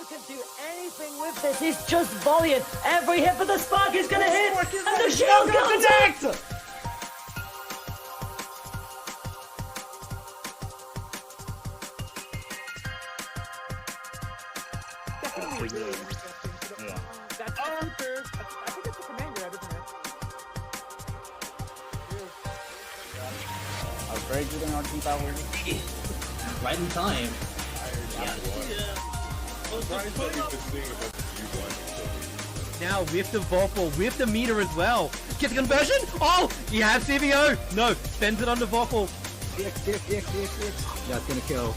can do anything with this. It's just volleying. Every hit, but the spark is gonna hit, and the shield's gonna connect. I was very good in our team power. Right in time. Now with the Vorpal, with the meter as well. Gets a conversion! Oh! You have CVO! No, spends it on the Vorpal. That's gonna kill.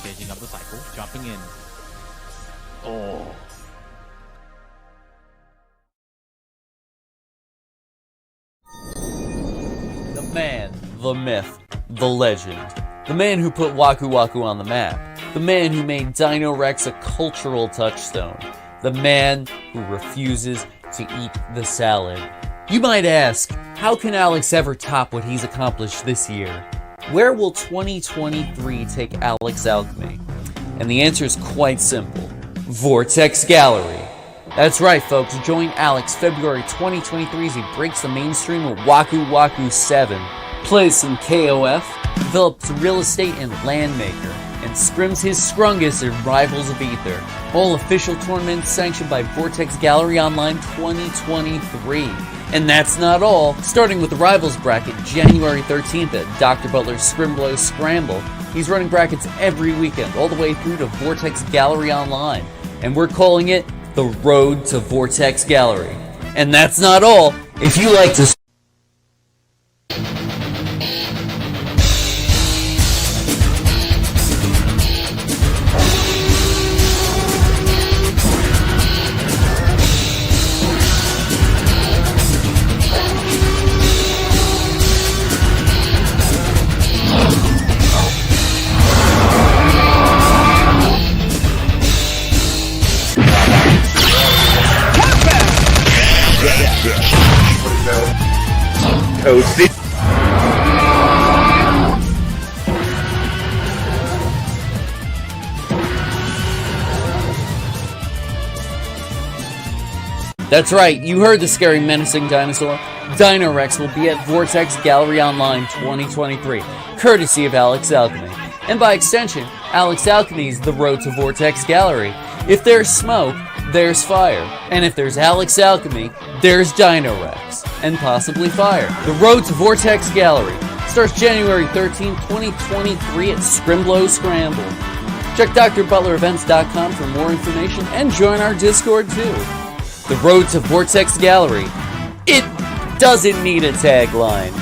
Changing up the cycle, jumping in. Oh. The man, the myth, the legend. The man who put Waku Waku on the map. The man who made Dino Rex a cultural touchstone. The man who refuses to eat the salad. You might ask, how can Alex ever top what he's accomplished this year? Where will 2023 take Alex Alchemy? And the answer is quite simple. Vortex Gallery. That's right, folks. Join Alex February 2023 as he breaks the mainstream with Waku Waku 7, plays some KOF, develops real estate and Landmaker, and scrims his scrungus in Rivals of Aether. All official tournaments sanctioned by Vortex Gallery Online 2023. And that's not all. Starting with the Rivals bracket January 13th at Dr. Butler's Scrimblow Scramble, he's running brackets every weekend all the way through to Vortex Gallery Online. And we're calling it the Road to Vortex Gallery. And that's not all. If you like to That's right, you heard the scary, menacing dinosaur. Dino Rex will be at Vortex Gallery Online 2023, courtesy of Alex Alchemy. And by extension, Alex Alchemy's The Road to Vortex Gallery. If there's smoke, there's fire. And if there's Alex Alchemy, there's Dino Rex. And possibly fire. The Road to Vortex Gallery starts January 13, 2023 at Scrimblow Scramble. Check drbutlerevents.com for more information and join our Discord too. The Road to Vortex Gallery. It doesn't need a tagline.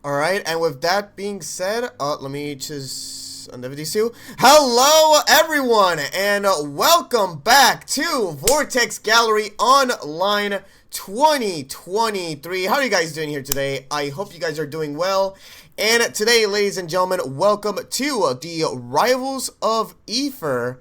Alright, and with that being said, let me just unlevel these two. Hello, everyone, and welcome back to Vortex Gallery Online 2023. How are you guys doing here today? I hope you guys are doing well. And today, ladies and gentlemen, welcome to the Rivals of Aether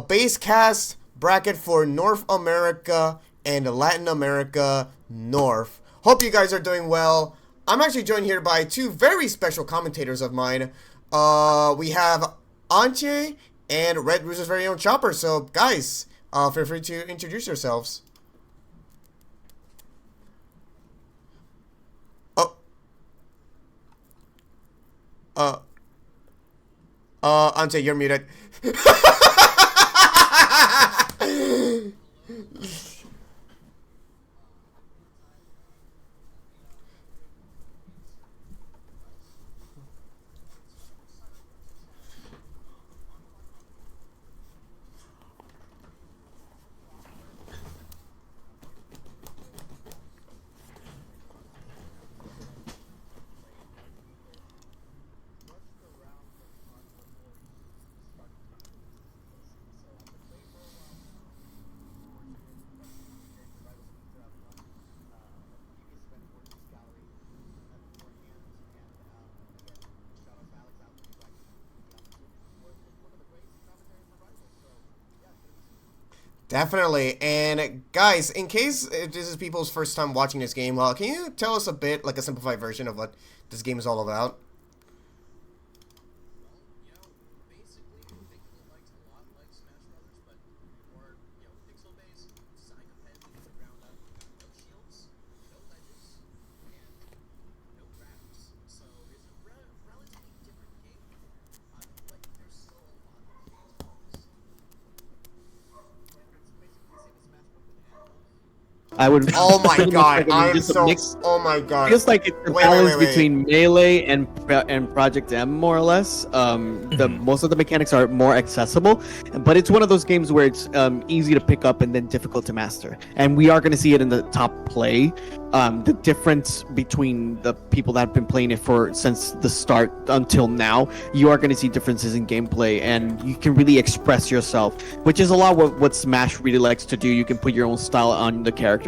base cast bracket for North America and Latin America North. Hope you guys are doing well. I'm actually joined here by two very special commentators of mine. We have Ante and Red Rooster's very own Chopper. So, guys, feel free to introduce yourselves. Ante, you're muted. Definitely. And guys, in case this is people's first time watching this game, can you tell us a bit, like a simplified version of what this game is all about? I would. Oh my god! I am so. Mix. Oh my god! Feels like it's a balance between melee and Project M, more or less. Most of the mechanics are more accessible, but it's one of those games where it's easy to pick up and then difficult to master. And we are going to see it in the top play. The difference between the people that have been playing it since the start until now, you are going to see differences in gameplay, and you can really express yourself, which is a lot what Smash really likes to do. You can put your own style on the character.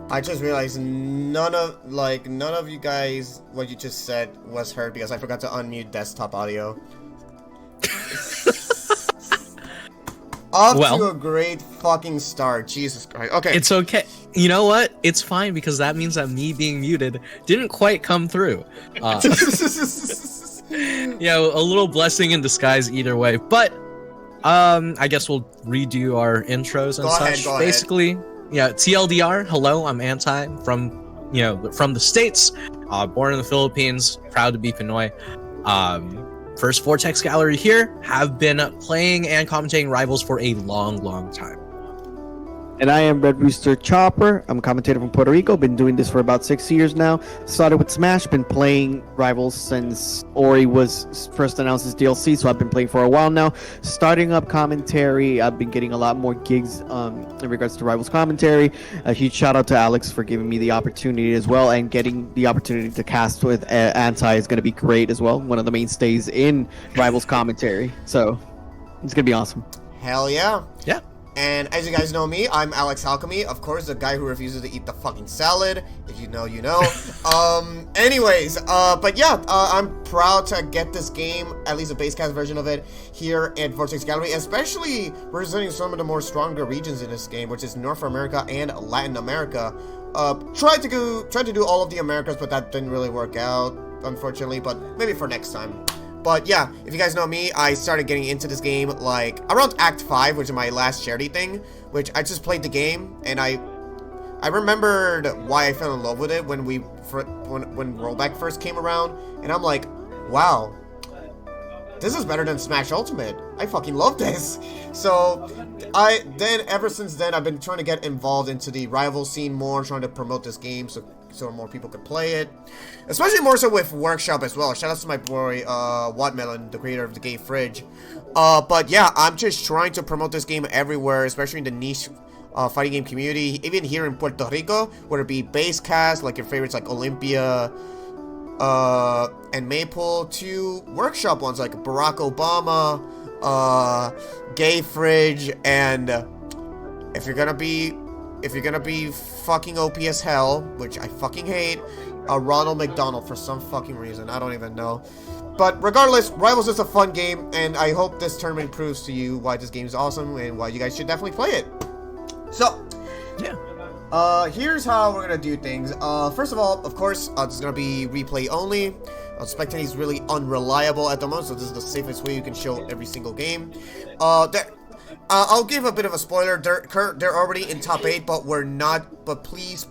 I just realized none of you guys what you just said was heard because I forgot to unmute desktop audio. Off to a great fucking start. Jesus Christ. Okay. It's okay. You know what? It's fine because that means that me being muted didn't quite come through. A little blessing in disguise either way. But I guess we'll redo our intros and such. Basically, TLDR. Hello, I'm Anti from the States. Born in the Philippines. Proud to be Pinoy. First Vortex Gallery here. Have been playing and commentating Rivals for a long time. And I am Red Rooster Chopper. I'm a commentator from Puerto Rico. Been doing this for about 6 years now. Started with Smash. Been playing Rivals since Ori was first announced as DLC, so I've been playing for a while now. Starting up commentary. I've been getting a lot more gigs in regards to Rivals commentary. A huge shout out to Alex for giving me the opportunity as well, and getting the opportunity to cast with Anti is going to be great as well. One of the mainstays in Rivals commentary. So it's going to be awesome. Hell yeah. Yeah. And as you guys know me, I'm Alex Alchemy, of course, the guy who refuses to eat the fucking salad. If you know, you know. But yeah, I'm proud to get this game, at least a basecast version of it, here at Vortex Gallery, especially representing some of the more stronger regions in this game, which is North America and Latin America. Tried to do all of the Americas, but that didn't really work out, unfortunately, but maybe for next time. But yeah, if you guys know me, I started getting into this game like around Act 5, which is my last charity thing, which I just played the game, and I remembered why I fell in love with it when Rollback first came around, and I'm like, wow, this is better than Smash Ultimate. I fucking love this. So ever since then, I've been trying to get involved into the rival scene more, trying to promote this game. So so more people could play it. Especially more so with Workshop as well. Shout out to my boy, Wattmelon, the creator of the game Fridge. But yeah, I'm just trying to promote this game everywhere, especially in the niche fighting game community. Even here in Puerto Rico, whether it be base cast, like your favorites like Olympia, and Maple, to workshop ones like Barack Obama, Gay Fridge, and if you're gonna be fucking OP as hell, which I fucking hate, Ronald McDonald for some fucking reason. I don't even know. But regardless, Rivals is a fun game, and I hope this tournament proves to you why this game is awesome and why you guys should definitely play it. So, yeah. Here's how we're gonna do things. First of all, of course, this is gonna be replay only. Spectating is really unreliable at the moment, so this is the safest way you can show every single game. I'll give a bit of a spoiler. They're already in top 8, but we're not. But please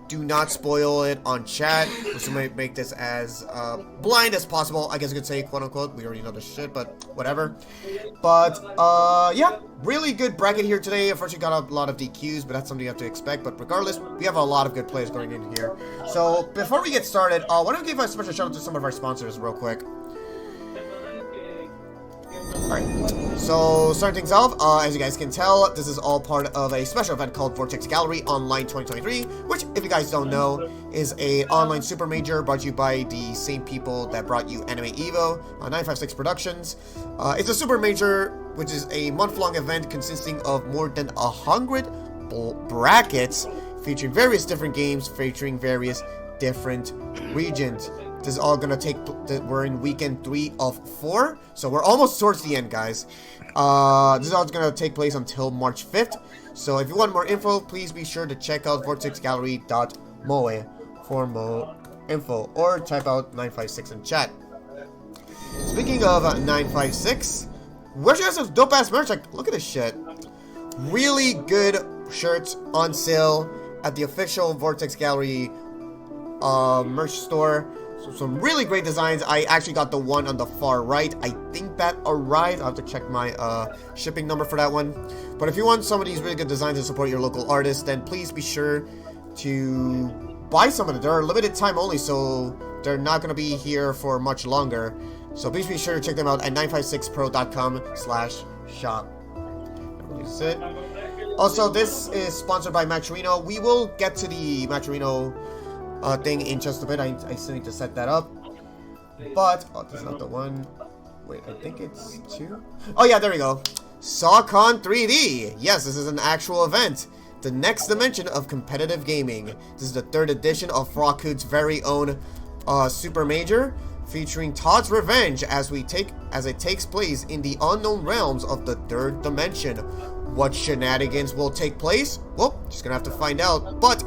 do not spoil it on chat. We're going to make this as blind as possible. I guess you could say, quote unquote. We already know this shit, but whatever. But yeah, really good bracket here today. Unfortunately, got a lot of DQs, but that's something you have to expect. But regardless, we have a lot of good players going in here. So before we get started, why don't we give a special shout out to some of our sponsors real quick. Alright, so starting things off, as you guys can tell, this is all part of a special event called Vortex Gallery Online 2023, which, if you guys don't know, is a online super major brought to you by the same people that brought you Anime Evo, 956 Productions. It's a super major, which is a month-long event consisting of more than 100 brackets featuring various different games, featuring various different regions. This is all gonna take. We're in weekend 3 of 4, so we're almost towards the end, guys. This is all gonna take place until March 5th. So if you want more info, please be sure to check out vortexgallery.moe for more info, or type out 956 in chat. Speaking of 956, where's you guys some dope ass merch? Like, look at this shit. Really good shirts on sale at the official Vortex Gallery merch store. So some really great designs. I actually got the one on the far right. I think that arrived. I'll have to check my shipping number for that one. But if you want some of these really good designs to support your local artists, then please be sure to buy some of them. They're limited time only, so they're not going to be here for much longer. So please be sure to check them out at 956pro.com/shop. That's it. Also, this is sponsored by Matcherino. We will get to the Matcherino thing in just a bit. I still need to set that up. But, oh, that's not the one. Wait, I think it's 2. Oh yeah, there we go. SawCon 3D. Yes, this is an actual event. The next dimension of competitive gaming. This is the 3rd edition of Froghood's very own Super Major, featuring Todd's Revenge as it takes place in the unknown realms of the 3rd dimension. What shenanigans will take place? Well, just gonna have to find out. But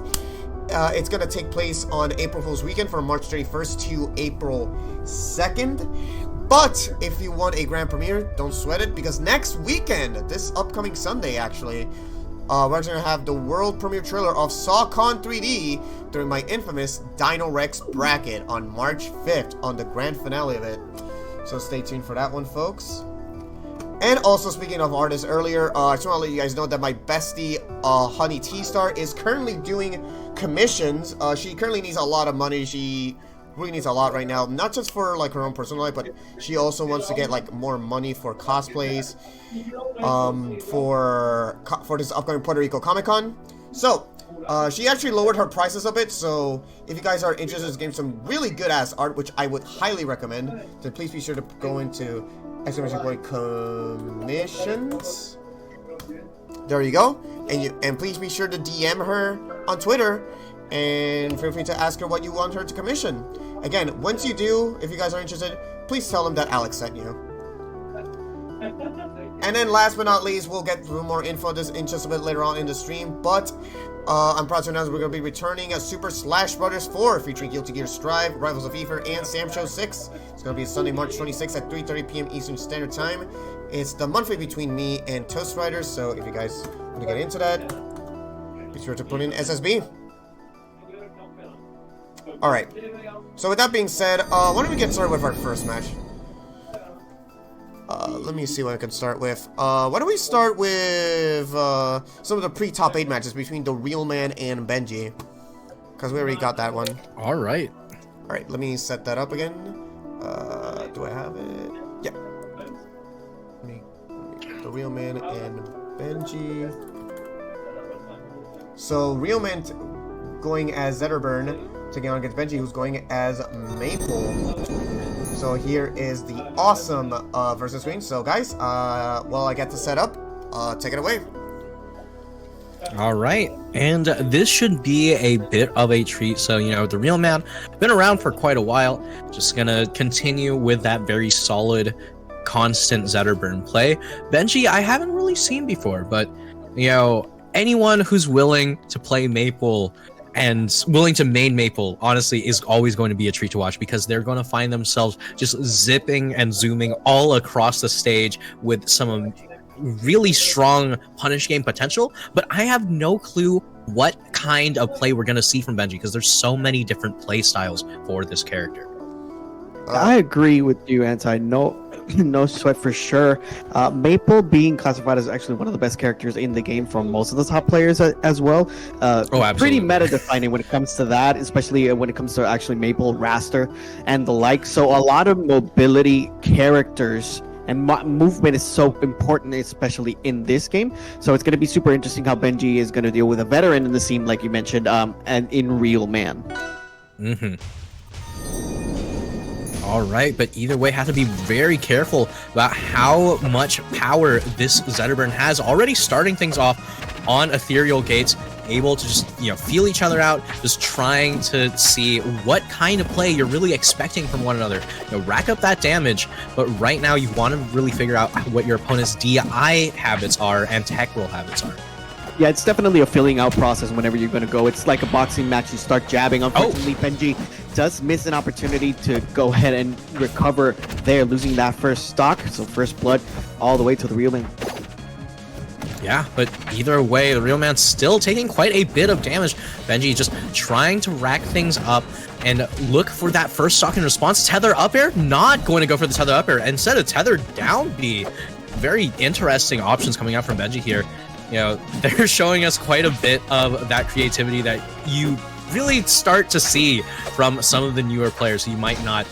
it's going to take place on April Fool's weekend from March 31st to April 2nd. But if you want a grand premiere, don't sweat it, because next weekend, this upcoming Sunday actually, we're going to have the world premiere trailer of SawCon 3D during my infamous Dino Rex bracket on March 5th on the grand finale of it. So stay tuned for that one, folks. And also, speaking of artists earlier, I just want to let you guys know that my bestie, Honey T-Star, is currently doing commissions. She currently needs a lot of money. She really needs a lot right now, not just for like her own personal life, but she also wants to get like more money for cosplays, for this upcoming Puerto Rico Comic-Con. So, she actually lowered her prices a bit, so if you guys are interested in getting some really good ass art, which I would highly recommend, then please be sure to go into commissions. There you go. And please be sure to DM her on Twitter and feel free to ask her what you want her to commission. Again, once you do, if you guys are interested, please tell them that Alex sent you. And then last but not least, we'll get through more info this in just a bit later on in the stream, but I'm proud to announce we're going to be returning a Super Slash Brothers 4 featuring Guilty Gear Strive, Rivals of Aether, and Sam Show 6. It's going to be Sunday, March 26th at 3:30 p.m. Eastern Standard Time. It's the monthly between me and Toast Riders, so if you guys want to get into that, be sure to put in SSB. Alright, so with that being said, why don't we get started with our first match? Let me see what I can start with. Why don't we start with some of the pre-top 8 matches between the Real Man and Benji? because we already got that one. All right. All right, let me set that up again. Do I have it? Yeah. Let me get the Real Man and Benji. So Real Man going as Zetterburn, taking on against Benji, who's going as Maple. So here is the awesome versus screen. So guys, well, I get to set up. Take it away. All right, and this should be a bit of a treat. So, you know, the Real Man, been around for quite a while. Just gonna continue with that very solid, constant Zetterburn play. Benji, I haven't really seen before, but, you know, anyone who's willing to play Maple and willing to main Maple, honestly, is always going to be a treat to watch, because they're going to find themselves just zipping and zooming all across the stage with some really strong punish game potential. But I have no clue what kind of play we're going to see from Benji, because there's so many different play styles for this character. I agree with you, Anti. No sweat for sure. Maple being classified as actually one of the best characters in the game from most of the top players as well. Absolutely. Pretty meta-defining when it comes to that, especially when it comes to actually Maple, Raster, and the like. So a lot of mobility characters and movement is so important, especially in this game. So it's going to be super interesting how Benji is going to deal with a veteran in the scene, like you mentioned, and in Real Man. All right, but either way, have to be very careful about how much power this Zetterburn has. Already starting things off on Ethereal Gates, able to just, you know, feel each other out, just trying to see what kind of play you're really expecting from one another. You know, rack up that damage, but right now you want to really figure out what your opponent's DI habits are and tech roll habits are. Yeah, it's definitely a filling out process whenever you're going to go. It's like a boxing match. You start jabbing. Unfortunately, Benji does miss an opportunity to go ahead and recover there, losing that first stock. So first blood all the way to the Real Man. Yeah, but either way, the Real Man's still taking quite a bit of damage. Benji just trying to rack things up and look for that first stock in response. Tether up air, not going to go for the tether up air. Instead of tether down B. Very interesting options coming out from Benji here. You know, they're showing us quite a bit of that creativity that you really start to see from some of the newer players who you might not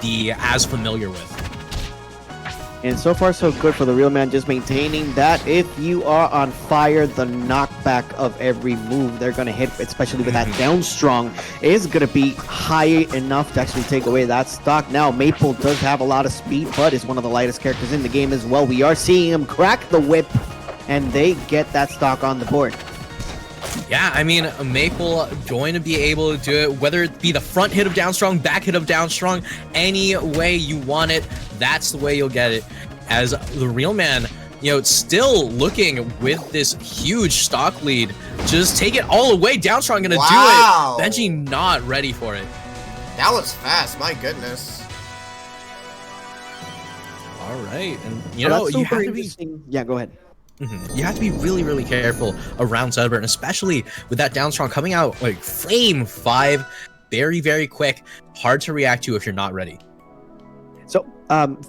be as familiar with. And so far, so good for the Real Man, just maintaining that if you are on fire, the knockback of every move they're going to hit, especially with that down strong, is going to be high enough to actually take away that stock. Now, Maple does have a lot of speed, but is one of the lightest characters in the game as well. We are seeing him crack the whip, and they get that stock on the board. Yeah, I mean, Maple going to be able to do it, whether it be the front hit of down strong, back hit of down strong, any way you want it, that's the way you'll get it. As the Real Man, you know, still looking with this huge stock lead, just take it all away. Down strong gonna do it. Benji not ready for it. That was fast, my goodness. All right, and you know, you have to be. Yeah, go ahead. You have to be really, really careful around Zetterburn, especially with that down strong coming out like Flame 5, very, very quick, hard to react to if you're not ready. So,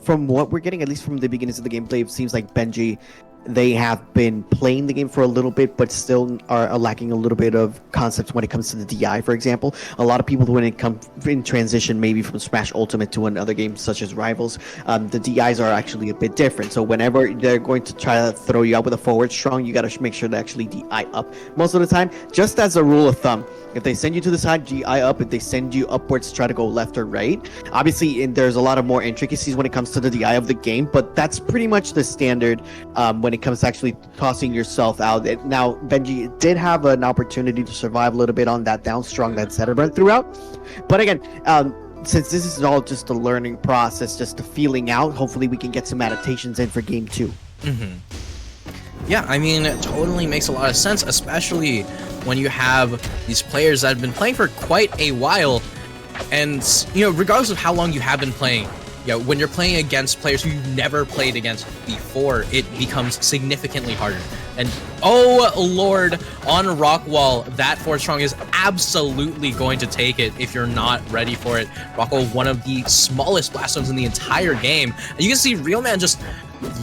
from what we're getting, at least from the beginnings of the gameplay, it seems like Benji, they have been playing the game for a little bit, but still are lacking a little bit of concepts when it comes to the DI, for example. A lot of people, when it comes in transition, maybe from Smash Ultimate to another game such as Rivals, the DIs are actually a bit different. So whenever they're going to try to throw you out with a forward strong, you got to make sure to actually DI up most of the time. Just as a rule of thumb, if they send you to the side, GI up. If they send you upwards, try to go left or right. Obviously, there's a lot of more intricacies when it comes to the DI of the game, but that's pretty much the standard when it comes to actually tossing yourself out. Now, Benji did have an opportunity to survive a little bit on that down strong that Zetterburn threw out. But again, since this is all just a learning process, just a feeling out, hopefully we can get some adaptations in for game 2. Yeah, I mean, it totally makes a lot of sense, especially when you have these players that have been playing for quite a while. And, you know, regardless of how long you have been playing, you know, when you're playing against players who you've never played against before, it becomes significantly harder. And, oh, Lord, on Rockwall, that 4-strong is absolutely going to take it if you're not ready for it. Rockwall, one of the smallest blast zones in the entire game. And you can see Real Man just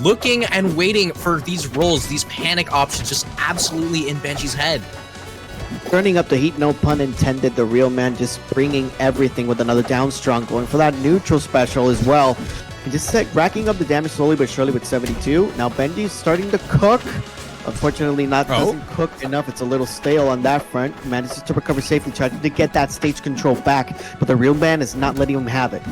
looking and waiting for these rolls, these panic options, just absolutely in Benji's head. turning up the heat, no pun intended. The real man just bringing everything with another down strong, going for that neutral special as well. And just racking up the damage slowly but surely with 72. Now Benji's starting to cook. Unfortunately, doesn't cook enough. It's a little stale on that front. Manages to recover safely, trying to get that stage control back, but the real man is not letting him have it.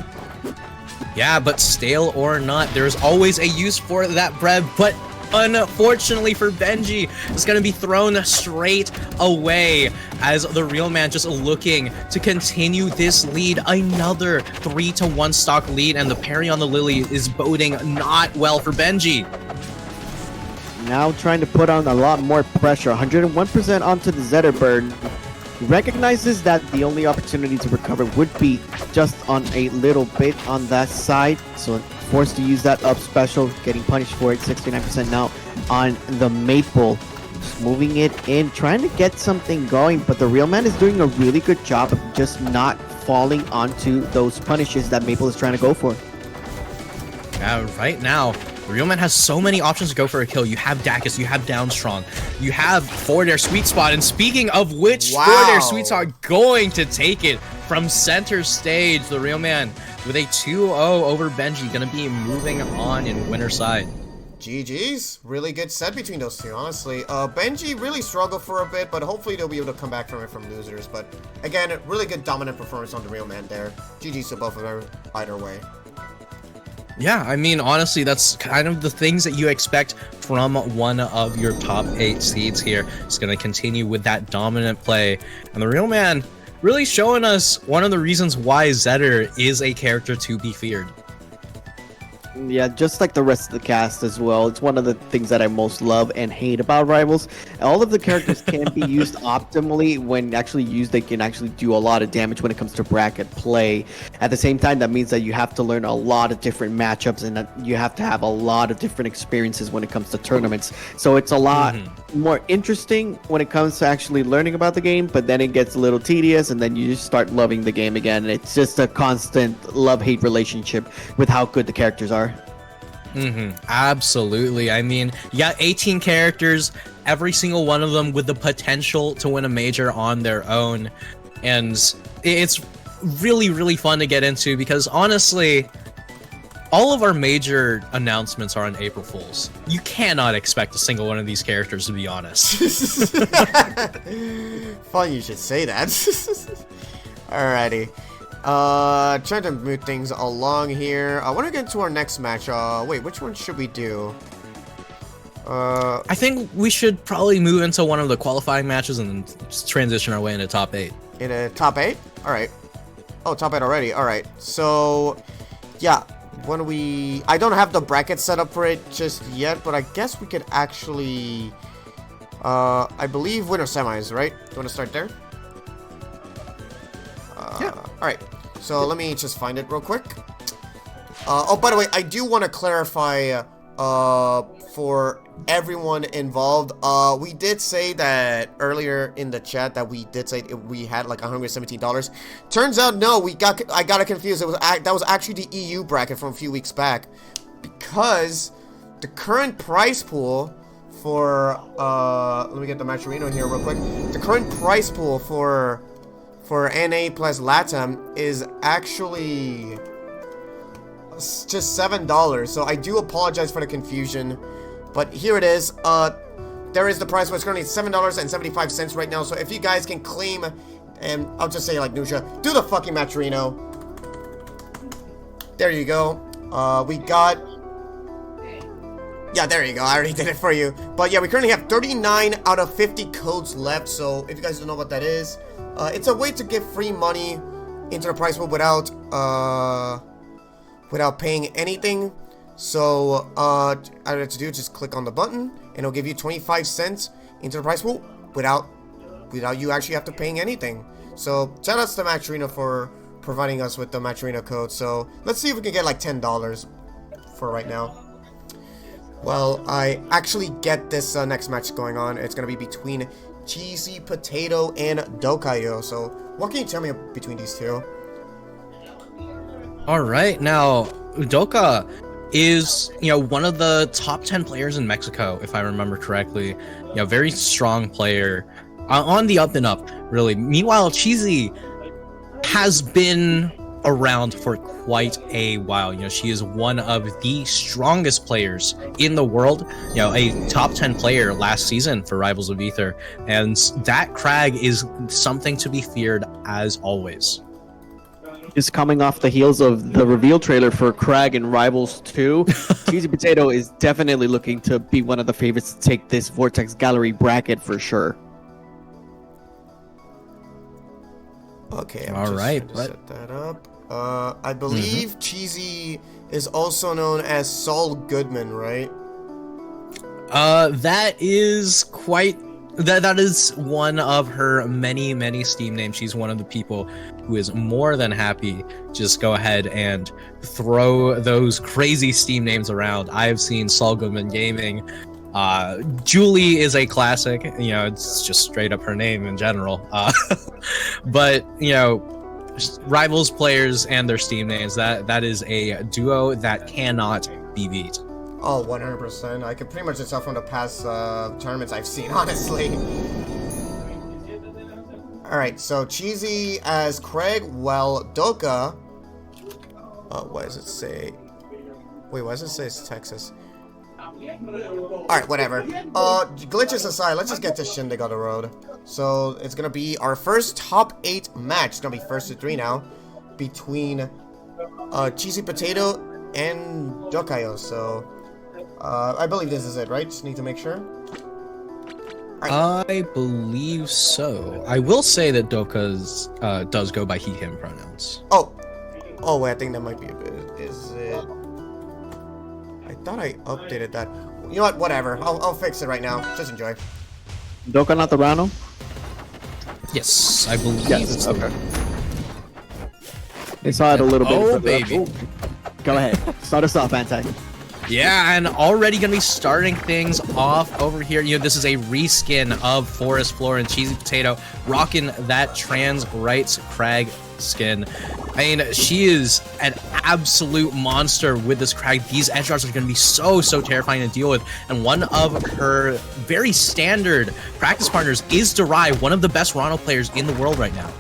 Yeah, but stale or not, there's always a use for that bread, but unfortunately for Benji, it's going to be thrown straight away as the real man just looking to continue this lead. Another 3-1 stock lead, and the parry on the Lily is boding not well for Benji. Now trying to put on a lot more pressure. 101% onto the Zetterbird. He recognizes that the only opportunity to recover would be just on a little bit on that side. So forced to use that up special, getting punished for it. 69% now on the Maple. Just moving it in, trying to get something going. But the real man is doing a really good job of just not falling onto those punishes that Maple is trying to go for. Right now, the real man has so many options to go for a kill. You have Dacus, you have Downstrong, you have Forward Air Sweet Spot, and speaking of which, Forward Air Sweet Spot going to take it from center stage. The real man with a 2-0 over Benji, gonna be moving on in winner side. GG's. Really good set between those two, honestly. Benji really struggled for a bit, but hopefully they'll be able to come back from it from losers. But again, really good dominant performance on the real man there. GG's to both of them either way. Yeah, I mean, honestly, that's kind of the things that you expect from one of your top 8 seeds here. It's going to continue with that dominant play. And the real man really showing us one of the reasons why Zetter is a character to be feared. Yeah, just like the rest of the cast as well. It's one of the things that I most love and hate about Rivals. All of the characters can be used optimally. When actually used, they can actually do a lot of damage when it comes to bracket play. At the same time, that means that you have to learn a lot of different matchups, and that you have to have a lot of different experiences when it comes to tournaments. So it's a lot more interesting when it comes to actually learning about the game, but then it gets a little tedious, and then you just start loving the game again. And it's just a constant love-hate relationship with how good the characters are. Absolutely. I mean, you got 18 characters, every single one of them with the potential to win a major on their own. And it's really, really fun to get into because honestly, all of our major announcements are on April Fools. You cannot expect a single one of these characters, to be honest. Fun you should say that. Alrighty. Trying to move things along here. I want to get into our next match. Wait, which one should we do? I think we should probably move into one of the qualifying matches and then just transition our way into top 8. In a top 8? Alright. Oh, top 8 already. Alright. So, yeah. When we... I don't have the bracket set up for it just yet, but I guess we could actually... I believe winner semis, right? Do you want to start there? Yeah. Alright, so let me just find it real quick. Oh, by the way, I do want to clarify for everyone involved. We did say that earlier in the chat that we did say we had like $117. Turns out, no, I got it confused. That was actually the EU bracket from a few weeks back, because the current prize pool for let me get the Matcherino here real quick. The current prize pool for NA+LATAM is actually just $7. So I do apologize for the confusion, but here it is. There is the price. It's currently $7.75 right now. So if you guys can claim, and I'll just say like Nusha, do the fucking Matcherino. There you go. We got. Yeah, there you go. I already did it for you. But yeah, we currently have 39 out of 50 codes left. So if you guys don't know what that is, it's a way to get free money into the prize pool without paying anything. So all you have to do is just click on the button, and it'll give you 25 cents into the prize pool without you actually have to paying anything. So shout out to Matcherino for providing us with the Matcherino code. So let's see if we can get like $10 for right now. Well, I actually get this next match going on. It's gonna be between CheesyPotato and Dokayo. So what can you tell me between these two? All right, now Doka is, one of the top 10 players in Mexico, if I remember correctly. Very strong player. on the up and up, really. Meanwhile, Cheesy has been around for quite a while. You know, she is one of the strongest players in the world, you know, a top 10 player last season for Rivals of Aether, and that Crag is something to be feared as always. Just coming off the heels of the reveal trailer for Crag and Rivals 2, CheesyPotato is definitely looking to be one of the favorites to take this Vortex Gallery bracket for sure. Okay, I'm all just right, trying to set that up. I believe Cheesy is also known as Saul Goodman, right? That is quite... That is one of her many Steam names. She's one of the people who is more than happy just go ahead and throw those crazy Steam names around. I have seen Saul Goodman Gaming. Julie is a classic. You know, it's just straight up her name in general. But, you know, Rivals players and their Steam names, that is a duo that cannot be beat. Oh, 100%. I could pretty much just tell from the past tournaments I've seen, honestly. Alright, so Cheesy as Craig, well, Doka... what does it say? Wait, why does it say it's Texas? Alright, whatever. Glitches aside, let's just get this shindig on the road. So, it's gonna be our first top 8 match. It's gonna be first to 3 now. Between CheesyPotato and Dokayo, so... I believe this is it, right? Just need to make sure. Right. I believe so. I will say that Doka's does go by he/him pronouns. Oh, wait, I think that might be a bit. Is it? I thought I updated that. You know what? Whatever. I'll fix it right now. Just enjoy. Doka Natarano? Yes, I believe. Yes. Okay. They saw it a little bit. Oh, baby. Go ahead. Start us off, Anti. Yeah, and already gonna be starting things off over here. You know, this is a reskin of Forest Floor and CheesyPotato, rocking that trans rights Crag skin. I mean, she is an absolute monster with this Crag. These edge guards are going to be so terrifying to deal with. And one of her very standard practice partners is Darai, one of the best Ronald players in the world right now.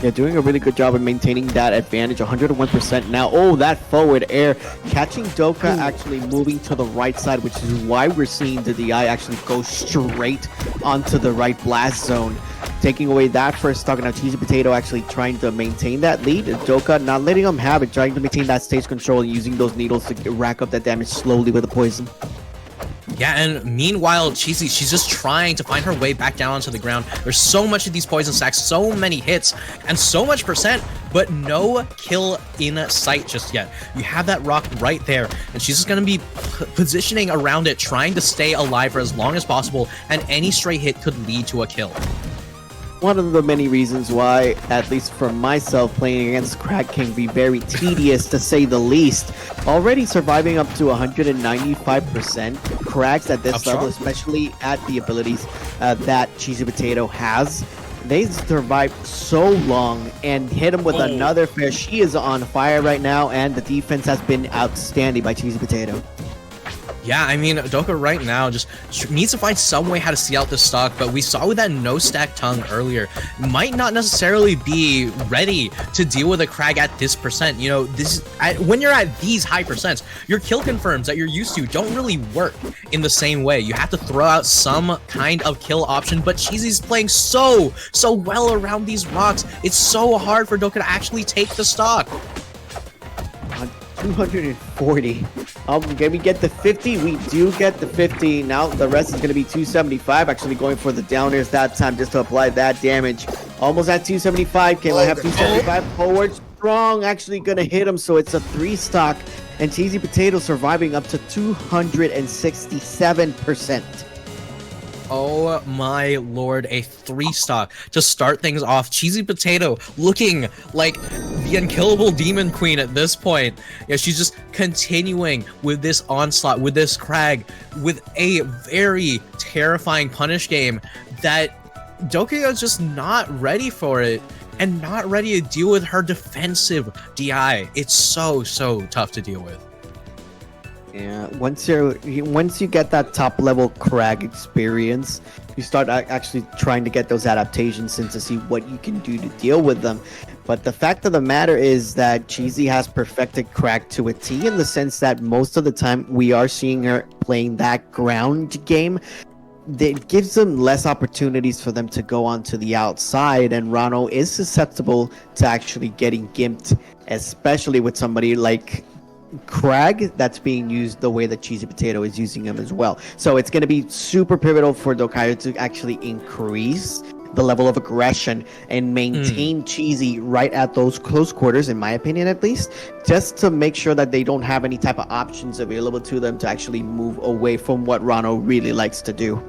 Yeah, doing a really good job of maintaining that advantage, 101% now. Oh, that forward air. Catching Doka actually moving to the right side, which is why we're seeing the DI actually go straight onto the right blast zone. Taking away that first stock, now CheesyPotato actually trying to maintain that lead. Doka not letting him have it, trying to maintain that stage control and using those needles to rack up that damage slowly with the poison. Yeah, and meanwhile, Cheesy, she's just trying to find her way back down onto the ground. There's so much of these poison stacks, so many hits, and so much percent, but no kill in sight just yet. You have that rock right there, and she's just going to be positioning around it, trying to stay alive for as long as possible, and any stray hit could lead to a kill. One of the many reasons why, at least for myself, playing against Crag can be very tedious to say the least. Already surviving up to 195%. Crags at this level, especially at the abilities that CheesyPotato has, they survived so long and hit him with another fair. She is on fire right now, and the defense has been outstanding by CheesyPotato. Yeah, I mean, Doka right now just needs to find some way how to see out this stock, but we saw with that no-stack tongue earlier, might not necessarily be ready to deal with a Crag at this percent. You know, when you're at these high percents, your kill confirms that you're used to don't really work in the same way. You have to throw out some kind of kill option, but Cheesy's playing so well around these rocks. It's so hard for Doka to actually take the stock. 240. Can we get the 50? We do get the 50. Now the rest is going to be 275. Actually going for the downers that time just to apply that damage. Almost at 275. Can I have 275? Forward strong. Actually going to hit him. So it's a 3 stock. And CheesyPotato surviving up to 267%. Oh my lord, a 3 stock to start things off. CheesyPotato looking like the unkillable demon queen at this point. Yeah, she's just continuing with this onslaught, with this Crag, with a very terrifying punish game that Dokayo's just not ready for it and not ready to deal with her defensive DI. It's so tough to deal with. Yeah, once you get that top level Crag experience, you start actually trying to get those adaptations in to see what you can do to deal with them. But the fact of the matter is that Cheesy has perfected Crag to a T, in the sense that most of the time we are seeing her playing that ground game. It gives them less opportunities for them to go onto the outside, and Rano is susceptible to actually getting gimped, especially with somebody like Crag that's being used the way that CheesyPotato is using him as well. So it's going to be super pivotal for Dokayo to actually increase the level of aggression and maintain Cheesy right at those close quarters, in my opinion at least, just to make sure that they don't have any type of options available to them to actually move away from what Rano really likes to do.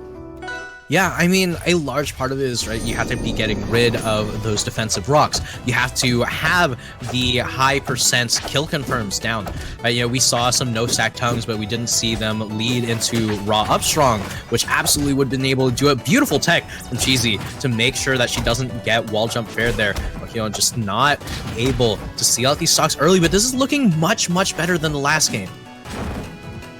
Yeah, I mean, a large part of it is, right, you have to be getting rid of those defensive rocks. You have to have the high percent kill confirms down. You know, we saw some no-stack tongues, but we didn't see them lead into raw up strong, which absolutely would have been able to do a beautiful tech from Cheesy to make sure that she doesn't get wall jump fair there. You know, just not able to seal out these stocks early, but this is looking much, much better than the last game.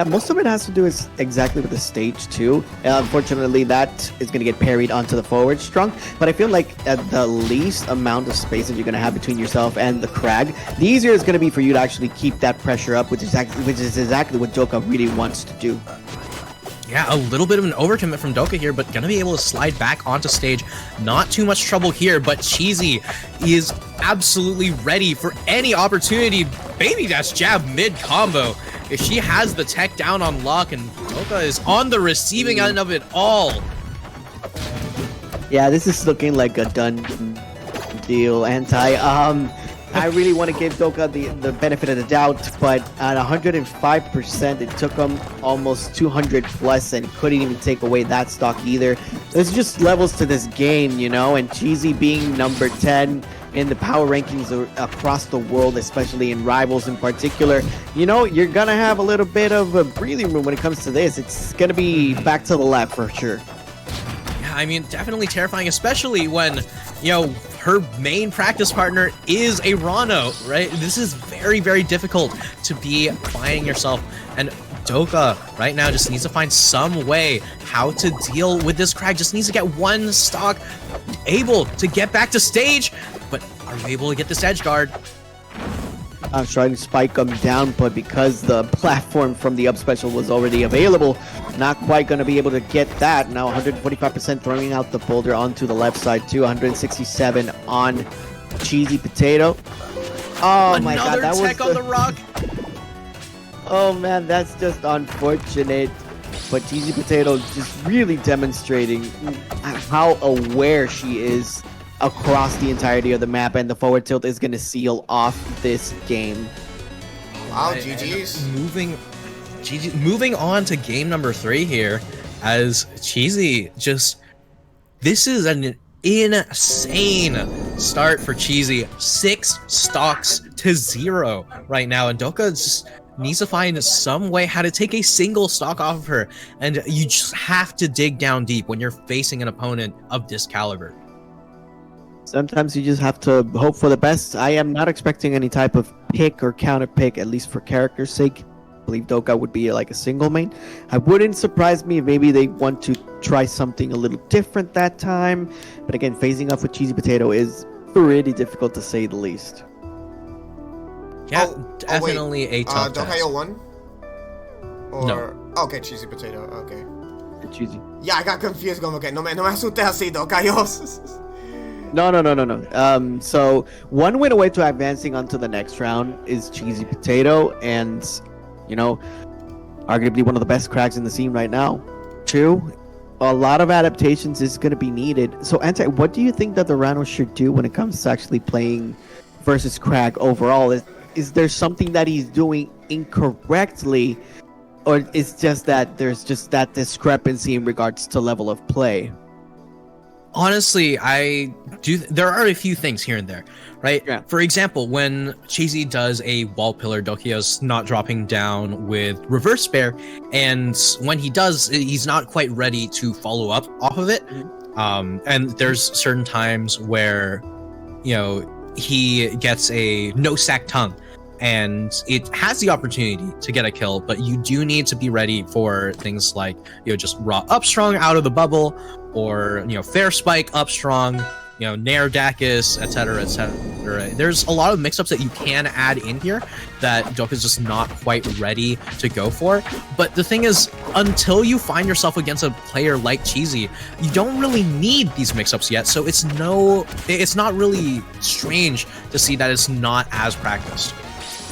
Most of it has to do is exactly with the stage too. Unfortunately, that is going to get parried onto the forward strong. But I feel like at the least amount of space that you're going to have between yourself and the Crag, the easier it's going to be for you to actually keep that pressure up, which is exactly what Doka really wants to do. Yeah, a little bit of an overcommit from Doka here, but gonna be able to slide back onto stage. Not too much trouble here, but Cheesy is absolutely ready for any opportunity. Baby dash jab mid combo. If she has the tech down on lock, and Doka is on the receiving end of it all. Yeah, this is looking like a done deal. I really want to give Doka the benefit of the doubt, but at 105%, it took him almost 200 plus and couldn't even take away that stock either. There's just levels to this game, you know, and Cheesy being number 10 in the power rankings across the world, especially in Rivals in particular, you know, you're gonna have a little bit of a breathing room when it comes to this. It's gonna be back to the left for sure. Yeah, I mean, definitely terrifying, especially when, you know, her main practice partner is a Rano, right? This is very, very difficult to be finding yourself, and Doka right now just needs to find some way how to deal with this Crag. Just needs to get one stock able to get back to stage, but are you able to get this edge guard? I'm trying to spike him down, but because the platform from the up special was already available, not quite going to be able to get that. Now 145% throwing out the boulder onto the left side too. 167 on CheesyPotato. Oh my god, that was on the rock. Oh man, that's just unfortunate. But CheesyPotato just really demonstrating how aware she is across the entirety of the map, and the forward tilt is going to seal off this game. Wow, GG's. Moving on to game number 3 here, as Cheesy just... This is an insane start for Cheesy. 6 stocks to 0 right now, and Doka just needs to find some way how to take a single stock off of her, and you just have to dig down deep when you're facing an opponent of this caliber. Sometimes you just have to hope for the best. I am not expecting any type of pick or counter pick, at least for character's sake. I believe Doka would be like a single main. I wouldn't surprise me if maybe they want to try something a little different that time. But again, phasing off with CheesyPotato is pretty difficult to say the least. Yeah, definitely a tough task. Dokayo won? Or... No. Okay, CheesyPotato, okay. Cheesy. Yeah, I got confused. Como que no me asustes así, Dokayo. No. So one win away to advancing onto the next round is CheesyPotato, and you know, arguably one of the best Crags in the scene right now. 2, a lot of adaptations is going to be needed. So Anti, what do you think that the Rano should do when it comes to actually playing versus Crag overall? Is there something that he's doing incorrectly, or it's just that there's just that discrepancy in regards to level of play? Honestly, there are a few things here and there, right? Yeah. For example, when Cheesy does a wall pillar, Dokayo's not dropping down with reverse spare, and when he does, he's not quite ready to follow up off of it. And there's certain times where, you know, he gets a no stack tongue, and it has the opportunity to get a kill, but you do need to be ready for things like, just raw up strong out of the bubble, or, fair spike up strong, Nair Dacus, etc., etc. There's a lot of mix-ups that you can add in here that Doka's just not quite ready to go for. But the thing is, until you find yourself against a player like Cheesy, you don't really need these mix-ups yet, so it's not really strange to see that it's not as practiced.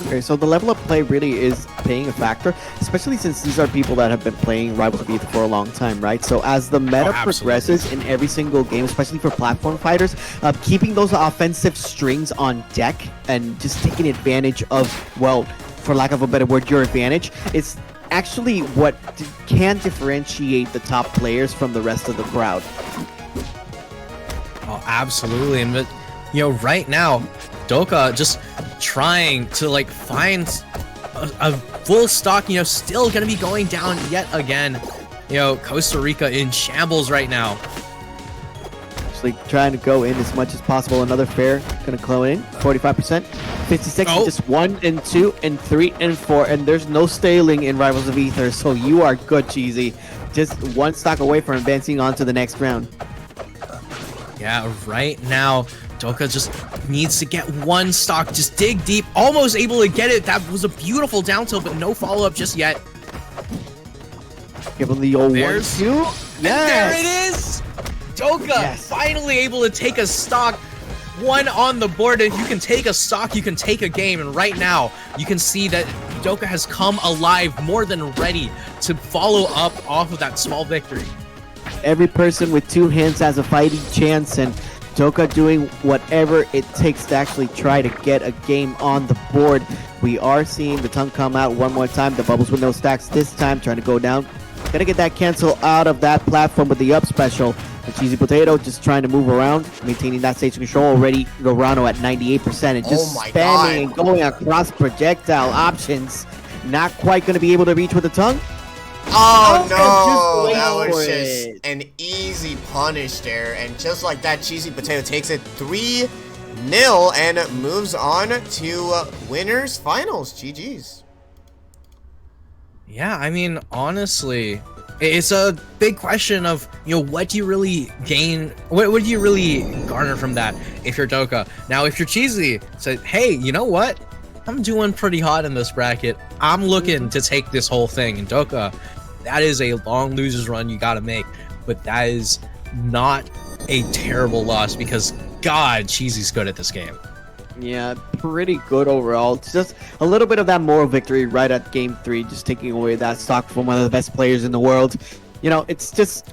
Okay, so the level of play really is playing a factor, especially since these are people that have been playing Rivals of Aether for a long time, right? So as the meta progresses in every single game, especially for platform fighters, keeping those offensive strings on deck and just taking advantage of, well, for lack of a better word, your advantage, is actually what can differentiate the top players from the rest of the crowd. Oh, absolutely. And right now, Doka just trying to find a full stock, still gonna be going down yet again. Costa Rica in shambles right now. Actually trying to go in as much as possible. Another fair gonna clone in 45%, 56, just 1 and 2 and 3 and 4, and there's no staling in Rivals of Aether, so you are good, Cheesy. Just one stock away from advancing on to the next round. Yeah, right now Doka just needs to get one stock, just dig deep, almost able to get it. That was a beautiful down tilt, but no follow-up just yet. Give him the old 1-2. Yes. There it is! Doka finally able to take a stock. One on the board, and you can take a stock, you can take a game, and right now you can see that Doka has come alive, more than ready to follow up off of that small victory. Every person with 2 hands has a fighting chance, and Doka doing whatever it takes to actually try to get a game on the board. We are seeing the tongue come out one more time. The bubbles with no stacks this time, trying to go down. Gonna get that cancel out of that platform with the up special. And CheesyPotato just trying to move around, maintaining that stage control. Already Gorano at 98% and just spamming and going across projectile options. Not quite gonna be able to reach with the tongue. Oh no, that was just an easy punish there, and just like that, CheesyPotato takes it 3-0 and moves on to winners finals. GG's. Yeah, I mean, honestly, it's a big question of, what do you really gain? What do you really garner from that if you're Doka? Now, if you're Cheesy, say, hey, you know what? I'm doing pretty hot in this bracket. I'm looking to take this whole thing. And Doka, that is a long loser's run you gotta make. But that is not a terrible loss because, God, Cheesy's good at this game. Yeah, pretty good overall. It's just a little bit of that moral victory right at game 3, just taking away that stock from one of the best players in the world. It's just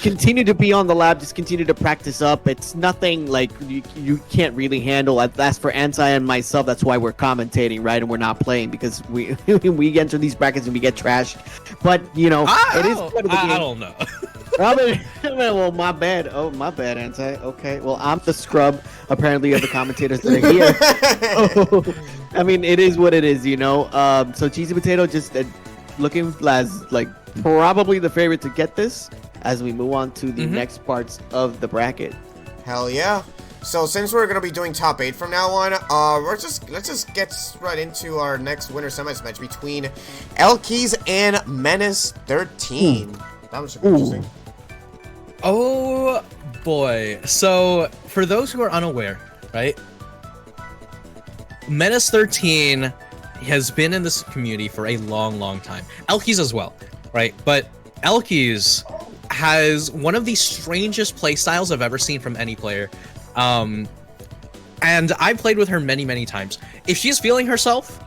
continue to be on the lab, just continue to practice up. It's nothing like you can't really handle. That's for Anti and myself. That's why we're commentating, right? And we're not playing because we we enter these brackets and we get trashed. But, it is part of the game. I don't know. Well, my bad. Oh, my bad, Anti. Okay, well, I'm the scrub, apparently, of the commentators that are here. I mean, it is what it is, So CheesyPotato just looking as, probably the favorite to get this as we move on to the next parts of the bracket. Hell yeah. So since we're gonna be doing top 8 from now on, let's just get right into our next winner semis match between Elkiies and Menace13. That was interesting. Oh boy. So for those who are unaware, right? Menace13 has been in this community for a long time. Elkiies as well, right? But Elkiies has one of the strangest playstyles I've ever seen from any player. And I've played with her many times. If she's feeling herself,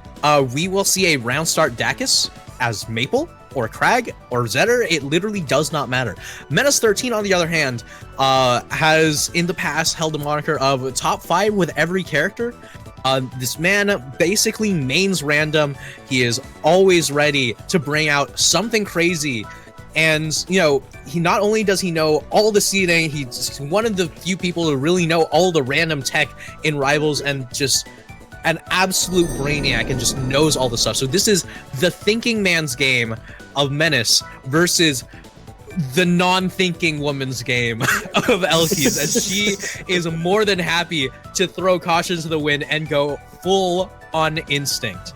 we will see a round start Dacus as Maple or Crag or Zetter. It literally does not matter. Menace13, on the other hand, has in the past held the moniker of top 5 with every character. This man basically mains random. He is always ready to bring out something crazy. And, he not only does he know all the seeding, he's one of the few people who really know all the random tech in Rivals and just an absolute brainiac and just knows all the stuff. So this is the thinking man's game of Menace versus the non-thinking woman's game of Elkiies, and she is more than happy to throw caution to the wind and go full on instinct.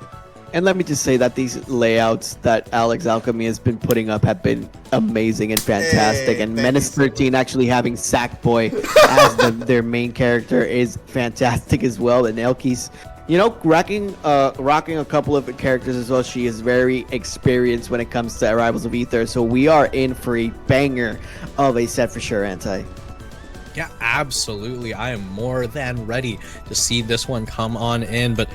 And let me just say that these layouts that Alex Alchemy has been putting up have been amazing and fantastic. Hey, and Menace 13 actually having Sackboy as their main character is fantastic as well. And Elkiies, you know, rocking a couple of characters as well. She is very experienced when it comes to Rivals of Aether. So we are in for a banger of a set for sure, Anti. Yeah, absolutely. I am more than ready to see this one come on in. But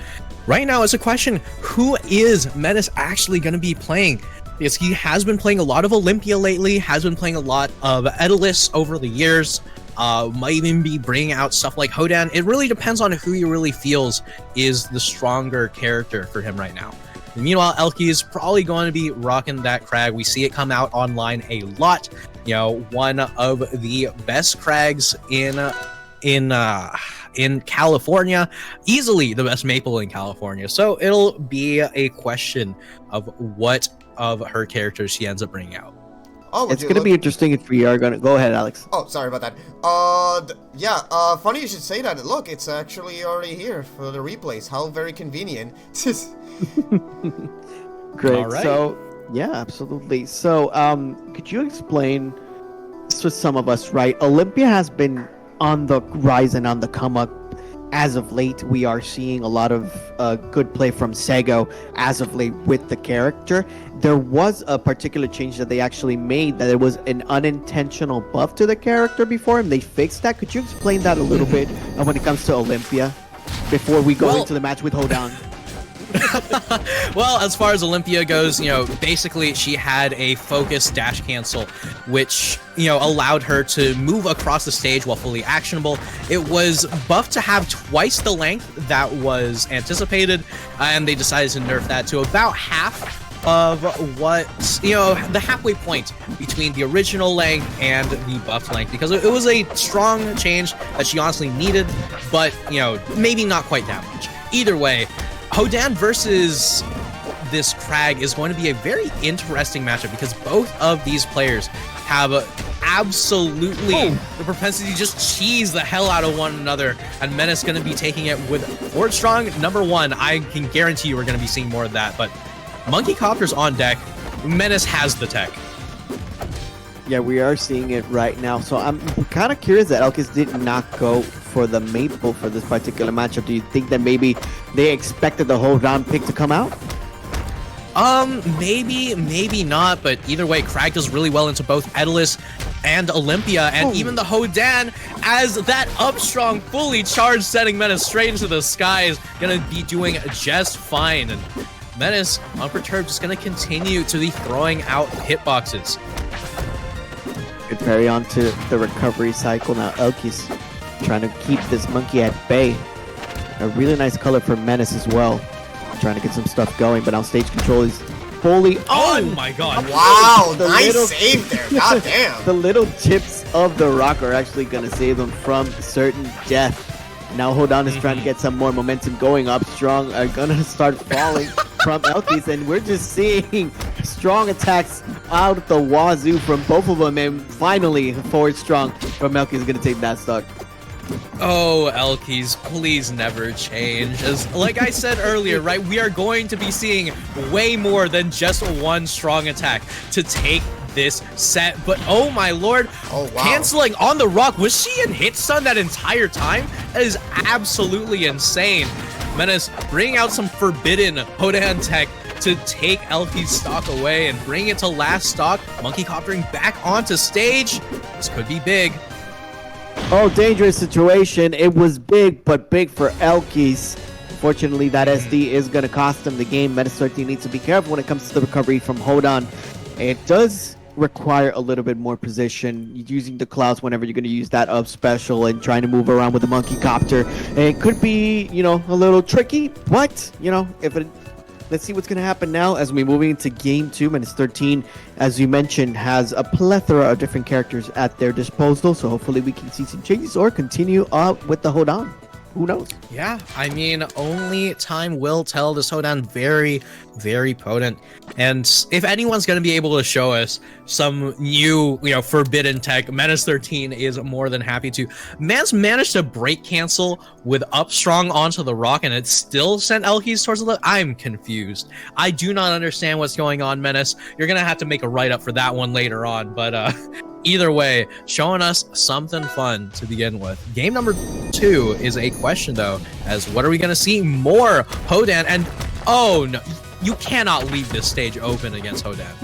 right now, it's a question, who is Menace actually going to be playing? Because he has been playing a lot of Olympia lately, has been playing a lot of Daedalus over the years, might even be bringing out stuff like Hodan. It really depends on who he really feels is the stronger character for him right now. Meanwhile, Elkiies is probably going to be rocking that Crag. We see it come out online a lot. You know, one of the best Crags in California, easily the best maple in California. So it'll be a question of what of her characters she ends up bringing out. Oh, it's going to be interesting if we are going to... Go ahead, Alex. Oh, sorry about that. Funny you should say that. Look, it's actually already here for the replays. How very convenient. Great. Right. So, yeah, absolutely. So, could you explain to some of us, right? Olympia has been on the rise and on the come up. As of late, we are seeing a lot of good play from Sego as of late with the character. There was a particular change that they actually made, that it was an unintentional buff to the character before, and they fixed that. Could you explain that a little bit when it comes to Olympia before we go into the match with Hodan? Well, as far as Olympia goes, you know, basically she had a focus dash cancel, which, you know, allowed her to move across the stage while fully actionable. It was buffed to have twice the length that was anticipated, and they decided to nerf that to about half of what, you know, the halfway point between the original length and the buffed length, because it was a strong change that she honestly needed, but, you know, maybe not quite that much. Either way, Hodan versus this Crag is going to be a very interesting matchup, because both of these players have absolutely the propensity to just cheese the hell out of one another, and Menace going to be taking it with Ford Strong #1. I can guarantee you we're going to be seeing more of that, but Monkey Copter's on deck. Menace has the tech. Yeah, we are seeing it right now. So I'm kind of curious that Elkiies did not go for the maple for this particular matchup. Do you think that maybe they expected the whole round pick to come out? Maybe not, but either way, Crag does really well into both Daedalus and Olympia, and even the Hodan, as that up strong, fully charged, setting Menace straight into the sky, is gonna be doing just fine. And Menace, unperturbed, is gonna continue to be throwing out hitboxes. Good parry onto the recovery cycle. Now Elkiies trying to keep this monkey at bay. A really nice color for Menace as well. Trying to get some stuff going, but now stage control is fully on. Oh my god. Wow, nice save there. God damn. The little chips of the rock are actually going to save them from certain death. Now Hodan is trying to get some more momentum going up. Strong are going to start falling from Elkiies, and we're just seeing strong attacks out the wazoo from both of them, and finally forward strong from Elkiies is going to take that stock. Oh, Elkiies, please never change. As like I said earlier, right, we are going to be seeing way more than just one strong attack to take this set. But oh my lord, canceling on the rock. Was she in hit stun that entire time? That is absolutely insane. Menace bringing out some forbidden Hodan tech to take Elkiies stock away and bring it to last stock. Monkey Coptering back onto stage. This could be big. Oh, dangerous situation. It was big, but big for Elkiies. Fortunately, that SD is going to cost him the game. Menace 13 needs to be careful when it comes to the recovery from Hodan. It does require a little bit more position, using the clouds whenever you're going to use that up special and trying to move around with the Monkey Copter. It could be, you know, a little tricky, but, you know, if it... Let's see what's going to happen now as we move into Game 2. Menace 13, as you mentioned, has a plethora of different characters at their disposal. So hopefully we can see some changes or continue with the Hodan. Who knows? Yeah, I mean, only time will tell. This Hodan very, very potent. And if anyone's going to be able to show us some new, forbidden tech, Menace 13 is more than happy to. Man's managed to break cancel with up strong onto the rock, and it still sent Elkiies towards the left. I'm confused. I do not understand what's going on, Menace. You're gonna have to make a write-up for that one later on, but either way, showing us something fun to begin with. Game number 2 is a question, though, as what are we gonna see? More Hodan, and oh no, you cannot leave this stage open against Hodan.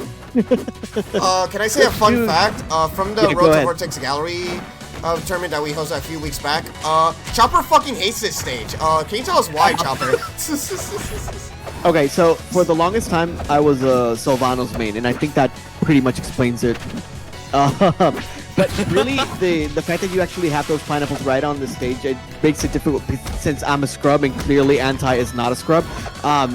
Can I say a fun fact? From the Yeah, Road to ahead. Vortex Gallery tournament that we hosted a few weeks back, Chopper fucking hates this stage. Can you tell us why, Chopper? Okay, so for the longest time, I was Sylvanos main, and I think that pretty much explains it. But really, the fact that you actually have those pineapples right on the stage, it makes it difficult since I'm a scrub and clearly Anti is not a scrub.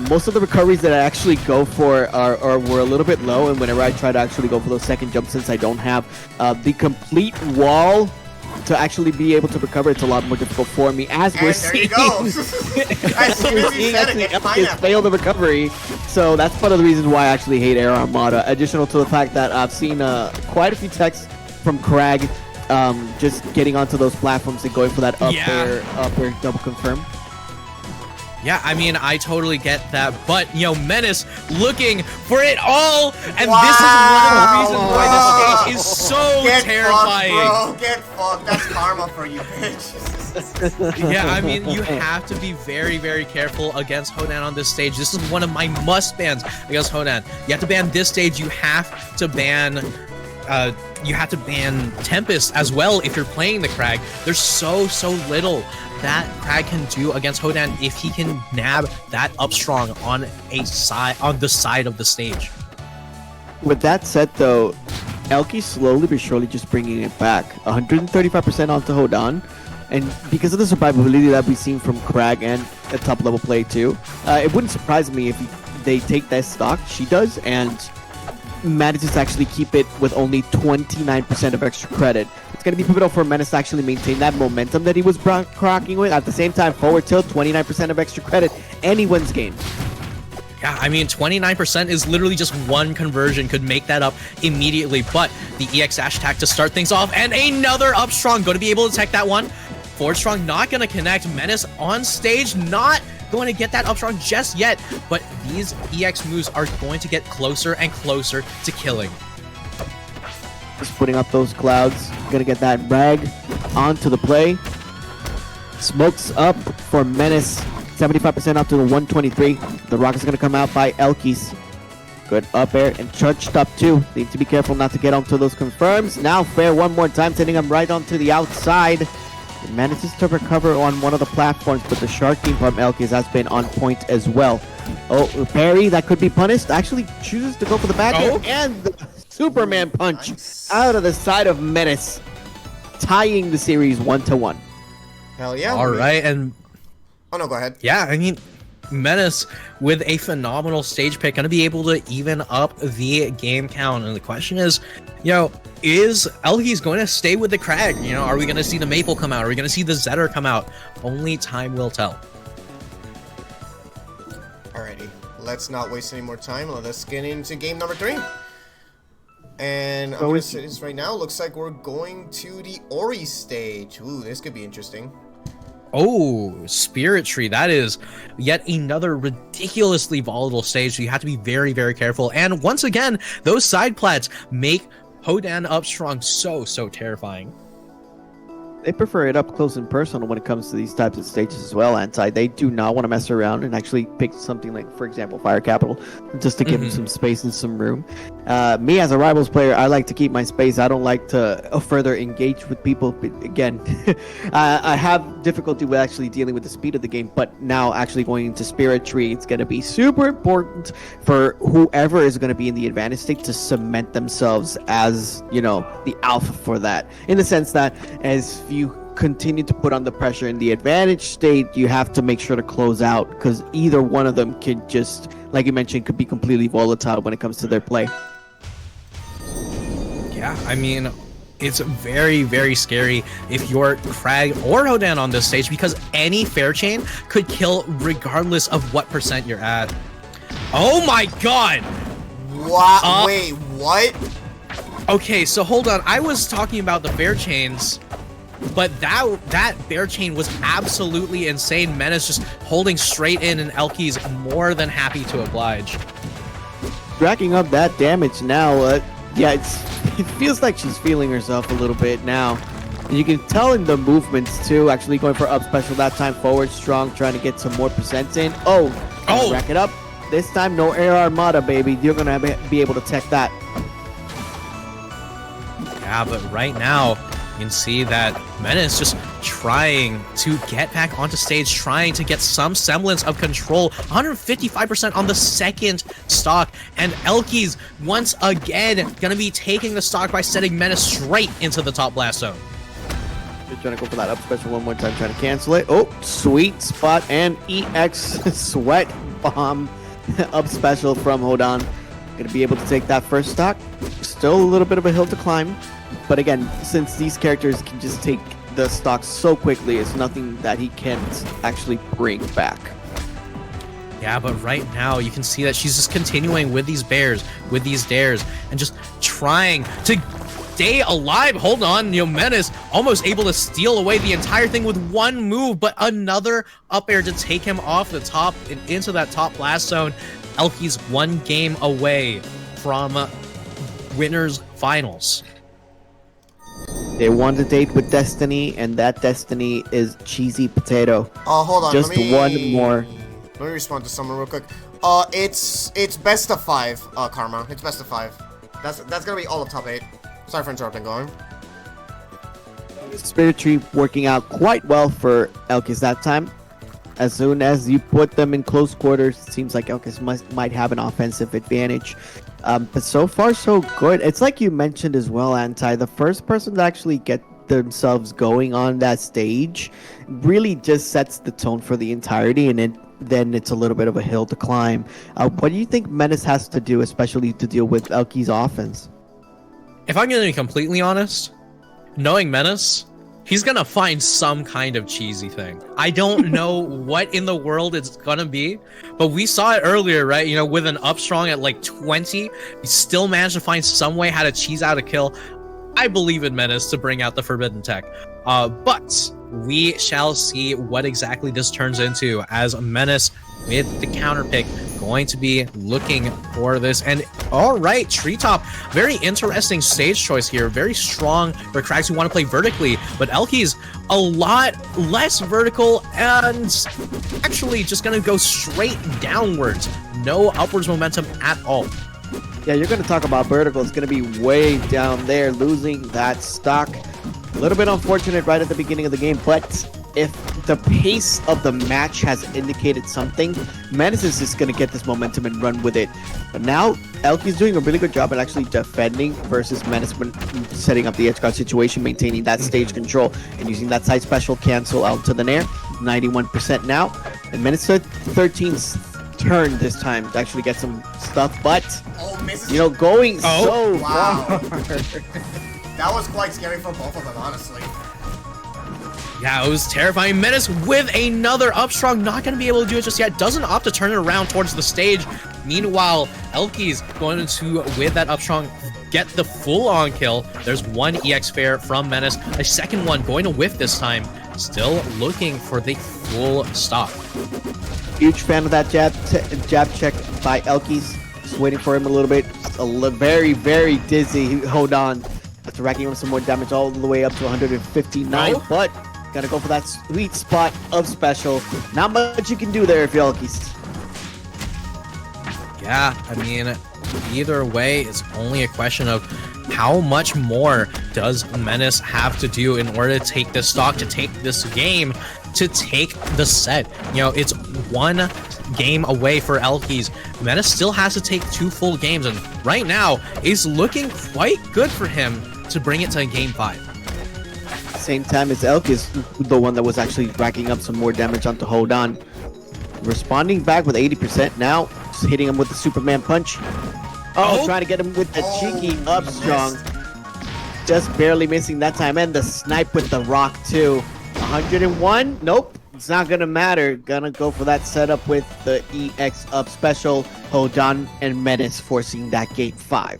Most of the recoveries that I actually go for were a little bit low, and whenever I try to actually go for those second jumps, since I don't have the complete wall to actually be able to recover, it's a lot more difficult for me. As we're And there you go. As soon as you said it, it's pineapple. fail the recovery, so that's one of the reasons why I actually hate Air Armada. Additional to the fact that I've seen quite a few techs from Crag just getting onto those platforms and going for that up air double confirm. Yeah, I mean, I totally get that, but, Menace looking for it all, and Wow, this is one of the reasons why this stage is so Get terrifying. fucked, bro. Get fucked. That's karma for you, bitch. Yeah, I mean, you have to be very, very careful against Hodan on this stage. This is one of my must bans against Hodan. You have to ban this stage. You have to ban Tempest as well if you're playing the Crag. There's so little that Crag can do against Hodan if he can nab that up strong on the side of the stage. With that said, though, Elkiies slowly but surely just bringing it back. 135% onto Hodan, and because of the survivability that we've seen from Crag and a top level play too, it wouldn't surprise me if they take that stock she does and manages to actually keep it with only 29% of extra credit. It's going to be pivotal for Menace to actually maintain that momentum that he was crocking with. At the same time, forward tilt, 29% of extra credit, and he wins game. Yeah, I mean, 29% is literally just one conversion could make that up immediately, but the EX dash attack to start things off, and another up strong, going to be able to tech that one. Forward strong not going to connect. Menace on stage, not going to get that up strong just yet, but these EX moves are going to get closer and closer to killing. Just putting up those clouds, gonna get that rag onto the play. Smokes up for Menace, 75% up to the 123. The rocket's gonna come out by Elkiies. Good up air and charged up too. Need to be careful not to get onto those confirms. Now fair one more time, sending him right onto the outside. He manages to recover on one of the platforms, but the shark team from Elkiies has been on point as well. Oh, parry, that could be punished. Actually chooses to go for the back air and the Superman punch out of the side of Menace, tying the series 1-1. Hell yeah. All right, and oh no, go ahead. yeah, I mean, Menace with a phenomenal stage pick, going to be able to even up the game count. And the question is, is Elkiies going to stay with the Crag? Are we going to see the Maple come out? Are we going to see the Zetter come out? Only time will tell. Alrighty, let's not waste any more time. Let's get into game number 3. And I'm going to say this right now. Looks like we're going to the Ori stage. Ooh, this could be interesting. Oh, Spirit Tree. That is yet another ridiculously volatile stage. So you have to be very, very careful. And once again, those side plats make Hodan up strong so terrifying. They prefer it up close and personal when it comes to these types of stages as well, Anti. They do not want to mess around and actually pick something like, for example, Fire Capital, just to give them some space and some room. Me as a Rivals player, I like to keep my space. I don't like to further engage with people. But again, I have difficulty with actually dealing with the speed of the game, but now actually going into Spirit Tree, it's going to be super important for whoever is going to be in the advantage state to cement themselves as, the alpha for that. In the sense that as you continue to put on the pressure in the advantage state, you have to make sure to close out, because either one of them can just, like you mentioned, could be completely volatile when it comes to their play. Yeah, I mean, it's very, very scary if you're Crag or Hodan on this stage, because any fair chain could kill regardless of what percent you're at. Oh my god! Wow, wait, what? Okay, so hold on. I was talking about the bear chains, but that bear chain was absolutely insane. Menace just holding straight in, and Elkiies more than happy to oblige. Racking up that damage now. Yeah, it feels like she's feeling herself a little bit now. And you can tell in the movements too. Actually going for up special that time, forward strong, trying to get some more percents in. Oh, rack it up. This time, no air armada, baby. You're gonna be able to tech that. Yeah, but right now, you can see that Menace just trying to get back onto stage, trying to get some semblance of control. 155% on the second stock, and Elkiies once again gonna be taking the stock by setting Menace straight into the top blast zone. They're trying to go for that up special one more time, trying to cancel it. Oh, sweet spot and EX sweat bomb up special from Hodan. Gonna be able to take that first stock. Still a little bit of a hill to climb. But again, since these characters can just take the stock so quickly, it's nothing that he can't actually bring back. Yeah, but right now you can see that she's just continuing with these bears, with these dares, and just trying to stay alive. Hold on, Menace almost able to steal away the entire thing with one move, but another up air to take him off the top and into that top blast zone. Elkiies one game away from winners finals. They won the date with Destiny, and that Destiny is CheesyPotato. Hold on. Just one more. Let me respond to someone real quick. It's best of 5, Karma. It's best of 5. That's gonna be all of top 8. Sorry for interrupting. Going. Spirit Tree working out quite well for Elkiies that time. As soon as you put them in close quarters, it seems like Elkiies might have an offensive advantage. But so far, so good. It's like you mentioned as well, Anti. The first person to actually get themselves going on that stage really just sets the tone for the entirety, and then it's a little bit of a hill to climb. What do you think Menace has to do, especially to deal with Elkiies' offense? If I'm going to be completely honest, knowing Menace, he's going to find some kind of cheesy thing. I don't know what in the world it's going to be, but we saw it earlier, right? With an up strong at like 20, he still managed to find some way how to cheese out a kill. I believe in Menace to bring out the forbidden tech. But we shall see what exactly this turns into as Menace with the counter pick going to be looking for this. And all right, Treetop, very interesting stage choice here. Very strong for cracks who want to play vertically, but Elkiies a lot less vertical and actually just going to go straight downwards. No upwards momentum at all. Yeah, you're going to talk about vertical. It's going to be way down there, losing that stock. A little bit unfortunate right at the beginning of the game, but if the pace of the match has indicated something, Menace is just going to get this momentum and run with it. But now, Elkiies doing a really good job at actually defending versus Menace when setting up the edge guard situation, maintaining that stage control, and using that side special cancel out to the nair. 91% now. And Menace 13's turn this time to actually get some stuff, but, going so far. That was quite scary for both of them, honestly. Yeah, it was terrifying. Menace with another up strong, not going to be able to do it just yet. Doesn't opt to turn it around towards the stage. Meanwhile, Elkiies going to, with that up strong, get the full-on kill. There's one EX fair from Menace. A second one going to whiff this time. Still looking for the full stop. Huge fan of that jab check by Elkiies. Just waiting for him a little bit. Very, very dizzy. Hold on. That's racking up some more damage all the way up to 159, but gotta go for that sweet spot of special. Not much you can do there if you're Elkiies. Yeah, I mean, either way, it's only a question of how much more does Menace have to do in order to take this stock, to take this game, to take the set. It's one game away for Elkiies. Menace still has to take 2 full games, and right now, it's looking quite good for him to bring it to game 5. Same time as Elkiies, the one that was actually racking up some more damage onto Hold On. Responding back with 80% now, just hitting him with the Superman punch. Trying to get him with the cheeky up strong. Just barely missing that time, and the snipe with the rock too. 101, nope, it's not gonna matter. Gonna go for that setup with the EX up special. Hold On and Menace forcing that game 5.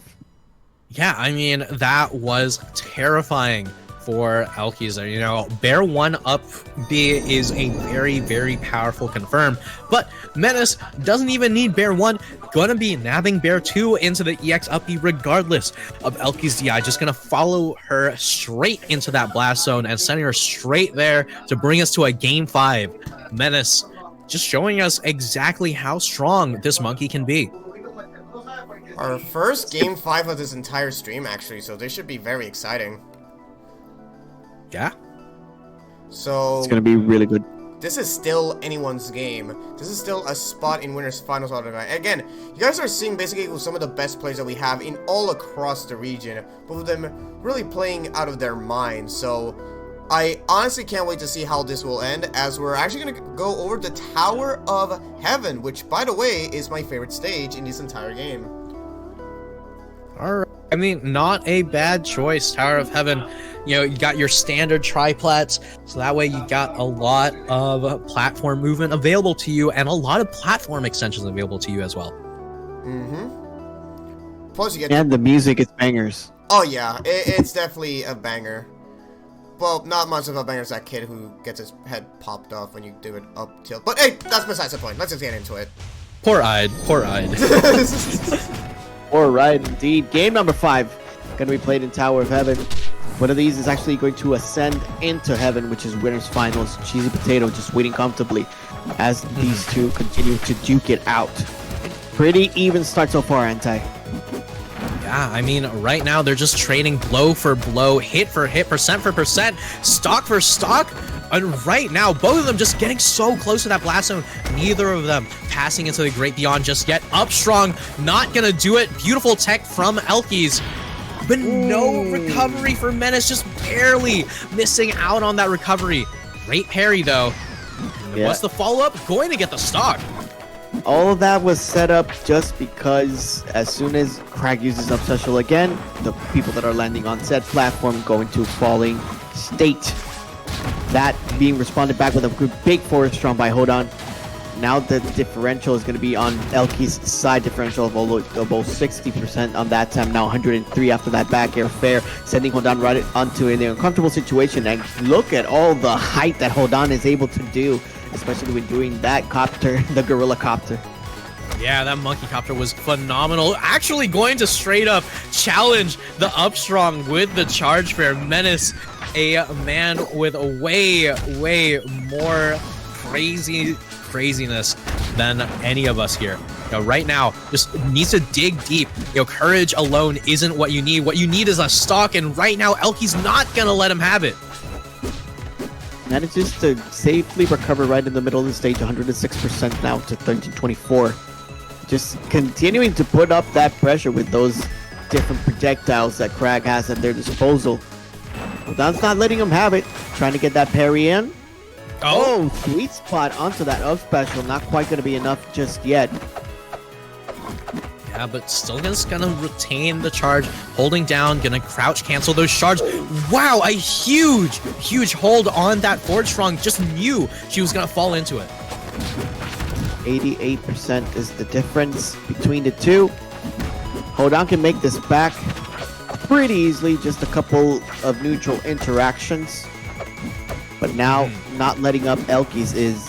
Yeah, I mean, that was terrifying for Elkiies there. You know, Bear 1 up B is a very, very powerful confirm, but Menace doesn't even need Bear 1. Gonna be nabbing Bear 2 into the EX up B regardless of Elkiies DI. Just gonna follow her straight into that blast zone and sending her straight there to bring us to a game 5. Menace just showing us exactly how strong this monkey can be. Our first game 5 of this entire stream, actually, so this should be very exciting. Yeah. So It's gonna be really good. this is still anyone's game. This is still a spot in winners finals. Again, you guys are seeing basically some of the best players that we have in all across the region, both of them really playing out of their minds. So I honestly can't wait to see how this will end, as we're actually going to go over the Tower of Heaven, which, by the way, is my favorite stage in this entire game. Alright. I mean, not a bad choice, Tower of Heaven. You know, you got your standard triplats, so that way you got a lot of platform movement available to you, and a lot of platform extensions available to you as well. Mm-hmm. Plus you get... And the music is bangers. Oh yeah, it's definitely a banger. Well, not much of a banger as that kid who gets his head popped off when you do it up tilt. But hey, that's besides the point. Let's just get into it. Poor-eyed, poor-eyed. Alright, indeed. Game number 5 gonna be played in Tower of Heaven. One of these is actually going to ascend into heaven, which is winners finals. CheesyPotato just waiting comfortably as these two continue to duke it out. Pretty even start so far, Anti. Yeah, I mean, right now they're just trading blow for blow, hit for hit, percent for percent, stock for stock. And right now, both of them just getting so close to that blast zone. Neither of them passing into the great beyond just yet. Up strong, not gonna do it. Beautiful tech from Elkiies. But no recovery for Menace, just barely missing out on that recovery. Great parry, though. Yeah. What's the follow-up? Going to get the stock. All of that was set up just because as soon as Crag uses up special again, the people that are landing on said platform go into falling state. That being responded back with a big forward strong by Hodan. Now the differential is going to be on Elkiies' side differential of almost 60% on that time. Now 103 after that back air fair, sending Hodan right onto an uncomfortable situation. And look at all the height that Hodan is able to do, especially when doing that copter, the gorilla copter. Yeah, that monkey copter was phenomenal. Actually going to straight up challenge the Upstrong with the charge fair. Menace, a man with a way more craziness than any of us here. You know, right now, just needs to dig deep. You know, courage alone isn't what you need. What you need is a stock, and right now, Elkiies not gonna let him have it. Manages to safely recover right in the middle of the stage, 106% now to 1324. Just continuing to put up that pressure with those different projectiles that Crag has at their disposal. Hodan's not letting him have it. Trying to get that parry in. Oh, sweet spot onto that up special. Not quite going to be enough just yet. Yeah, but still just gonna retain the charge, holding down, gonna crouch cancel those shards. Wow, a huge hold on that forward strong. Just knew she was gonna fall into it. 88% is the difference between the two. Hodan can make this back pretty easily, just a couple of neutral interactions. But now, not letting up Elkiies is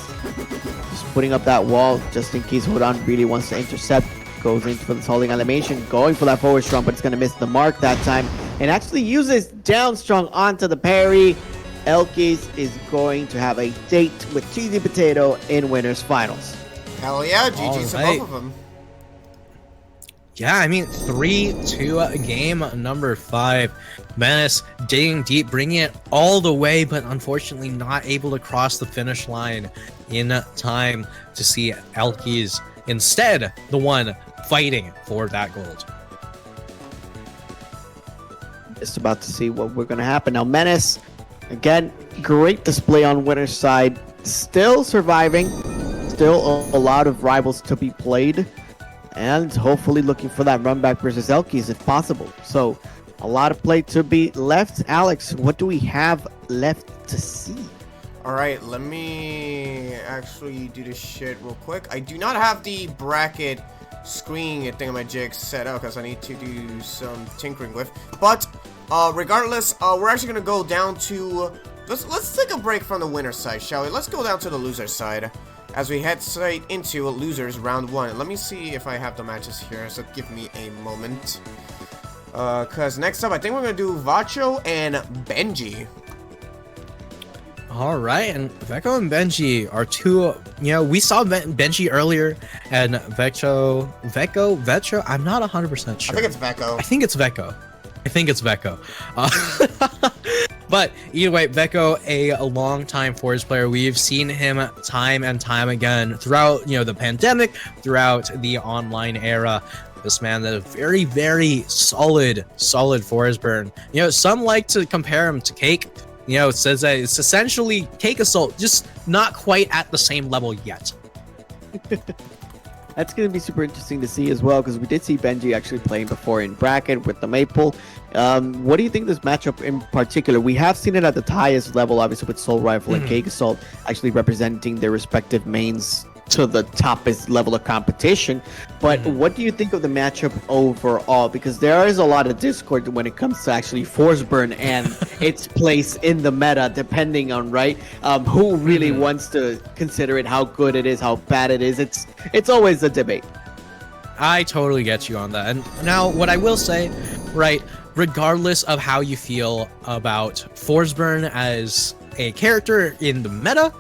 just putting up that wall just in case Hodan really wants to intercept. Goes in for this holding animation, going for that forward strong, but it's going to miss the mark that time. And actually uses down strong onto the parry. Elkiies is going to have a date with CheesyPotato in winners finals. Hell yeah, GG's to both of them. Yeah, I mean, 3-2 game number 5. Menace digging deep, bringing it all the way, but unfortunately not able to cross the finish line in time to see Elkiies instead the one fighting for that gold. Just about to see what we're going to happen. Now, Menace, again, great display on winner's side. Still surviving. Still a lot of rivals to be played. And hopefully looking for that run back versus Elkiies if possible. So, a lot of play to be left. Alex, what do we have left to see? Alright, let me actually do this shit real quick. I do not have the bracket screen thingamajig set up because I need to do some tinkering with. But regardless, we're actually gonna go down to let's take a break from the winner side, shall we? Let's go down to the loser side as we head straight into losers round 1. Let me see if I have the matches here, so give me a moment. Cause next up I think we're gonna do Vecho and Benji. All right, and Vecho and Benji are two. You know, we saw Benji earlier, and Vecho. I'm not 100% sure. I think it's Vecho. I think it's Vecho. But either way, Vecho, a long-time Force player. We've seen him time and time again throughout, the pandemic, throughout the online era. This man that a very, very solid Force burn. Some like to compare him to Cake. It says that it's essentially Cake Assault, just not quite at the same level yet. That's going to be super interesting to see as well, because we did see Benji actually playing before in bracket with the Maple. What do you think of this matchup in particular? We have seen it at the highest level, obviously, with Soul Rifle and Cake Assault actually representing their respective mains to the toppest level of competition. But what do you think of the matchup overall? Because there is a lot of discord when it comes to actually Force Burn and its place in the meta, depending on who really wants to consider it, how good it is, how bad it is. It's always a debate. I totally get you on that. And now what I will say, regardless of how you feel about Force Burn as a character in the meta,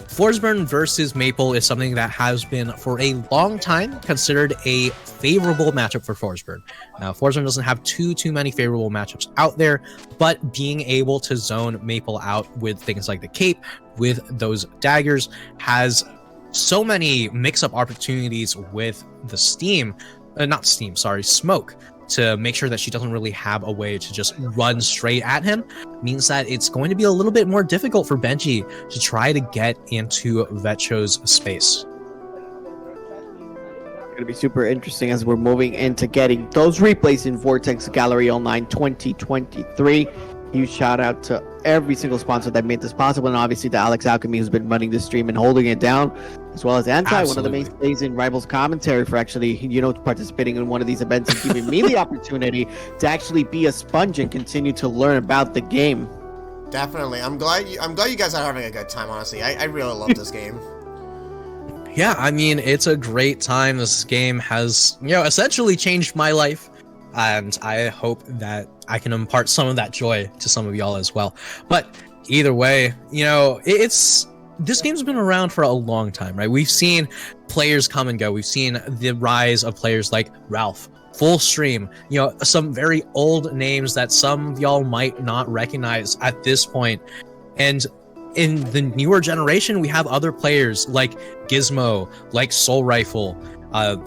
Force Burn versus Maple is something that has been for a long time considered a favorable matchup for Force Burn. Now, Force Burn doesn't have too many favorable matchups out there, but being able to zone Maple out with things like the cape, with those daggers, has so many mix-up opportunities with the smoke, to make sure that she doesn't really have a way to just run straight at him, means that it's going to be a little bit more difficult for Benji to try to get into Vecho's space. It's going to be super interesting as we're moving into getting those replays in Vortex Gallery Online 2023. Huge shout out to every single sponsor that made this possible, and obviously to Alex Alchemy, who's been running the stream and holding it down, as well as Anti, one of the mainstays in Rivals commentary, for actually participating in one of these events and giving me the opportunity to actually be a sponge and continue to learn about the game. Definitely, I'm glad you guys are having a good time. Honestly, I really love this game. Yeah, I mean, it's a great time. This game has essentially changed my life, and I hope that I can impart some of that joy to some of y'all as well. But either way, this game's been around for a long time, right? We've seen players come and go. We've seen the rise of players like Ralph, Full Stream, some very old names that some of y'all might not recognize at this point. And in the newer generation, we have other players like Gizmo, like Soul Rifle,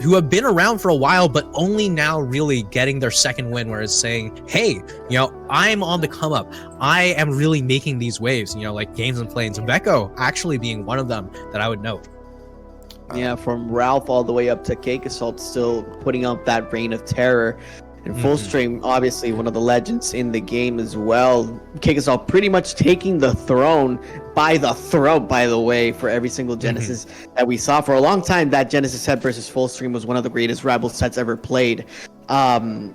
who have been around for a while, but only now really getting their second win, where it's saying, hey, I'm on the come up. I am really making these waves, like Games and Planes, and Vecho actually being one of them that I would note. Yeah, from Ralph all the way up to Cake Assault, still putting out that reign of terror. And Full Stream, obviously one of the legends in the game as well. Cake Assault pretty much taking the throne by the throat, by the way, for every single Genesis that we saw. For a long time, that Genesis set versus Full Stream was one of the greatest Rival sets ever played. And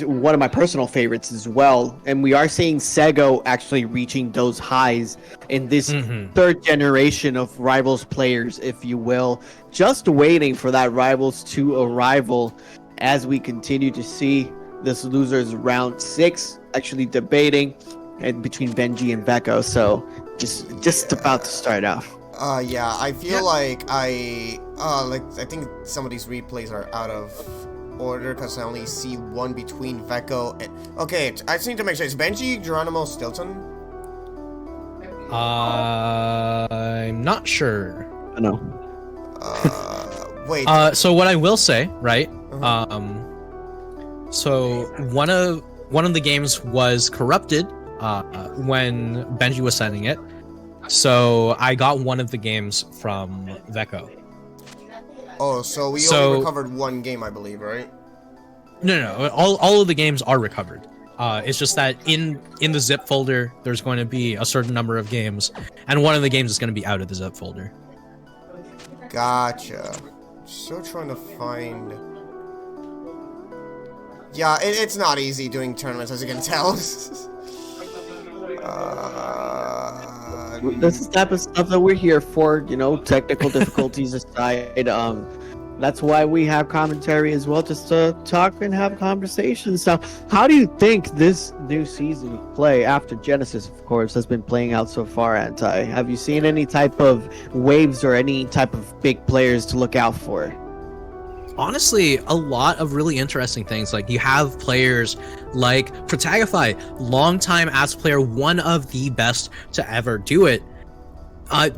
one of my personal favorites as well. And we are seeing Sego actually reaching those highs in this third generation of Rivals players, if you will. Just waiting for that Rivals 2 arrival, as we continue to see this losers round 6 actually debating between Benji and Vecho. So just about to start off. Yeah, I feel like I think some of these replays are out of order because I only see one between Vecho and... Okay, I just need to make sure. Is Benji Geronimo Stilton? I'm not sure. I know. Wait. So what I will say, right? So one of the games was corrupted when Benji was sending it. So I got one of the games from Vecho. Oh, so we only recovered one game, I believe, right? No. All of the games are recovered. It's just that in the zip folder, there's going to be a certain number of games, and one of the games is going to be out of the zip folder. Gotcha. Still trying to find... Yeah, it's not easy doing tournaments, as you can tell. This is the type of stuff that we're here for, you know, technical difficulties aside. That's why we have commentary as well, just to talk and have conversations. Now, how do you think this new season of play, after Genesis, of course, has been playing out so far, Anti? Have you seen any type of waves or any type of big players to look out for? Honestly, a lot of really interesting things. Like, you have players like Protagify, longtime Asp player, one of the best to ever do it,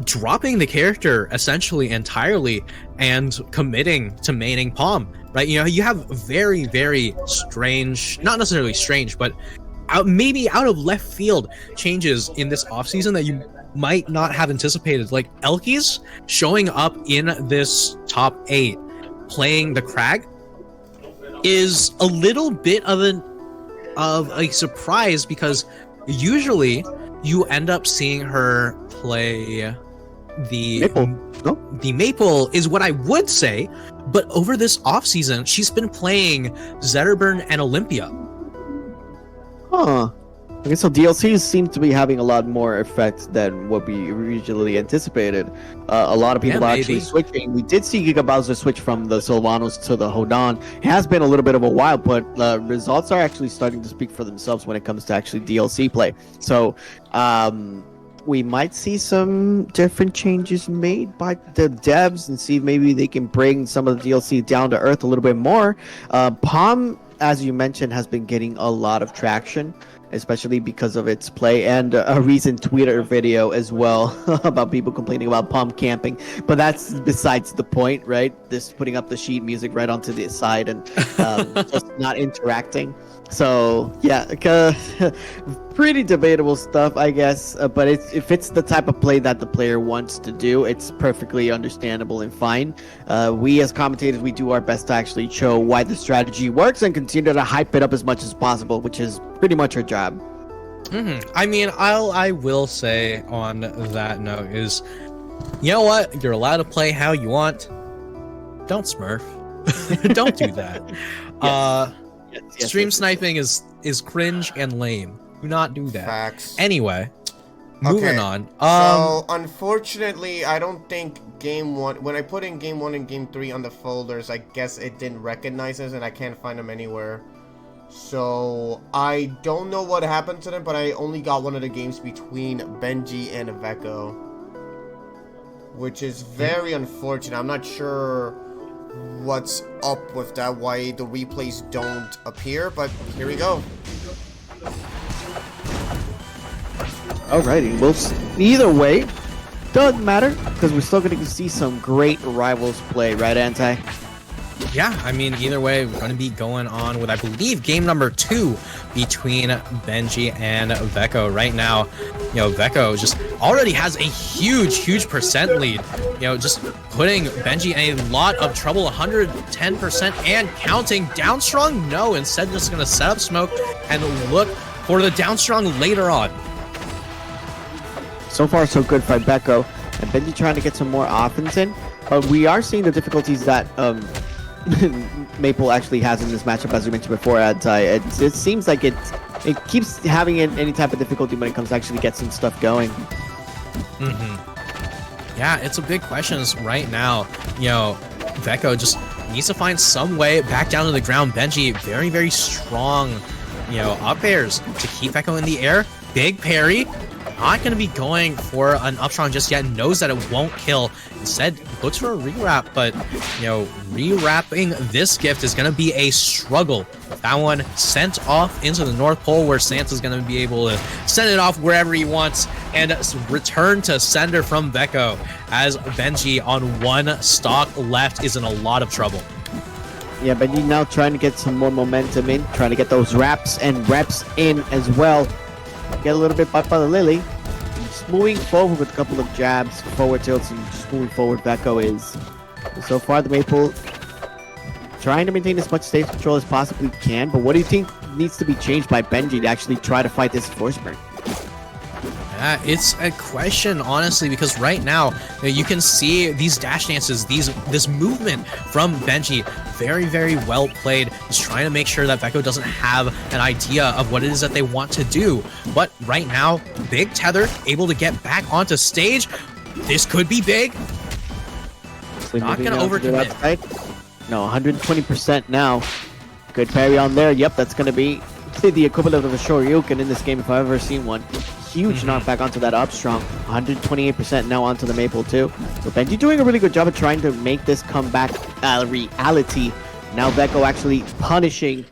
dropping the character essentially entirely and committing to maining Palm, right? You know, you have very, very strange, not necessarily strange, but maybe out of left field changes in this offseason that you might not have anticipated. Like Elkiies showing up in this top 8 playing the Crag is a little bit of a surprise, because usually you end up seeing her play the Maple is what I would say, but over this offseason she's been playing Zetterburn and Olympia. Huh. Okay, so DLCs seem to be having a lot more effect than what we originally anticipated. A lot of people are actually switching. We did see Giga Bowser switch from the Sylvanos to the Hodan. It has been a little bit of a while, but results are actually starting to speak for themselves when it comes to actually DLC play. So we might see some different changes made by the devs and see if maybe they can bring some of the DLC down to earth a little bit more. Palm, as you mentioned, has been getting a lot of traction, especially because of its play, and a recent Twitter video as well about people complaining about Palm camping. But that's besides the point, right? This putting up the sheet music right onto the side and just not interacting. So yeah, pretty debatable stuff, I guess. But if it's the type of play that the player wants to do, it's perfectly understandable and fine. We as commentators, we do our best to actually show why the strategy works and continue to hype it up as much as possible, which is pretty much our job. I mean, I will say on that note is, you know what? You're allowed to play how you want. Don't smurf. Don't do that. Yes. Stream sniping is cringe and lame. Do not do that. Facts. Anyway, moving on. So unfortunately, I don't think game 1, when I put in game 1 and game 3 on the folders, I guess it didn't recognize us and I can't find them anywhere. So I don't know what happened to them, but I only got one of the games between Benji and Vecho, which is very unfortunate. I'm not sure what's up with that, why the replays don't appear, but here we go. Alrighty, well, either way, doesn't matter, because we're still going to see some great Rivals play, right, Anti? Yeah, I mean, either way, we're going to be going on with, I believe, game number 2 between Benji and Vecho. Right now, you know, Vecho just already has a huge percent lead. You know, just putting Benji in a lot of trouble, 110% and counting. Down strong? No, instead just going to set up smoke and look for the down strong later on. So far, so good for Vecho. And Benji trying to get some more offense in. But we are seeing the difficulties that Maple actually has in this matchup, as we mentioned before. It seems like it keeps having any type of difficulty when it comes to actually get some stuff going. Yeah, it's a big question right now. You know, Vecho just needs to find some way back down to the ground. Benji, very strong, you know, up airs to keep Vecho in the air. Big parry. Not going to be going for an up strong just yet. Knows that it won't kill. Instead, looks for a rewrap, but, you know, rewrapping this gift is going to be a struggle. That one sent off into the North Pole, where Santa's going to be able to send it off wherever he wants and return to sender from Vecho, as Benji on one stock left is in a lot of trouble. Yeah, Benji now trying to get some more momentum in, trying to get those wraps and reps in as well. Get a little bit by the Lily. Just moving forward with a couple of jabs, forward tilts, and just moving forward. Vecho is. So far, the Maple trying to maintain as much stage control as possibly can. But what do you think needs to be changed by Benji to actually try to fight this force burn? It's a question, honestly, because right now you can see these dash dances, this movement from Benji, very, very well played. He's trying to make sure that Vecho doesn't have an idea of what it is that they want to do. But right now, big tether, able to get back onto stage. This could be big. Not gonna overcommit. No, 120% now. Good parry on there. Yep, that's gonna be the equivalent of a Shoryuken in this game if I've ever seen one. Huge knockback onto that up strong. 128% now onto the Maple too. So Benji doing a really good job of trying to make this comeback reality. Now Vecho actually punishing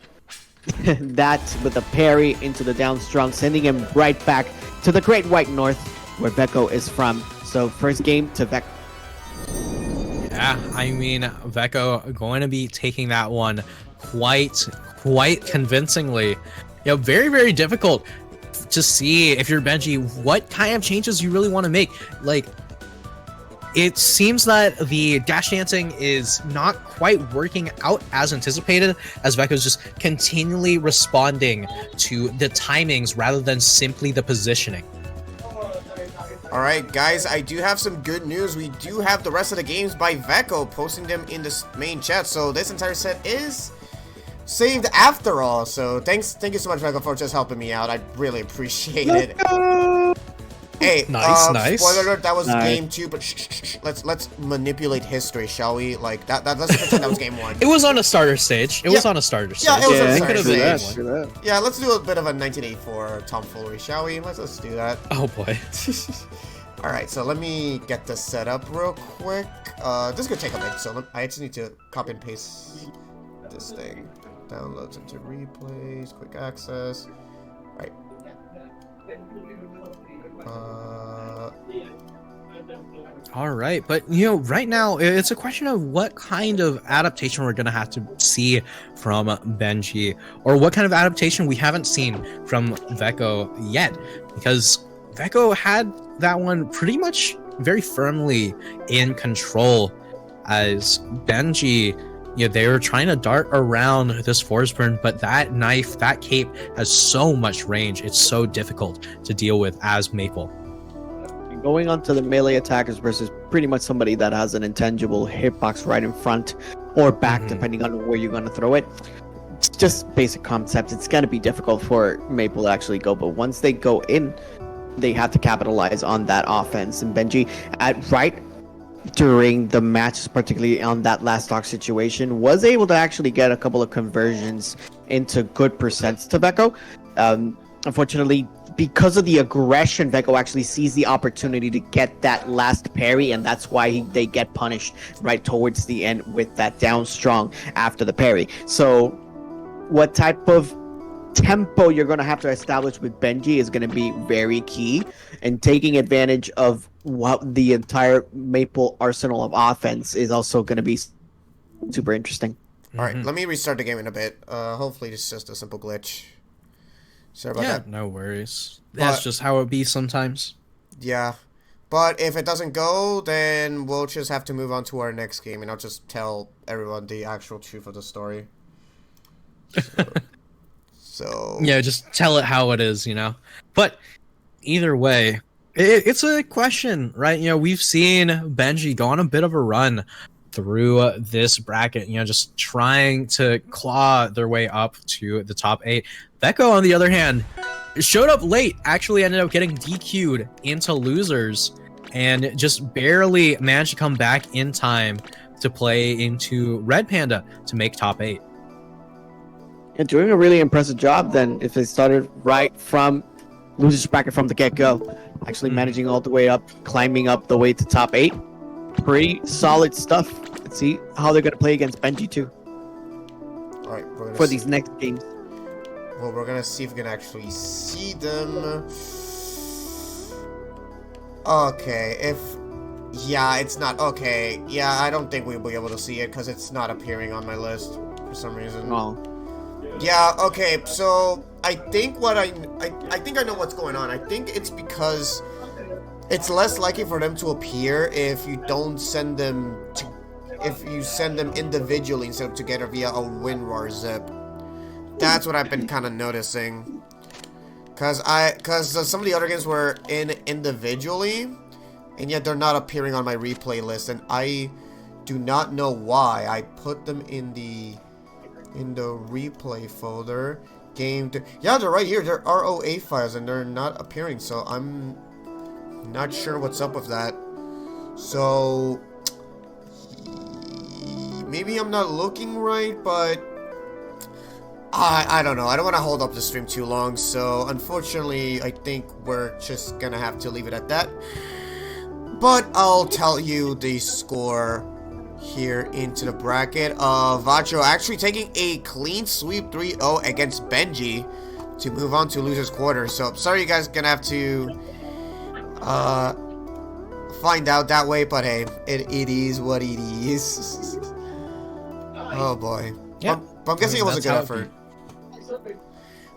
that with a parry into the down strong, sending him right back to the Great White North where Vecho is from. So first game to Vecho. Yeah, I mean, Vecho going to be taking that one quite convincingly. You know, very, very difficult to see if you're Benji what kind of changes you really want to make. Like, it seems that the dash dancing is not quite working out as anticipated, as Vecho's just continually responding to the timings rather than simply the positioning. Alright guys, I do have some good news. We do have the rest of the games by Vecho, posting them in the main chat. So this entire set is saved after all. So thank you so much, Vecho, for just helping me out. I really appreciate it. Hey, nice. Spoiler alert, that was game 2, but let's manipulate history, shall we? Like let's pretend that was game 1. It was on a starter stage. It was on a starter stage. Yeah, it was on a starter stage. stage. Yeah, let's do a bit of a 1984 tomfoolery, shall we? Let's do that. Oh boy. Alright, so let me get this set up real quick. This is gonna take a bit, so I just need to copy and paste this thing. Downloads into replays, quick access. Right. All right, but you know, right now it's a question of what kind of adaptation we're gonna have to see from Benji, or what kind of adaptation we haven't seen from Vecho yet, because Vecho had that one pretty much very firmly in control, as Benji, you know, they were trying to dart around this force burn, but that knife, that cape has so much range. It's so difficult to deal with as Maple. Going on to the melee attackers versus pretty much somebody that has an intangible hitbox right in front or back, depending on where you're going to throw it. It's just basic concepts. It's going to be difficult for Maple to actually go, but once they go in, they have to capitalize on that offense. And Benji, right during the match, particularly on that last stock situation, was able to actually get a couple of conversions into good percents to Vecho. Unfortunately, because of the aggression, Vecho actually sees the opportunity to get that last parry, and that's why they get punished right towards the end with that down strong after the parry. So what type of tempo you're going to have to establish with Benji is going to be very key, and taking advantage of what the entire Maple arsenal of offense is also going to be super interesting. All right, let me restart the game in a bit. Hopefully it's just a simple glitch. Sorry about that. No worries. That's just how it be sometimes. Yeah, but if it doesn't go, then we'll just have to move on to our next game, and I'll just tell everyone the actual truth of the story. So yeah, just tell it how it is, you know. But either way, it's a question, right? You know, we've seen Benji go on a bit of a run through this bracket, you know, just trying to claw their way up to the top 8. Vecho, on the other hand, showed up late, actually ended up getting DQ'd into losers, and just barely managed to come back in time to play into Red Panda to make top 8. Yeah, doing a really impressive job then, if they started right from losers bracket from the get-go. Actually managing all the way up, climbing up the way to top 8. Pretty solid stuff. Let's see how they're going to play against Benji too. All right, for these next games. Well, we're going to see if we can actually see them. Okay, yeah, it's not... Okay, yeah, I don't think we'll be able to see it because it's not appearing on my list for some reason. Oh. Yeah, okay, so I think I think I know what's going on. I think it's because it's less likely for them to appear if you don't send them if you send them individually instead of together via a WinRAR zip. That's what I've been kind of noticing. Cause some of the other games were in individually, and yet they're not appearing on my replay list, and I do not know why. I put them in the replay folder. Yeah, they're right here. They're ROA files, and they're not appearing. So I'm not sure what's up with that. So maybe I'm not looking right, but I don't know. I don't want to hold up the stream too long, so unfortunately, I think we're just gonna have to leave it at that. But I'll tell you the score here into the bracket. Vecho actually taking a clean sweep 3-0 against Benji to move on to loser's quarter. So I'm sorry you guys are gonna have to find out that way, but hey, it is what it is. Oh boy. Yeah. But I'm guessing it was a good effort.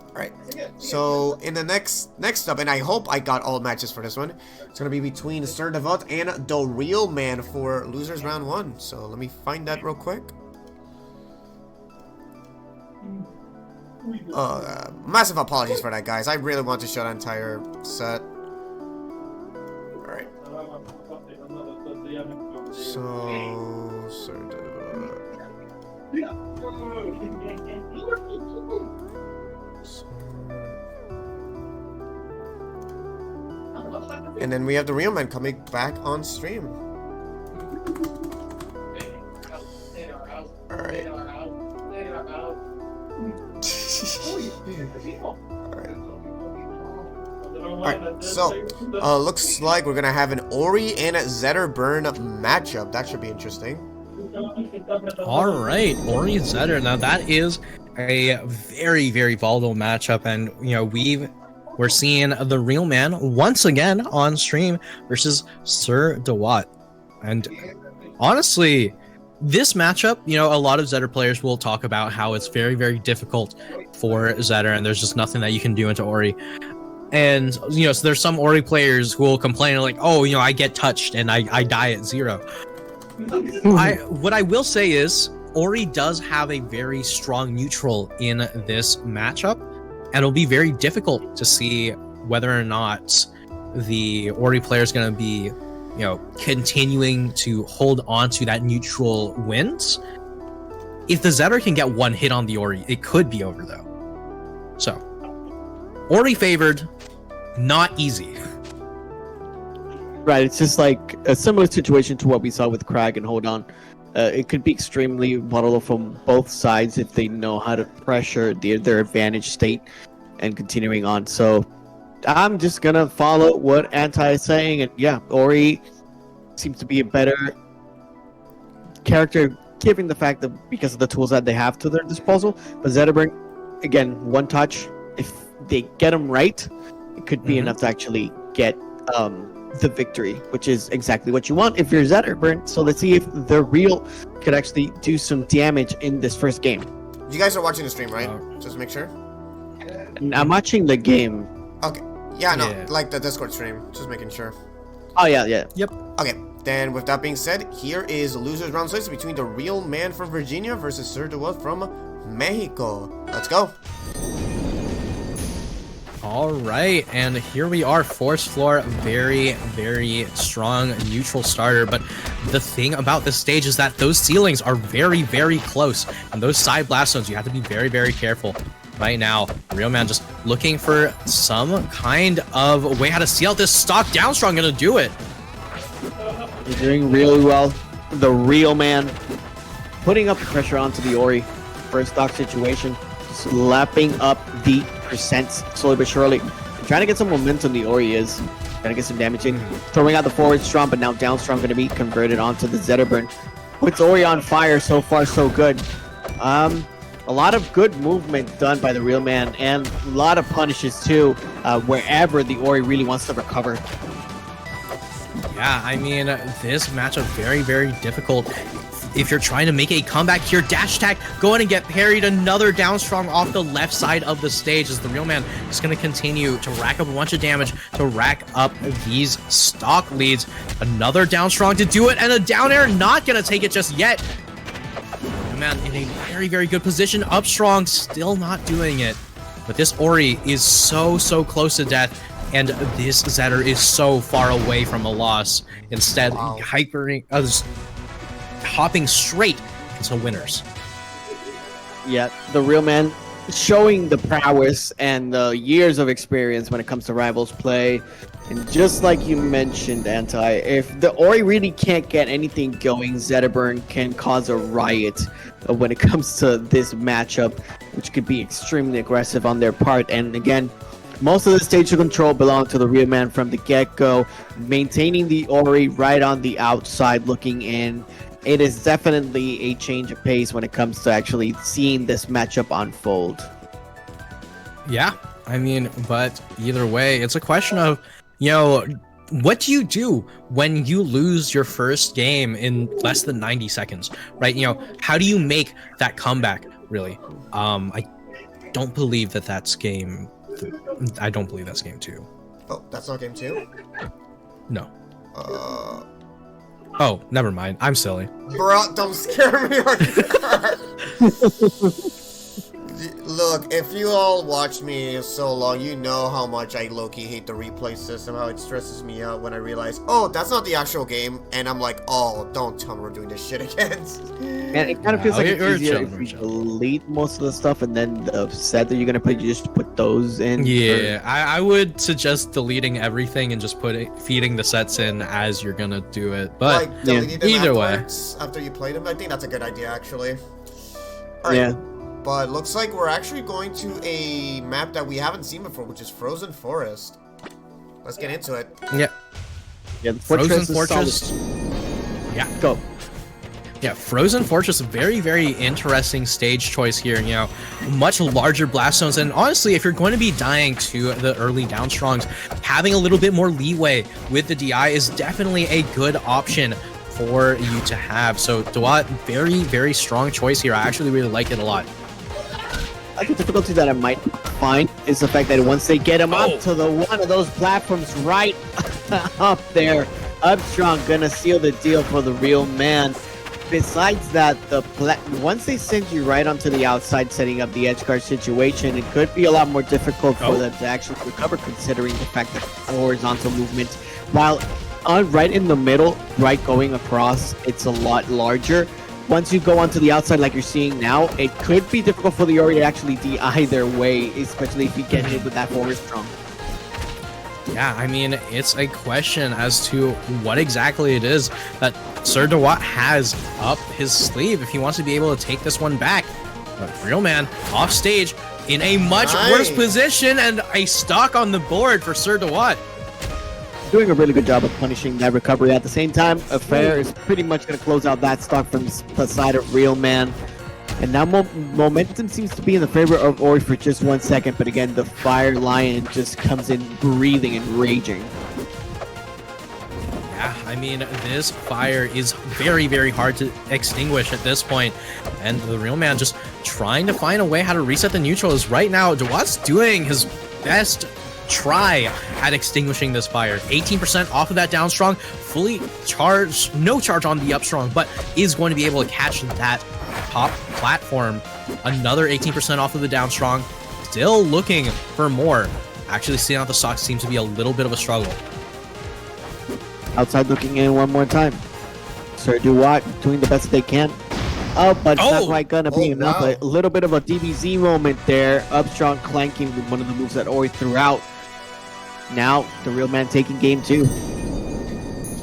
Alright, so in the next up, and I hope I got all matches for this one, it's gonna be between SirDewott and the Real Man for losers round 1. So let me find that real quick. Massive apologies for that, guys. I really want to show the entire set. Alright. So SirDewott. And then we have the Real Man coming back on stream. Alright. Alright, so looks like we're gonna have an Ori and Zetterburn matchup. That should be interesting. Alright, Ori and Zetter. Now that is a very, very volatile matchup, and you know, we're seeing the Real Man once again on stream versus SirDewott. And honestly, this matchup, you know, a lot of Zetter players will talk about how it's very, very difficult for Zetter, and there's just nothing that you can do into Ori. And, you know, so there's some Ori players who will complain like, oh, you know, I get touched and I die at 0. What I will say is, Ori does have a very strong neutral in this matchup, and it'll be very difficult to see whether or not the Ori player is going to be, you know, continuing to hold on to that neutral wins. If the Zetter can get one hit on the Ori, it could be over though. So, Ori favored, not easy. Right, it's just like a similar situation to what we saw with Crag and Hold On. It could be extremely volatile from both sides if they know how to pressure their advantage state and continuing on. So I'm just gonna follow what Anti is saying, and yeah, Ori seems to be a better character given the fact that because of the tools that they have to their disposal. But Zetterburn, again, one touch, if they get him right, it could be enough to actually get the victory, which is exactly what you want if you're Zetterburn. So let's see if the Real could actually do some damage in this first game. You guys are watching the stream, right? Just make sure. I'm watching the game. Okay. Yeah, no, like the Discord stream. Just making sure. Oh, yeah. Yep. Okay, then with that being said, here is losers round 6 between the Real Man from Virginia versus SirDewott from Mexico. Let's go. All right, and here we are, Force Floor, very, very strong neutral starter, but the thing about this stage is that those ceilings are very, very close, and those side blast zones, you have to be very, very careful. Right now, Real Man just looking for some kind of way how to seal out this stock. Down strong gonna do it. He's doing really well. The Real Man putting up pressure onto the Ori for a stock situation, slapping up the percents slowly but surely. Trying to get some momentum, the Ori is. Trying to get some damage in. Throwing out the forward strong, but now down strong going to be converted onto the Zetterburn. Puts Ori on fire. So far, so good. A lot of good movement done by the Real Man, and a lot of punishes too, wherever the Ori really wants to recover. Yeah, I mean, this matchup very, very difficult. If you're trying to make a comeback here, dash attack, go in and get parried. Another down strong off the left side of the stage as the Real Man is going to continue to rack up a bunch of damage to rack up these stock leads. Another down strong to do it, and a down air not going to take it just yet. Man in a very, very good position. Up strong, still not doing it. but this Ori is so close to death, and this Zetter is so far away from a loss. Instead, hopping straight into winners. Yeah, the real man showing the prowess and the years of experience when it comes to Rivals play. And just like you mentioned, Anti, if the Ori really can't get anything going, Zetterburn can cause a riot when it comes to this matchup, which could be extremely aggressive on their part. And again, most of the stage control belonged to the real man from the get-go, maintaining the Ori right on the outside looking in. It is definitely a change of pace when it comes to actually seeing this matchup unfold. Yeah, I mean, but either way, it's a question of, you know, what do you do when you lose your first game in less than 90 seconds, right? You know, how do you make that comeback, really? I don't believe that that's game... I don't believe that's game 2. Oh, that's not game 2? No. Oh, never mind. I'm silly. Bro, don't scare me like that. Look, if you all watched me so long, you know how much I low-key hate the replay system, how it stresses me out when I realize, oh, that's not the actual game, and I'm like, oh, don't tell me we're doing this shit again. And it kind of feels like it's easier if you delete most of the stuff, and then the set that you're gonna put, you just put those in. Yeah, I would suggest deleting everything and just feeding the sets in as you're gonna do it. But like, delete them either way, after you play them, I think that's a good idea, actually. All right. Yeah. But looks like we're actually going to a map that we haven't seen before, which is Frozen Forest. Let's get into it. Yeah. Yeah, the Frozen Fortress. Yeah. Go. Yeah, Frozen Fortress, very interesting stage choice here. You know, much larger blast zones, and honestly, if you're going to be dying to the early downstrongs, having a little bit more leeway with the DI is definitely a good option for you to have. So SirDewott, very strong choice here. I actually really like it a lot. The difficulty that I might find is the fact that once they get him up to the one of those platforms right up there, Upstrong gonna seal the deal for the real man. Besides that, once they send you right onto the outside, setting up the edge guard situation, it could be a lot more difficult for them to actually recover, considering the fact that horizontal movement, while right in the middle, right going across, it's a lot larger. Once you go onto the outside like you're seeing now, it could be difficult for the Ori to actually DI their way, especially if you get hit with that forward strong. Yeah, I mean, it's a question as to what exactly it is that SirDewott has up his sleeve if he wants to be able to take this one back. But real man, off stage, in a much worse position, and a stock on the board for SirDewott. Doing a really good job of punishing that recovery. At the same time, Affair is pretty much going to close out that stock from the side of Real Man. And now momentum seems to be in the favor of Ori for just 1 second, but again, the Fire Lion just comes in breathing and raging. Yeah, I mean, this fire is very hard to extinguish at this point, and the Real Man just trying to find a way how to reset the neutrals. Right now, SirDewott's doing his best try at extinguishing this fire. 18% off of that down strong, fully charged, no charge on the up strong, but is going to be able to catch that top platform. Another 18% off of the down strong, still looking for more. Actually, seeing out the stock seems to be a little bit of a struggle. Outside looking in one more time. SirDewott doing the best they can. Oh, but it's not quite gonna be enough. Wow. A little bit of a DBZ moment there. Upstrong clanking with one of the moves that Ori threw out. Now, the real man taking game 2.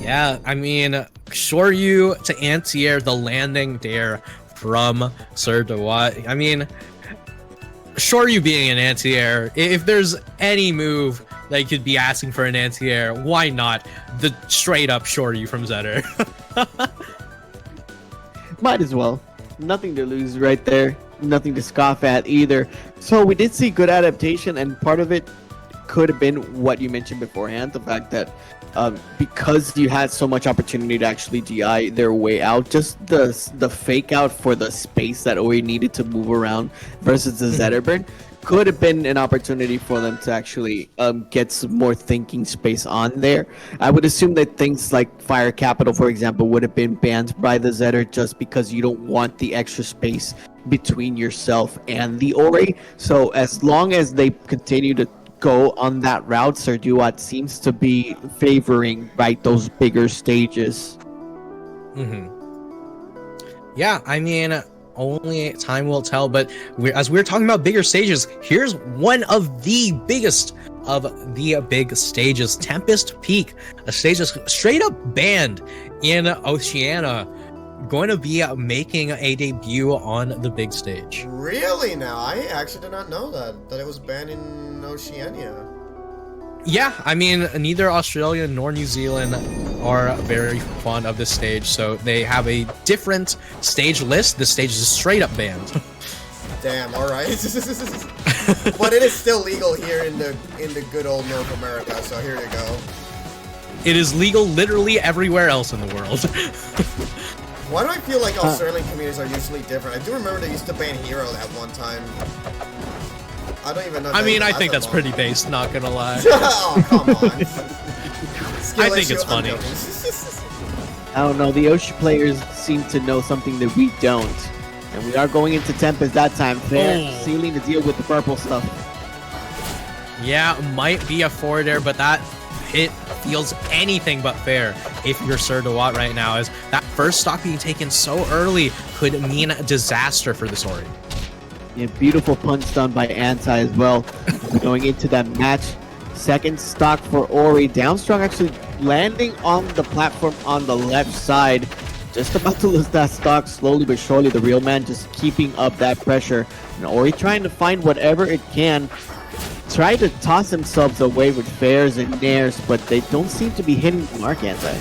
Yeah, I mean, Shoryu to anti-air, the landing there from SirDewott. I mean, Shoryu being an anti-air, if there's any move that you could be asking for an anti-air, why not the straight-up Shoryu from Zetter? Might as well. Nothing to lose right there. Nothing to scoff at either. So we did see good adaptation, and part of it could have been what you mentioned beforehand, the fact that because you had so much opportunity to actually DI their way out, just the fake out for the space that Ori needed to move around versus the Zetterburn could have been an opportunity for them to actually get some more thinking space on there. I would assume that things like Fire Capital, for example, would have been banned by the Zetter just because you don't want the extra space between yourself and the Ori. So as long as they continue to go on that route, SirDewott seems to be favoring those bigger stages. Yeah, I mean, only time will tell, but as we're talking about bigger stages, here's one of the biggest of the big stages, Tempest Peak, a stage that's straight up banned in Oceania, going to be making a debut on the big stage. Really now? I actually did not know that it was banned in Oceania. Yeah, I mean, neither Australia nor New Zealand are very fond of this stage, so they have a different stage list. This stage is straight up banned. Damn, alright. But it is still legal here in the good old North America, so here you go. It is legal literally everywhere else in the world. Why do I feel like Australian communities are usually different? I do remember they used to ban Hero at one time. I don't even know. I mean, I think that's pretty based, not gonna lie. Oh, come on. I think it's funny. I don't know, the Ocean players seem to know something that we don't. And we are going into Tempest that time. Fair sealing the deal with the purple stuff. Yeah, might be a forward air, but that hit feels anything but fair if you're SirDewott right now, as that first stock being taken so early could mean disaster for this Ori. Yeah, beautiful punch done by Anti as well. Going into that match. Second stock for Ori. Downstrong actually landing on the platform on the left side. Just about to lose that stock slowly but surely. The real man just keeping up that pressure. And Ori trying to find whatever it can. Try to toss themselves away with fairs and nairs, but they don't seem to be hitting the mark, Anti.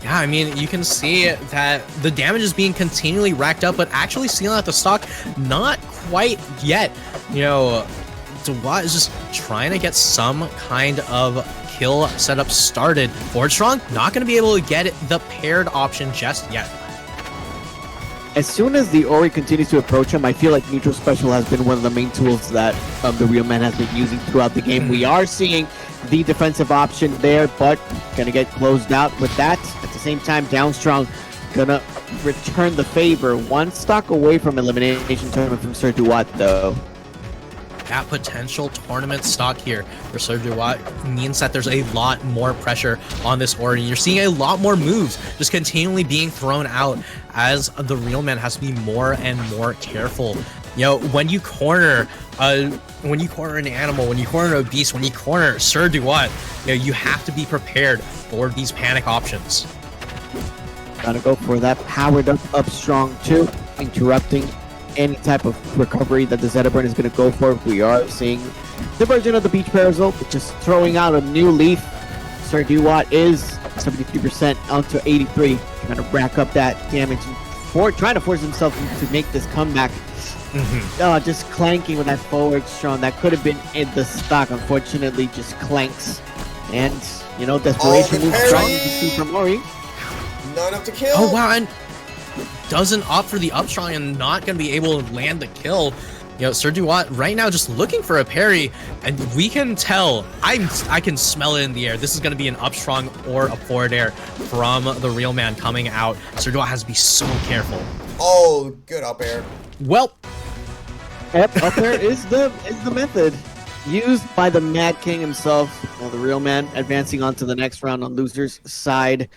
Yeah, I mean, you can see that the damage is being continually racked up, but actually sealing out the stock, not quite yet. You know, DeWatt is just trying to get some kind of kill setup started. Forward strong, not going to be able to get the paired option just yet. As soon as the Ori continues to approach him, I feel like neutral special has been one of the main tools that the real man has been using throughout the game. We are seeing the defensive option there, but gonna get closed out with that. At the same time, Downstrong gonna return the favor. One stock away from elimination tournament from SirDewott, though. That potential tournament stock here for SirDewott means that there's a lot more pressure on this Ori. You're seeing a lot more moves just continually being thrown out as the real man has to be more and more careful. You know, when you corner an animal, when you corner a beast, when you corner SirDewott, you know, you have to be prepared for these panic options. Gotta go for that powered up strong too, interrupting any type of recovery that the Zetaburn is going to go for. We are seeing the version of the Beach Parasol, just throwing out a new leaf. SirDewott is 73% onto 83, trying to rack up that damage and trying to force himself to make this comeback. Just clanking with that forward strong. That could have been in the stock, unfortunately, just clanks. And, you know, desperation moves strong to see from Ori. Not enough to kill. Oh, wow, and doesn't opt for the upstrong and not going to be able to land the kill. You know, SirDewott right now just looking for a parry, and we can tell, I can smell it in the air. This is going to be an upstrong or a forward air from the real man coming out. SirDewott has to be so careful. Oh, good up air. Well, yep, up air is the method used by the Mad King himself. Well, the real man advancing on to the next round on loser's side.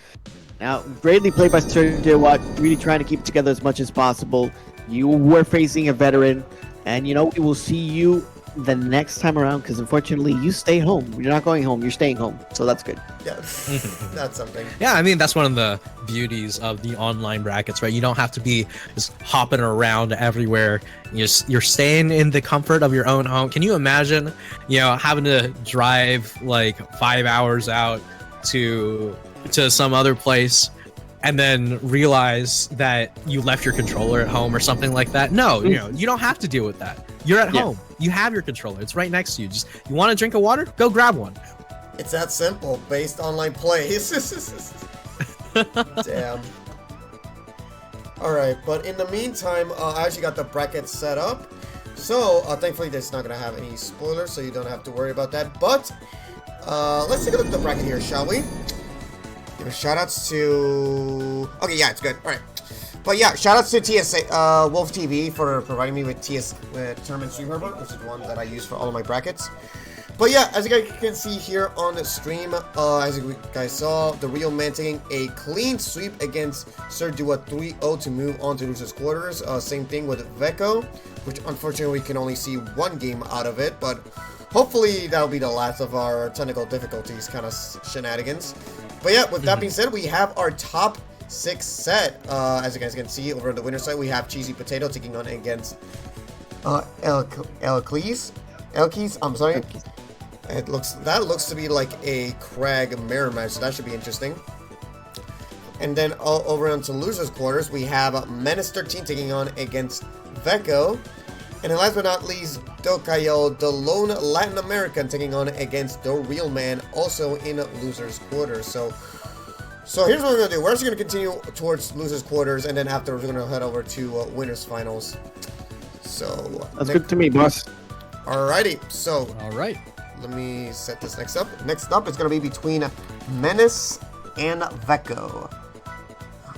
Now, greatly played by SirDewott, really trying to keep it together as much as possible. You were facing a veteran, and you know, we will see you the next time around, because unfortunately, you stay home. You're not going home, you're staying home, so that's good. Yeah, that's something. Yeah, I mean, that's one of the beauties of the online brackets, right? You don't have to be just hopping around everywhere. You're staying in the comfort of your own home. Can you imagine, you know, having to drive like 5 hours out to some other place and then realize that you left your controller at home or something like that? No, you know, you don't have to deal with that. You're at home. You have your controller. It's right next to you. Just, you want a drink of water? Go grab one. It's that simple, based online plays. Damn. Alright, but in the meantime, I actually got the bracket set up. So, thankfully, this is not going to have any spoilers, so you don't have to worry about that. But, let's take a look at the bracket here, shall we? Give a shout-outs to... Okay, yeah, it's good. Alright. But yeah, shout-outs to TSA, Wolf TV for providing me with Tournament Stream Harbor, which is one that I use for all of my brackets. But yeah, as you guys can see here on the stream, as you guys saw, the Real Man taking a clean sweep against SirDewott 3-0 to move on to losers quarters. Same thing with Vecho, which unfortunately we can only see one game out of it, but hopefully that'll be the last of our technical difficulties kind of shenanigans. But yeah, with that being said, we have our top 6 set. As you guys can see over on the winner side, we have CheesyPotato taking on against Elkiies. I'm sorry. That looks to be like a Crag mirror match, so that should be interesting. And then over onto losers quarters, we have Menace13 taking on against Vecho. And then last but not least, Dokayo, the lone Latin American, taking on against the Real Man, also in losers quarters. So here's what we're gonna do. We're actually gonna continue towards losers quarters, and then afterwards we're gonna head over to winners finals. So that's good to me, boss. Alrighty. So Alright. let me set this next up. Next up is gonna be between Menace and Vecho.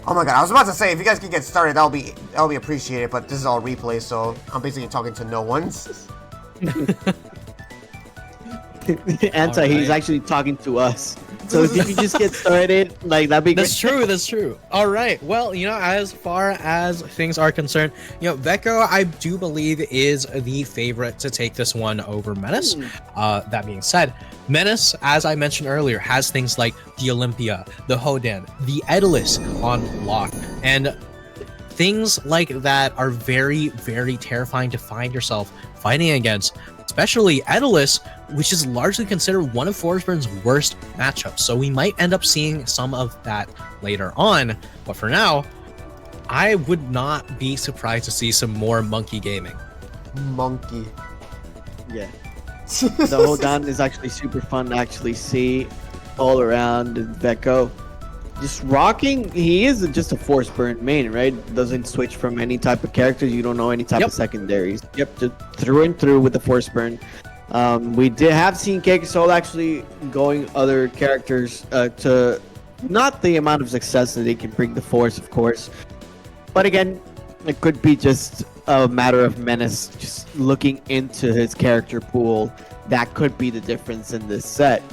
Oh my god, I was about to say, if you guys can get started, that'll be appreciated, but this is all replay, so I'm basically talking to no ones. Anti, he's actually talking to us. So if you could just get started, like, that'd be great. That's true, that's true. All right, well, as far as things are concerned, Vecho, I do believe, is the favorite to take this one over Menace. That being said, Menace, as I mentioned earlier, has things like the Olympia, the Hodan, the Aether on lock, and things like that are very, very terrifying to find yourself fighting against, especially Aether, which is largely considered one of Forsburn's worst matchups. So we might end up seeing some of that later on. But for now, I would not be surprised to see some more monkey gaming. Monkey. Yeah. The Hodan is actually super fun to actually see all around Vecho. Just rocking, he is just a Forsburn main, right? Doesn't switch from any type of characters. You don't know any type of secondaries. Yep, just through and through with the Forsburn. We did have seen Kekisol actually going other characters to not the amount of success that they can bring the Force, of course. But again, it could be just a matter of Menace just looking into his character pool. That could be the difference in this set.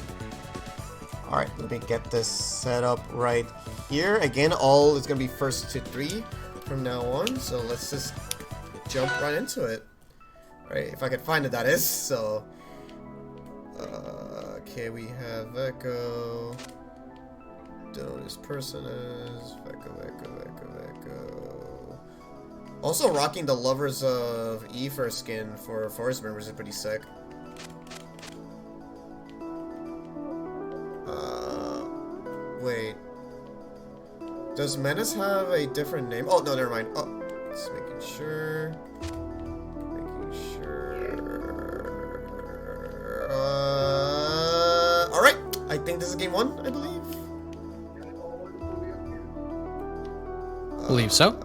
Alright, let me get this set up right here. Again, all is going to be first to 3 from now on. So let's just jump right into it. Alright, if I can find it, that is. So, okay, we have Vecho. Don't know who this person is. Vecho. Also rocking the Lovers of Aether skin for Forest members is pretty sick. Wait. Does Menace have a different name? Oh, no, never mind. Oh, just making sure. Alright. I think this is game 1, I believe. Believe so.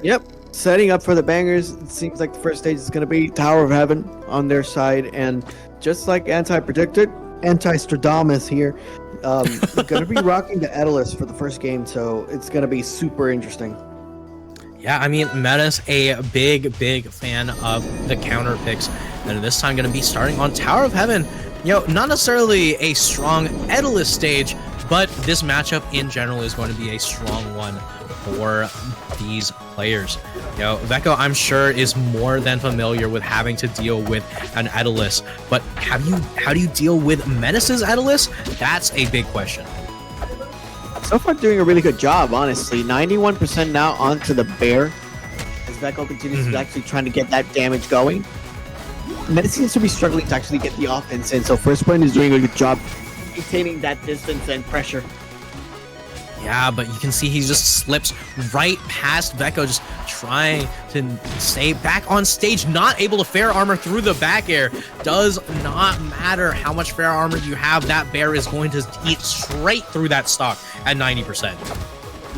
Yep. Setting up for the bangers. It seems like the first stage is going to be Tower of Heaven on their side. And just like Anti predicted, Anti-Stradamus here. Going to be rocking the Aether for the first game. So it's going to be super interesting. Yeah, I mean, Menace, a big fan of the counter picks. And this time going to be starting on Tower of Heaven. Not necessarily a strong Aether stage, but this matchup in general is going to be a strong one for these players. Vecho, I'm sure, is more than familiar with having to deal with an Aether, but how do you deal with Menace's Aether? That's a big question. So far doing a really good job, honestly. 91% now onto the bear. As Vecho continues to actually trying to get that damage going. Menace seems to be struggling to actually get the offense in, so First Point is doing a good job maintaining that distance and pressure. Yeah, but you can see he just slips right past Vecho, just trying to stay back on stage, not able to fair armor through the back air. Does not matter how much fair armor you have, that bear is going to eat straight through that stock at 90%.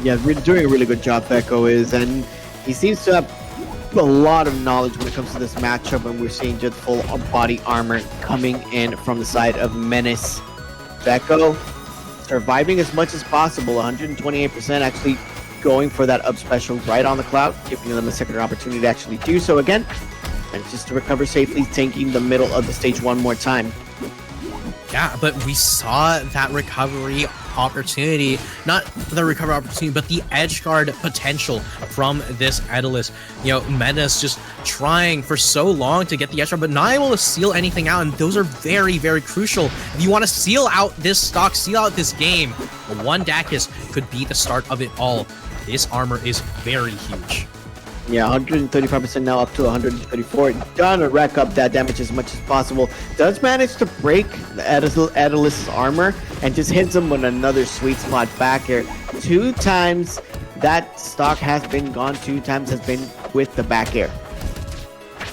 Yeah, we're doing a really good job, Vecho is, and he seems to have a lot of knowledge when it comes to this matchup, and we're seeing just full body armor coming in from the side of Menace. Vecho surviving as much as possible, 128%, actually going for that up special right on the cloud, giving them a second opportunity to actually do so again, and just to recover safely, tanking the middle of the stage one more time. Yeah, but we saw that recovery opportunity, not the recovery opportunity, but the edge guard potential from this Aether. You know, Menace just trying for so long to get the edge guard, but not able to seal anything out, and those are very, very crucial. If you want to seal out this stock, seal out this game, one Dacus could be the start of it all. This armor is very huge. Yeah, 135% now, up to 134. Gonna rack up that damage as much as possible. Does manage to break the Aether's armor and just hits him with another sweet spot back air. 2 times that stock has been gone, 2 times has been with the back air.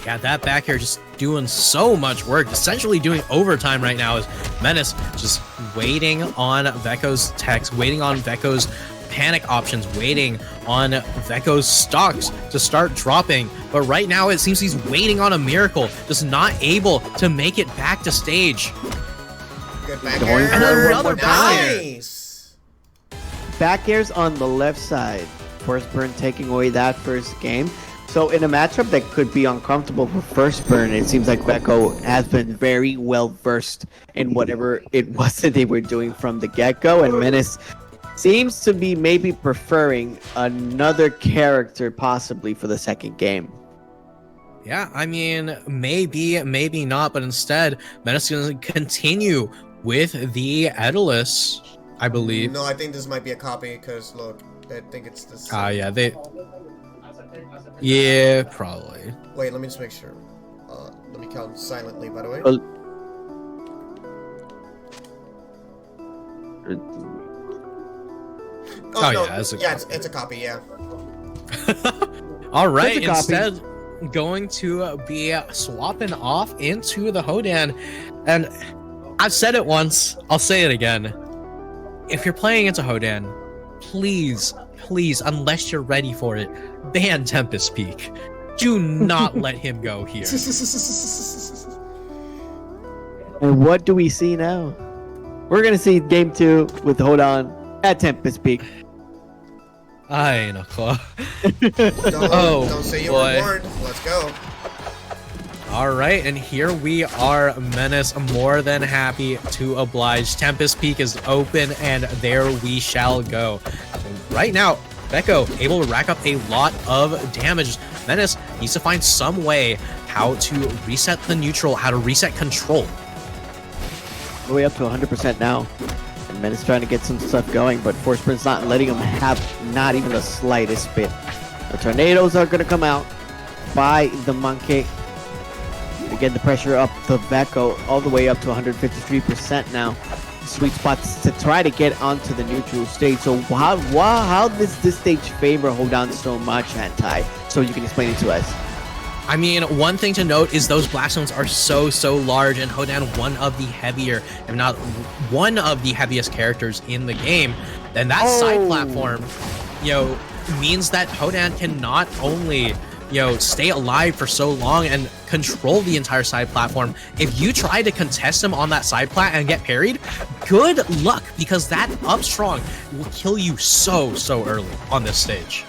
Yeah, that back air just doing so much work, essentially doing overtime right now. Is Menace just waiting on Vecho's text, waiting on Vecho's panic options, waiting on Vecho's stocks to start dropping, but right now it seems he's waiting on a miracle, just not able to make it back to stage. Good back air. And another back air. Nice. Back airs on the left side. First burn taking away that first game. So in a matchup that could be uncomfortable for first burn, it seems like Vecho has been very well versed in whatever it was that they were doing from the get-go, and Menace seems to be maybe preferring another character possibly for the second game. Yeah, I mean, maybe not, but instead, Menace is going to continue with the Aether, I believe. No, I think this might be a copy, because look, I think it's this. Yeah, yeah, probably. Wait, let me just make sure. Let me count silently, by the way. Well, Oh, no. Yeah, it's a yeah, copy. it's a copy, yeah. All right, It's a copy. instead going to be swapping off into the Hodan, and I've said it once, I'll say it again. If you're playing into Hodan, please, unless you're ready for it, ban Tempest Peak. Do not let him go here. and what do we see now? We're gonna see game 2 with Hodan at Tempest Peak. I know. Don't say you boy. were warned. Let's go. All right, and here we are, Menace, more than happy to oblige. Tempest Peak is open, and there we shall go. So right now, Vecho able to rack up a lot of damage. Menace needs to find some way how to reset the neutral, how to reset control. All the way up to 100% now. And Menace trying to get some stuff going, but Force Sprint's not letting him have not even the slightest bit. The tornadoes are going to come out by the Monkey. Again, the pressure up the Vecho all the way up to 153% now. Sweet spots to try to get onto the neutral stage. So how does this stage favor Hodan so much, Anti? So you can explain it to us. I mean, one thing to note is those blast zones are so large, and Hodan one of the heavier, if not one of the heaviest characters in the game. And that side platform, means that Hodan can not only, stay alive for so long and control the entire side platform. If you try to contest him on that side plat and get parried, good luck, because that up strong will kill you so early on this stage.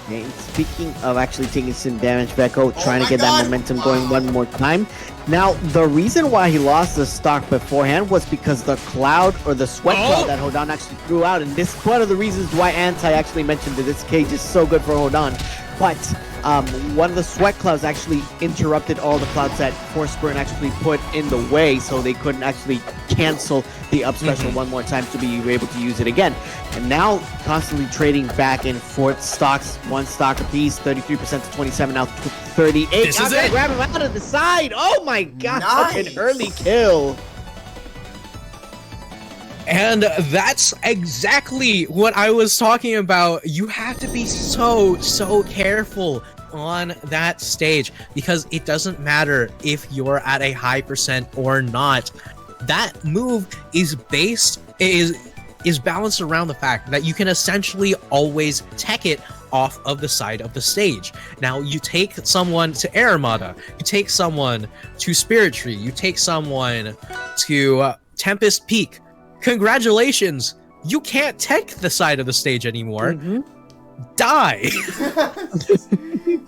Okay, speaking of actually taking some damage, Vecho trying to get that momentum going one more time. Now, the reason why he lost the stock beforehand was because the cloud, or the sweat cloud that Hodan actually threw out, and this is one of the reasons why Anti actually mentioned that this cage is so good for Hodan. But one of the sweat clouds actually interrupted all the clouds that Force Burn actually put in the way, so they couldn't actually cancel the up special one more time to be able to use it again. And now constantly trading back and forth stocks, one stock apiece, 33% to 27, now 38. This is it. Grab him out of the side. Oh my god, Nice. an early kill. And that's exactly what I was talking about. You have to be so careful on that stage, because it doesn't matter if you're at a high percent or not. That move is balanced around the fact that you can essentially always tech it off of the side of the stage. Now, you take someone to Air Armada, you take someone to Spirit Tree, you take someone to Tempest Peak. Congratulations! You can't tech the side of the stage anymore. Die!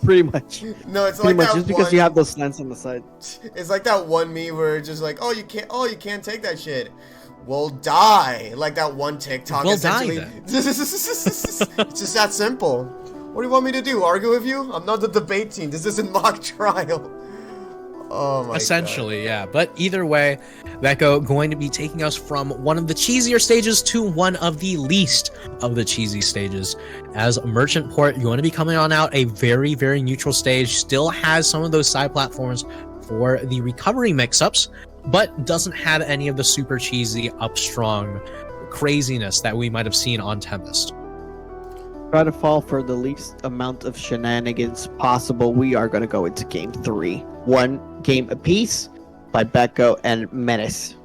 Pretty much. No, it's Pretty like much that just because one, you have those slants on the side. It's like that one meme where it's just like, oh, you can't take that shit. Well, die. Like that one TikTok. Well, die essentially. then. It's just that simple. What do you want me to do? Argue with you? I'm not the debate team. This isn't mock trial. Oh my Essentially, yeah. But either way, Vecho going to be taking us from one of the cheesier stages to one of the least of the cheesy stages. As Merchant Port, you're going to be coming on out a very, very neutral stage. Still has some of those side platforms for the recovery mix-ups, but doesn't have any of the super cheesy, up-strong craziness that we might have seen on Tempest. Try to fall for the least amount of shenanigans possible. We are going to go into game 3. 1 game apiece by Vecho and Menace.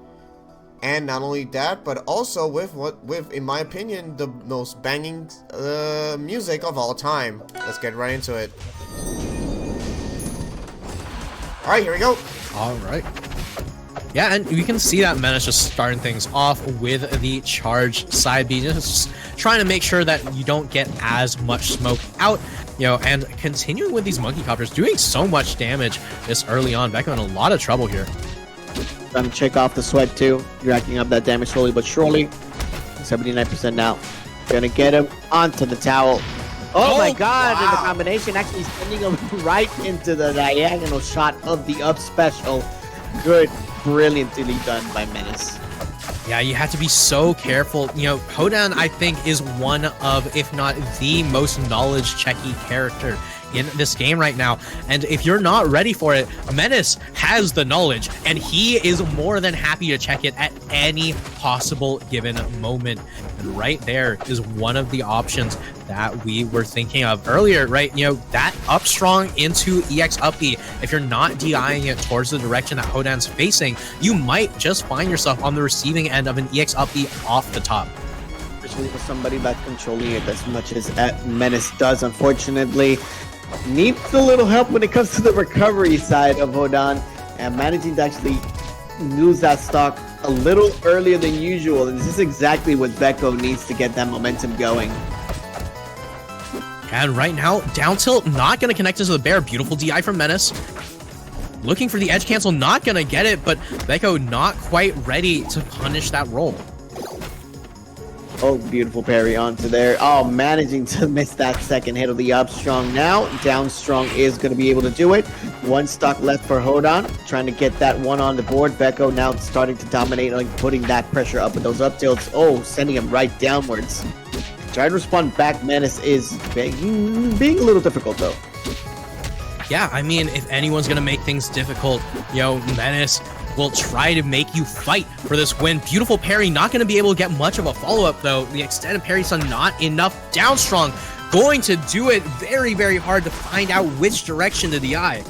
And not only that, but also with in my opinion, the most banging music of all time. Let's get right into it. All right, here we go. All right. Yeah, and you can see that Menace just starting things off with the charged side B, just trying to make sure that you don't get as much smoke out, you know, and continuing with these monkey copters, doing so much damage this early on. Vecho in a lot of trouble here. Trying to check off the sweat too, racking up that damage slowly but surely. 79% now. Gonna get him onto the towel. Oh my god, wow. And the combination actually sending him right into the diagonal shot of the up special. Good, brilliantly done by Menace. Yeah, you have to be so careful. You know, Hodan, I think, is one of, if not the most knowledge-checky character in this game right now. And if you're not ready for it, Menace has the knowledge, and he is more than happy to check it at any possible given moment. And right there is one of the options that we were thinking of earlier, right? You know, that up strong into EX up B. If you're not DIing it towards the direction that Hodan's facing, you might just find yourself on the receiving end of an EX up B off the top. Especially for somebody that's controlling it as much as Menace does, unfortunately. Needs a little help when it comes to the recovery side of Hodan, and managing to actually lose that stock a little earlier than usual. And this is exactly what Vecho needs to get that momentum going. And right now, down tilt not going to connect into the bear. Beautiful DI from Menace. Looking for the edge cancel, not going to get it, but Vecho not quite ready to punish that roll. Oh, beautiful parry onto there. Oh, managing to miss that second hit of the up strong now. Down strong is going to be able to do it. One stock left for Hodan, trying to get that one on the board. Vecho now starting to dominate, like putting that pressure up with those up tilts. Oh, sending him right downwards. Trying to respond back, Menace is being a little difficult though. Yeah, I mean, if anyone's going to make things difficult, you know, Menace will try to make you fight for this win. Beautiful parry, not going to be able to get much of a follow-up though. The extended parry is not enough. Down strong, going to do it. Very, very hard to find out which direction to DI.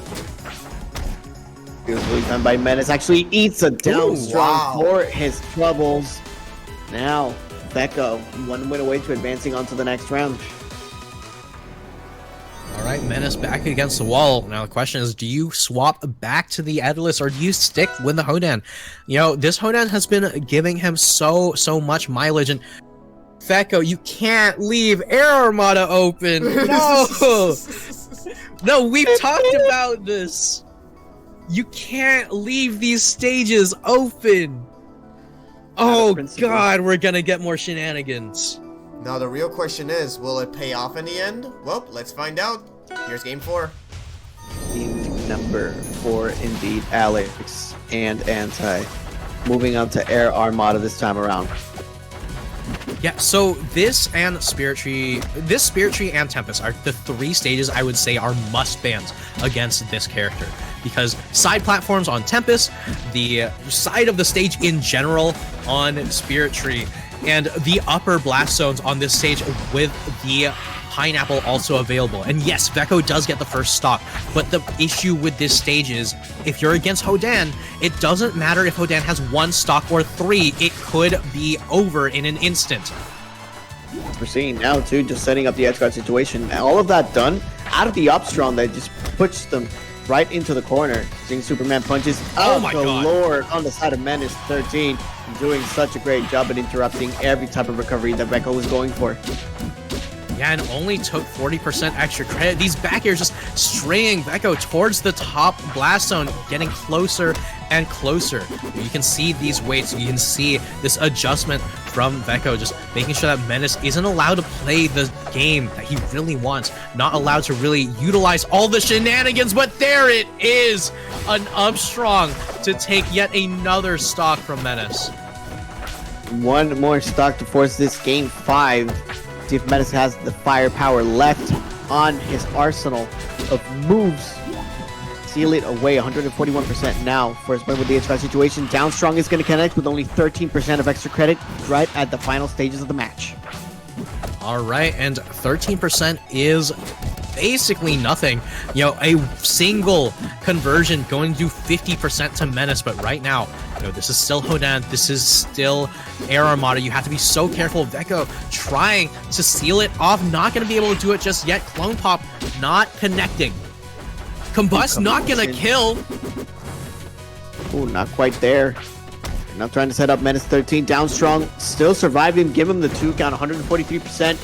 Beautifully done by Menace. Actually eats a down strong for his troubles. Now, Vecho, 1 win away to advancing on to the next round. All right, Menace back against the wall. Now the question is, do you swap back to the Edless or do you stick with the Hodan? You know, this Hodan has been giving him so much mileage, and Vecho, you can't leave Air Armada open. No! No, we've talked about this. You can't leave these stages open. Oh god, we're gonna get more shenanigans. Now the real question is, will it pay off in the end? Well, let's find out. Here's game 4. Team number 4, indeed, Alex and Anti. Moving on to Air Armada this time around. Yeah, so this Spirit Tree and Tempest are the 3 stages I would say are must-bans against this character. Because side platforms on Tempest, the side of the stage in general on Spirit Tree, and the upper blast zones on this stage with the pineapple also available. And yes, Vecho does get the first stock, but the issue with this stage is, if you're against Hodan, it doesn't matter if Hodan has 1 stock or 3, it could be over in an instant. we're seeing now too, just setting up the edge guard situation. And all of that done out of the upstrong that just puts them right into the corner. Seeing Superman punches out the Lord on the side of Menace 13, doing such a great job at interrupting every type of recovery that Vecho was going for. Yeah, and only took 40% extra credit. These back airs just straying Vecho towards the top blast zone, getting closer and closer. You can see these weights, you can see this adjustment from Vecho, just making sure that Menace isn't allowed to play the game that he really wants, not allowed to really utilize all the shenanigans, but there it is! An upstrong to take yet another stock from Menace. One more stock to force this game 5. See if Menace has the firepower left on his arsenal of moves. Seal it away, 141% now for his win with the H5 situation. Downstrong is going to connect with only 13% of extra credit right at the final stages of the match. All right, and 13% is basically nothing. You know, a single conversion going to do 50% to Menace, but right now, you know, this is still Hodan, this is still Air Armada. You have to be so careful. Vecho trying to seal it off, not going to be able to do it just yet. Clone Pop not connecting. Combust not going to kill. Oh, not quite there. Now trying to set up Menace 13. Downstrong still surviving. Give him the 2 count, 143%.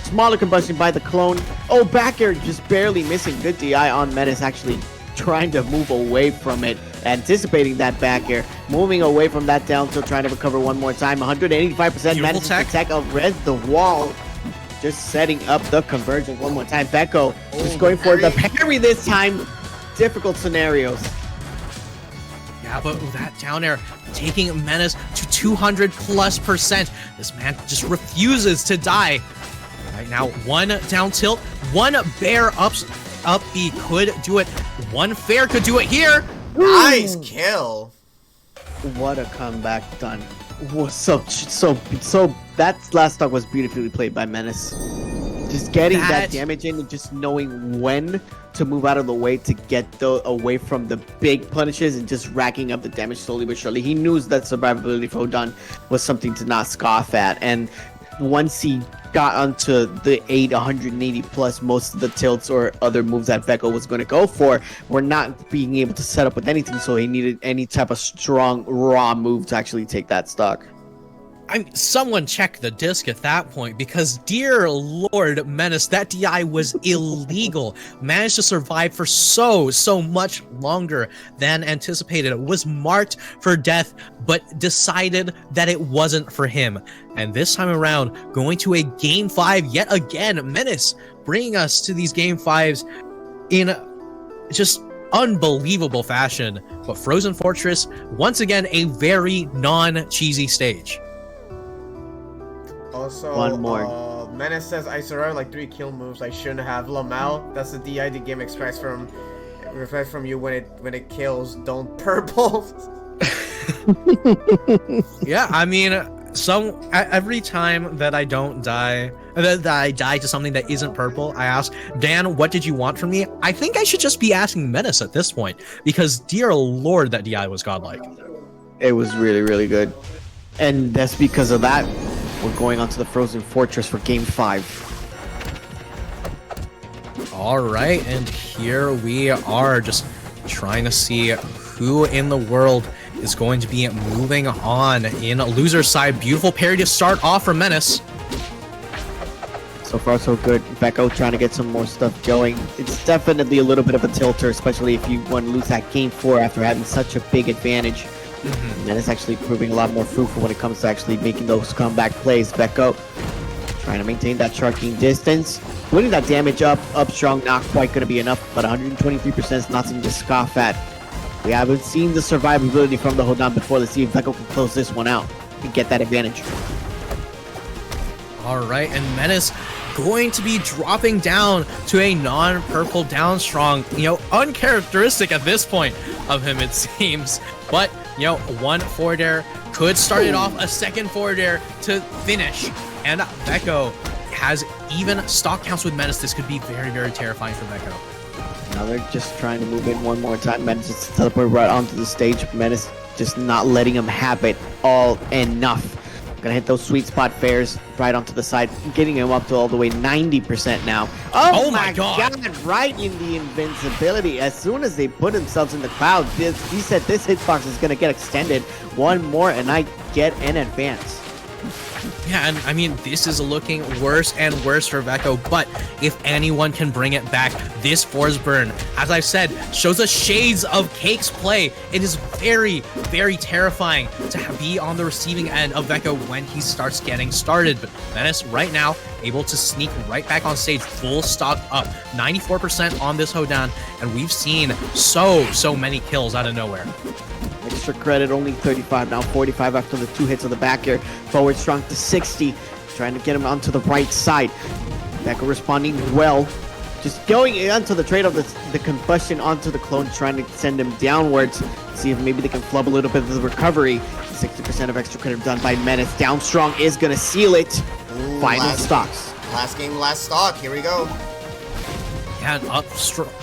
Smaller combustion by the clone. Oh, back air just barely missing. Good DI on Menace, actually trying to move away from it. Anticipating that back air. Moving away from that down, still trying to recover one more time. 185%. Menace tech outreds the wall. Just setting up the conversion one more time. Vecho just going for the parry this time. Difficult scenarios. Yeah, but that down air taking Menace to 200+%. This man just refuses to die. Right now, one down tilt, one bear up B could do it. One fair could do it here. Nice kill. What a comeback done. So that last stock was beautifully played by Menace. Just getting that damage in and just knowing when to move out of the way to get away from the big punishes and just racking up the damage slowly but surely. He knew that survivability for Hodan was something to not scoff at, and once he got onto the 180 plus, most of the tilts or other moves that Vecho was going to go for were not being able to set up with anything, so he needed any type of strong raw move to actually take that stock. Someone check the disc at that point, because dear Lord Menace, that DI was illegal. Managed to survive for so much longer than anticipated. It was marked for death, but decided that it wasn't for him. And this time around, going to a Game 5 yet again. Menace bringing us to these Game 5s in just unbelievable fashion. But Frozen Fortress, once again, a very non-cheesy stage. Also, one more. Menace says, I survived like 3 kill moves I shouldn't have. Lamel, that's the DI the game expects from you when it kills. Don't purple. Yeah, I mean, every time that I don't die, that I die to something that isn't purple, I ask, Dan, what did you want from me? I think I should just be asking Menace at this point, because dear Lord, that DI was godlike. It was really, really good. And that's because of that. We're going on to the Frozen Fortress for Game 5. All right, and here we are, just trying to see who in the world is going to be moving on in loser side. Beautiful parry to start off from Menace. So far, so good. Vecho trying to get some more stuff going. It's definitely a little bit of a tilter, especially if you want to lose that Game 4 after having such a big advantage. And it's actually proving a lot more fruitful when it comes to actually making those comeback plays. Vecho trying to maintain that sharking distance. Putting that damage up strong, not quite going to be enough, but 123% is not something to scoff at. We haven't seen the survivability from the Hodan before. Let's see if Vecho can close this one out and get that advantage. All right, and Menace going to be dropping down to a non-purple down strong. You know, uncharacteristic at this point of him, it seems. But, you know, one forward air could start it off, a second forward air to finish. And Vecho has even stock counts with Menace. This could be very, very terrifying for Vecho. Now they're just trying to move in one more time. Menace just teleport right onto the stage. Menace just not letting him have it all enough. Gonna hit those sweet spot fares right onto the side, getting him up to all the way 90% now. Oh my god! Right in the invincibility. As soon as they put themselves in the cloud, he said this hitbox is gonna get extended. One more and I get an advance. Yeah, and I mean, this is looking worse and worse for Vecho, but if anyone can bring it back, this Force Burn, as I've said, shows us shades of Cake's play. It is very, very terrifying to be on the receiving end of Vecho when he starts getting started, but Menace right now able to sneak right back on stage, full stock up, 94% on this hoedown, and we've seen so many kills out of nowhere. Extra credit, only 35, now 45 after the 2 hits on the back air. Forward strong to 60, trying to get him onto the right side. Vecho responding well, just going onto the trade of the combustion onto the clone, trying to send him downwards, see if maybe they can flub a little bit of the recovery. 60% of extra credit done by Menace. Down strong is going to seal it. Ooh, Final stocks. Last game, last stock. Here we go. Yeah,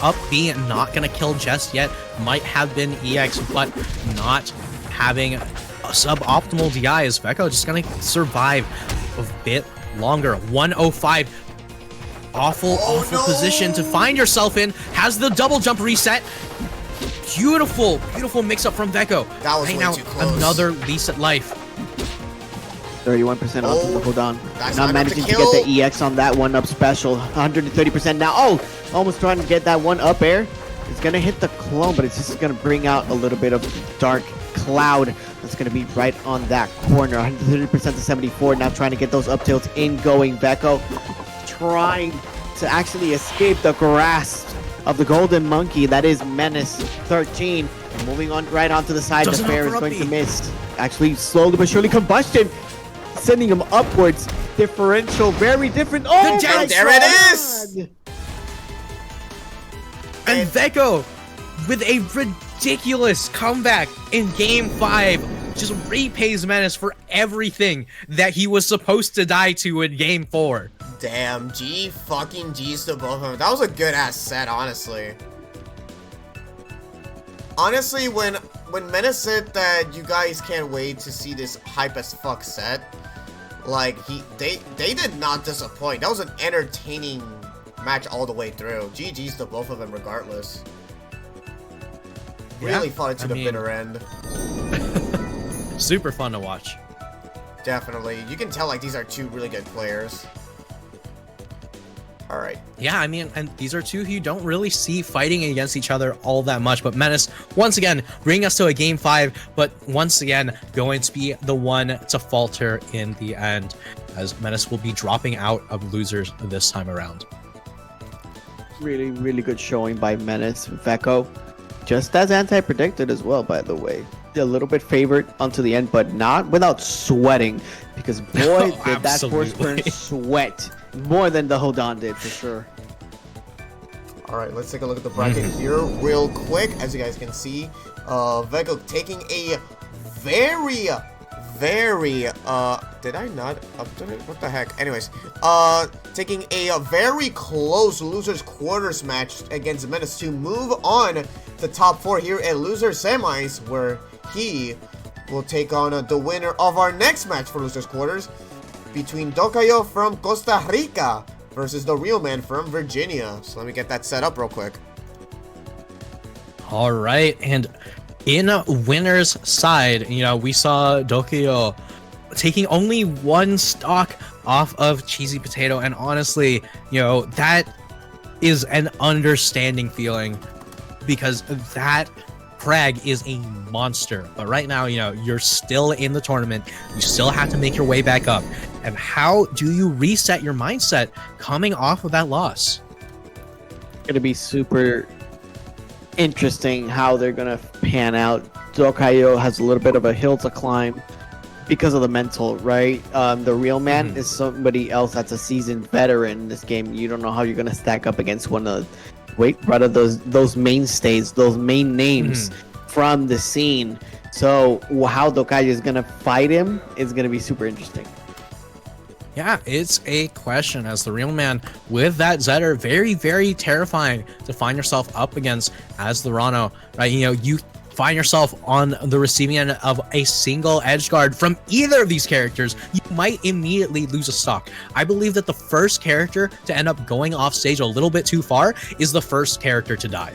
up B not gonna kill just yet. Might have been EX, but not having a suboptimal DI is Vecho just gonna survive a bit longer. 105. Awful position to find yourself in. Has the double jump reset. Beautiful mix-up from Vecho. That was right way now, too close. another lease at life. 31% onto the cooldown. Not managing to kill. get the EX on that one up special. 130% now. Oh, almost trying to get that one up air. It's going to hit the clone, but it's just going to bring out a little bit of dark cloud. That's going to be right on that corner. 130% to 74. Now trying to get those up tilts in going. Vecho trying to actually escape the grasp of the golden monkey. That is Menace 13. And moving on right onto the side. The fair is going to miss. Actually, slowly but surely combustion. Sending him upwards. Differential, very different. Oh, my God. There it is! And Vecho, with a ridiculous comeback in Game 5, just repays Menace for everything that he was supposed to die to in Game 4. Damn, fucking G's to both of them. That was a good ass set, honestly. Honestly, when Menace said that you guys can't wait to see this hype as fuck set, like they did not disappoint. That was an entertaining match all the way through. GG's to both of them regardless. Really fought it to the bitter end. Super fun to watch. Definitely. You can tell like these are two really good players. Alright. Yeah, I mean, and these are two who you don't really see fighting against each other all that much, but Menace, once again, bringing us to a Game 5, but once again, going to be the one to falter in the end, as Menace will be dropping out of losers this time around. Really, really good showing by Menace. Vecho, just as anti-predicted as well, by the way. A little bit favored onto the end, but not without sweating, because boy, did that Force Burn sweat more than the Hodon did, for sure. Alright, let's take a look at the bracket here real quick. As you guys can see, Vecho taking a very, did I not update it? What the heck? Anyways, taking a very close losers quarters match against Menace to move on to top 4 here at loser semis, where he will take on the winner of our next match for losers quarters between Dokayo from Costa Rica versus the real man from Virginia. So let me get that set up real quick. All right, and in winner's side, you know, we saw Dokayo taking only 1 stock off of CheesyPotato, and honestly, you know, that is an understanding feeling, because that Crag is a monster. But right now, you know, you're still in the tournament. You still have to make your way back up. And how do you reset your mindset coming off of that loss? It's gonna be super interesting how they're gonna pan out. Dokayo has a little bit of a hill to climb because of the mental, right? The real man is somebody else that's a seasoned veteran in this game. You don't know how you're gonna stack up against one of those mainstays, those main names from the scene. So how Dokayo is gonna fight him is gonna be super interesting. Yeah, it's a question, as the real man with that Zetter, very, very terrifying to find yourself up against as the Rano, right? You know, you find yourself on the receiving end of a single edge guard from either of these characters, you might immediately lose a stock. I believe that the first character to end up going off stage a little bit too far is the first character to die.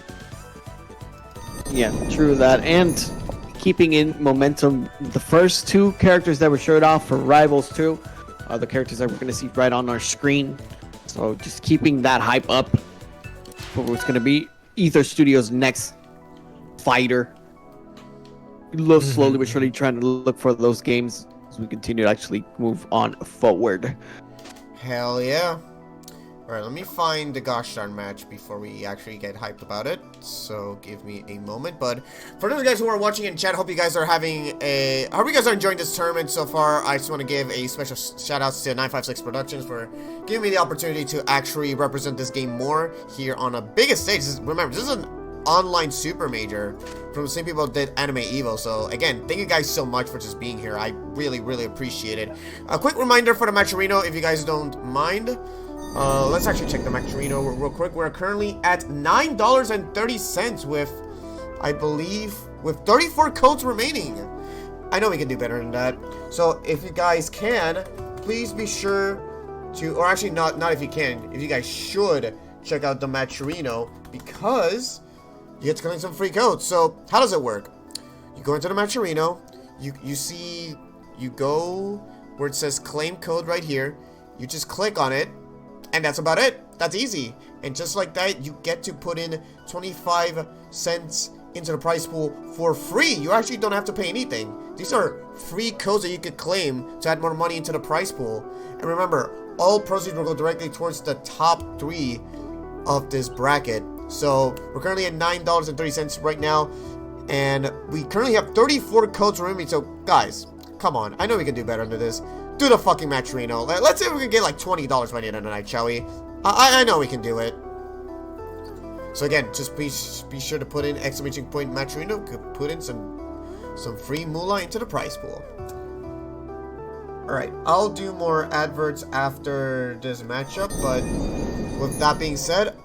Yeah, true that. And keeping in momentum, the first two characters that were showed off for Rivals 2 are the characters that we're going to see right on our screen. So just keeping that hype up for what's going to be Aether Studios' next fighter. Slowly but surely trying to look for those games as we continue to actually move on forward. Hell yeah. Alright, let me find the gosh darn match before we actually get hyped about it. So give me a moment. But for those guys who are watching in chat, hope you guys are hope you guys are enjoying this tournament so far. I just want to give a special shout out to 956 Productions for giving me the opportunity to actually represent this game more here on a biggest stage. Remember, this is an online super major from the same people that did Anime Evo. So again, thank you guys so much for just being here. I really appreciate it. A quick reminder for the Matcherino, if you guys don't mind. Let's actually check the Matcherino real quick. We're currently at $9.30 with, I believe, with 34 codes remaining. I know we can do better than that. So if you guys can, please be sure to, or actually not if you can, if you guys should check out the Matcherino, because you get to collect some free codes. So how does it work? You go into the Matcherino, you go where it says claim code right here, you just click on it, and that's about it. That's easy. And just like that, you get to put in 25 cents into the prize pool for free. You actually don't have to pay anything. These are free codes that you could claim to add more money into the prize pool. And remember, all proceeds will go directly towards the top 3 of this bracket. So we're currently at $9.30 right now, and we currently have 34 codes remaining. So guys, come on, I know we can do better than this. Do the fucking Matcherino. Let's see if we can get like $20 by the end of the night, shall we? I know we can do it. So again, just be sure to put in exclamation point Matcherino. Put in some free moolah into the prize pool. Alright, I'll do more adverts after this matchup, but with that being said,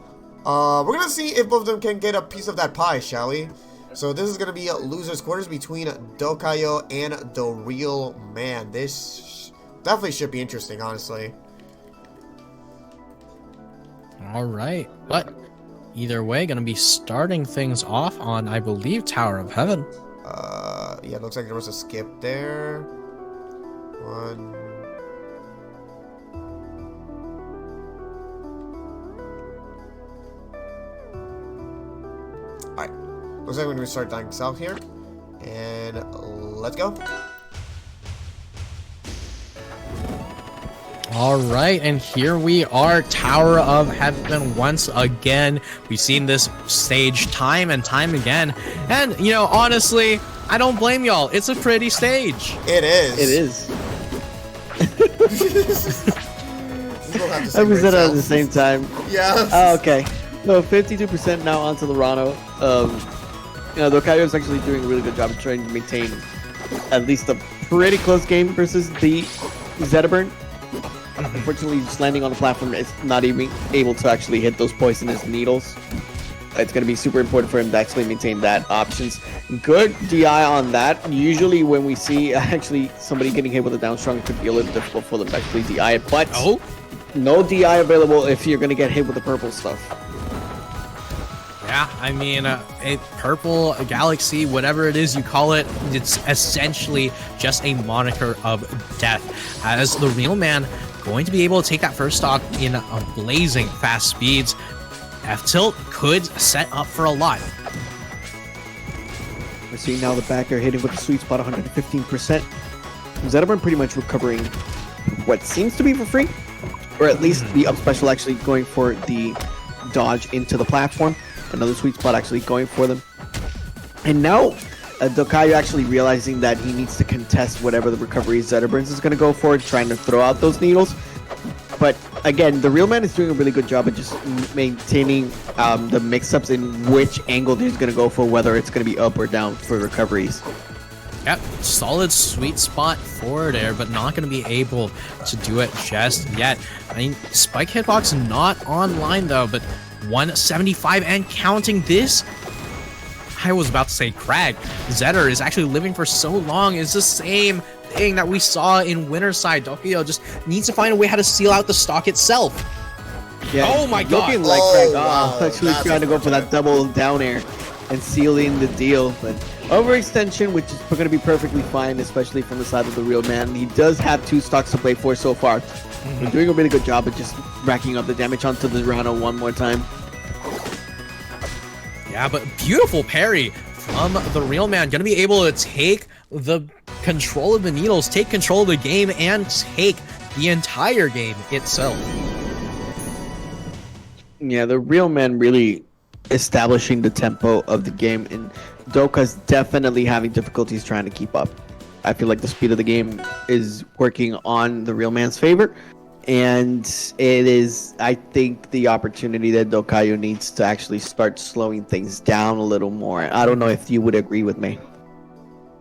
we're gonna see if both of them can get a piece of that pie, shall we? So this is gonna be a loser's quarters between Dokayo and the real man. This definitely should be interesting, honestly. Alright, but either way, gonna be starting things off on, I believe, Tower of Heaven. Yeah, it looks like there was a skip there. Alright, looks like we're gonna start dying south here. And let's go. Alright, and here we are, Tower of Heaven once again. We've seen this stage time and time again. And, you know, honestly, I don't blame y'all. It's a pretty stage. It is. It is. I we said it at the same time. Yeah. Oh, okay. So 52% now onto Lorano. You know, Dokayo is actually doing a really good job of trying to maintain at least a pretty close game versus the Zetaburn. Unfortunately, just landing on the platform is not even able to actually hit those poisonous needles. It's going to be super important for him to actually maintain that options. Good DI on that. Usually when we see actually somebody getting hit with a down strong, it could be a little difficult for them to actually DI it, but no DI available if you're going to get hit with the purple stuff. Yeah, I mean, a purple galaxy, whatever it is you call it, it's essentially just a moniker of death. As the real man going to be able to take that first stock in a blazing fast speeds, F-Tilt could set up for a lot. We're seeing now the back air hitting with the sweet spot 115%. Zetaburn pretty much recovering what seems to be for free, or at least the up special actually going for the dodge into the platform. Another sweet spot actually going for them. And now Dokayo actually realizing that he needs to contest whatever the recovery Zetaburns is going to go for, trying to throw out those needles. But again, the real man is doing a really good job of just maintaining the mix-ups in which angle he's going to go for, whether it's going to be up or down for recoveries. Yep, solid sweet spot forward air, but not going to be able to do it just yet. I mean, spike hitbox not online though, but 175 and counting. This I was about to say Crag. Zetter is actually living for so long. It's the same thing that we saw in Winterside. Dokayo just needs to find a way how to seal out the stock itself. Yeah, oh my god. Looking like Crag. Wow, Actually trying to go for that double down air and sealing the deal. But overextension, which is going to be perfectly fine, especially from the side of the real man. He does have 2 stocks to play for so far. He's doing a really good job of just racking up the damage onto the Rano one more time. Yeah, but beautiful parry from the real man. Gonna be able to take the control of the needles, take control of the game, and take the entire game itself. Yeah, the real man really establishing the tempo of the game, and Doka's definitely having difficulties trying to keep up. I feel like the speed of the game is working on the real man's favor, and it is, I think, the opportunity that Dokayo needs to actually start slowing things down a little more. I don't know if you would agree with me.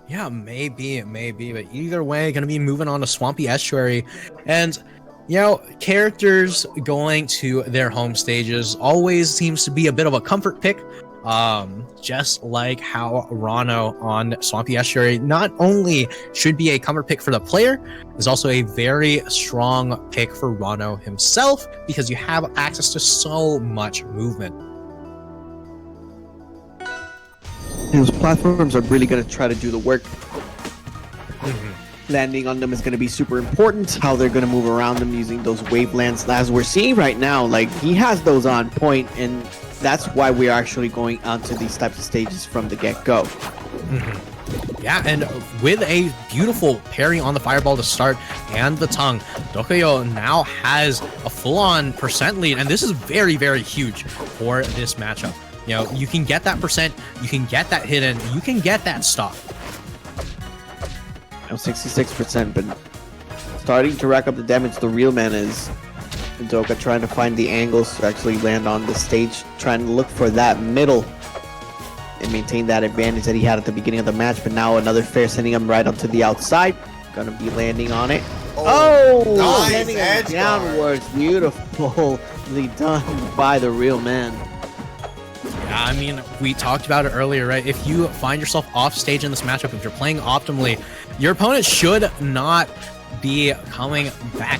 Yeah, maybe, but either way, gonna be moving on to Swampy Estuary, and you know, characters going to their home stages always seems to be a bit of a comfort pick. Just like how Rano on Swampy Estuary not only should be a comfort pick for the player, is also a very strong pick for Rano himself because you have access to so much movement. Those platforms are really going to try to do the work. Landing on them is going to be super important. How they're going to move around them using those wavelands, as we're seeing right now. Like, he has those on point, and that's why we're actually going onto these types of stages from the get-go. Yeah, and with a beautiful parry on the fireball to start and the tongue, Dokayo now has a full-on percent lead, and this is very, very huge for this matchup. You know, you can get that percent, you can get that hidden, you can get that stock. Now 66%, but starting to rack up the damage. The real man is Doka trying to find the angles to actually land on the stage, trying to look for that middle and maintain that advantage that he had at the beginning of the match. But now another fair sending him right onto the outside. Gonna be landing on it. Oh, nice landing him downwards. Beautifully done by the real man. Yeah, I mean, we talked about it earlier, right? If you find yourself off stage in this matchup, if you're playing optimally, your opponent should not be coming back.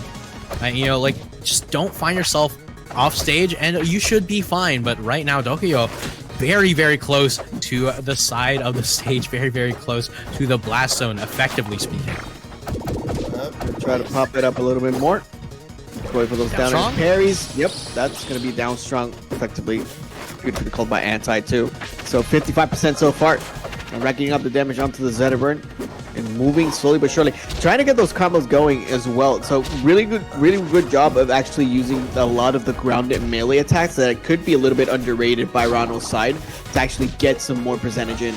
You know, like, just don't find yourself off stage and you should be fine. But right now, Dokayo, very, very close to the side of the stage, very, very close to the blast zone, effectively speaking. Try to pop it up a little bit more. Going for those down parries. Yep, that's going to be down strong, effectively. Beautifully called by Anti too. So 55% so far. And racking up the damage onto the Zetterburn and moving slowly but surely. Trying to get those combos going as well. So really good job of actually using a lot of the grounded melee attacks that could be a little bit underrated by Rano's side to actually get some more percentage in.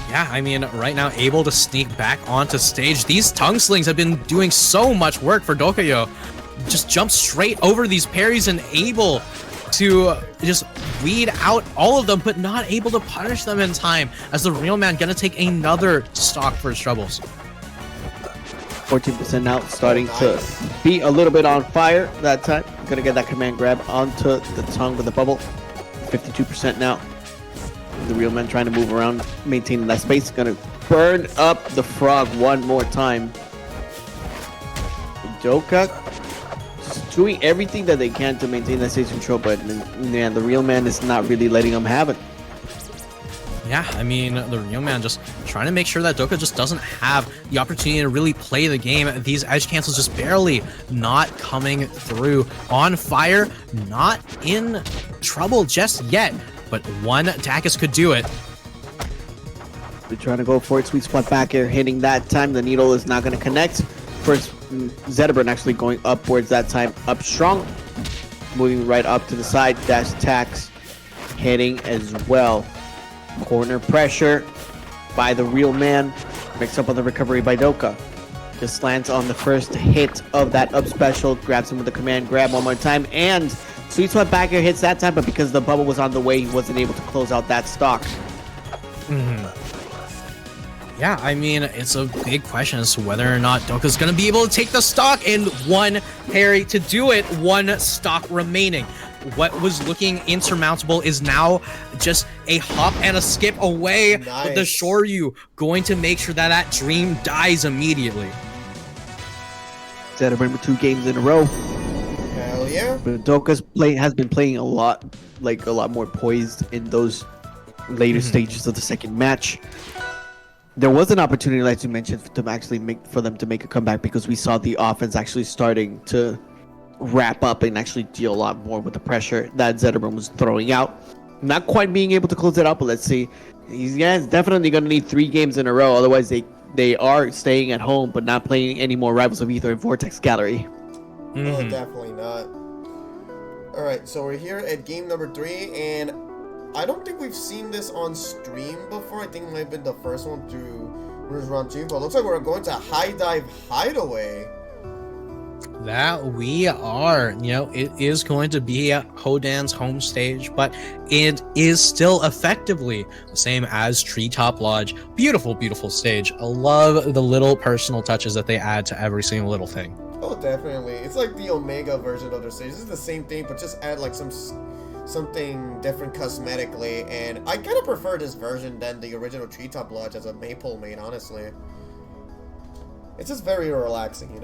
Yeah, I mean, right now able to sneak back onto stage. These tongue slings have been doing so much work for Dokayo. Just jump straight over these parries and able to just weed out all of them, but not able to punish them in time, as the real man gonna take another stock for his troubles. 14% now, starting to be a little bit on fire that time. Gonna get that command grab onto the tongue with the bubble. 52% now. The real man trying to move around, maintaining that space. Gonna burn up the frog one more time. Doka doing everything that they can to maintain that stage control, but man, the real man is not really letting them have it. Yeah, I mean, the real man just trying to make sure that Doka just doesn't have the opportunity to really play the game. These edge cancels just barely not coming through. On fire, not in trouble just yet, but one Takis could do it. They're trying to go for it. Sweet spot back air hitting that time. The needle is not going to connect. First, Zetterburn actually going upwards that time, up strong, moving right up to the side, dash attacks, hitting as well. Corner pressure by the real man, mixed up on the recovery by Doka. Just lands on the first hit of that up special, grabs him with the command grab one more time, and Sweet Spot back air hits that time, but because the bubble was on the way, he wasn't able to close out that stock. Yeah, I mean, it's a big question as to whether or not Doka's going to be able to take the stock, and one parry to do it, one stock remaining. What was looking insurmountable is now just a hop and a skip away with the Nice. Shoryu, going to make sure that that dream dies immediately. Instead of remember 2 games in a row. Hell yeah. But Doka's has been playing a lot more poised in those later stages of the second match. There was an opportunity, like you mentioned, for them to make a comeback because we saw the offense actually starting to wrap up and actually deal a lot more with the pressure that Zetterman was throwing out. Not quite being able to close it out, but let's see. He's definitely going to need 3 games in a row. Otherwise, they are staying at home, but not playing any more Rivals of Aether and Vortex Gallery. Oh, definitely not. Alright, so we're here at game number 3, and I don't think we've seen this on stream before. I think it might have been the first one through Rouge Round 2, but it looks like we're going to High Dive Hideaway. That we are, it is going to be Hodan's home stage, but it is still effectively the same as Treetop Lodge. Beautiful, beautiful stage. I love the little personal touches that they add to every single little thing. Oh, definitely. It's like the Omega version of their stage. This is the same thing, but just add like something different cosmetically, and I kind of prefer this version than the original Treetop Lodge as a Maple main, honestly. It's just very relaxing,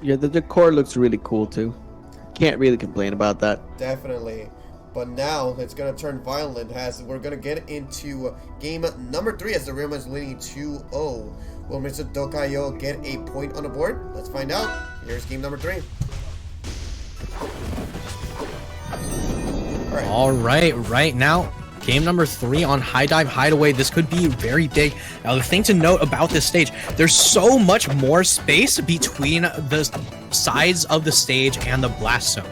Yeah, the decor looks really cool too. Can't really complain about that. Definitely. But now it's going to turn violent as we're going to get into game number 3 as the Real Man's leading 2-0. Will Mr. Dokayo get a point on the board? Let's find out. Here's game number 3. All right now, game number 3 on High Dive Hideaway. This could be very big. Now, the thing to note about this stage, there's so much more space between the sides of the stage and the blast zone.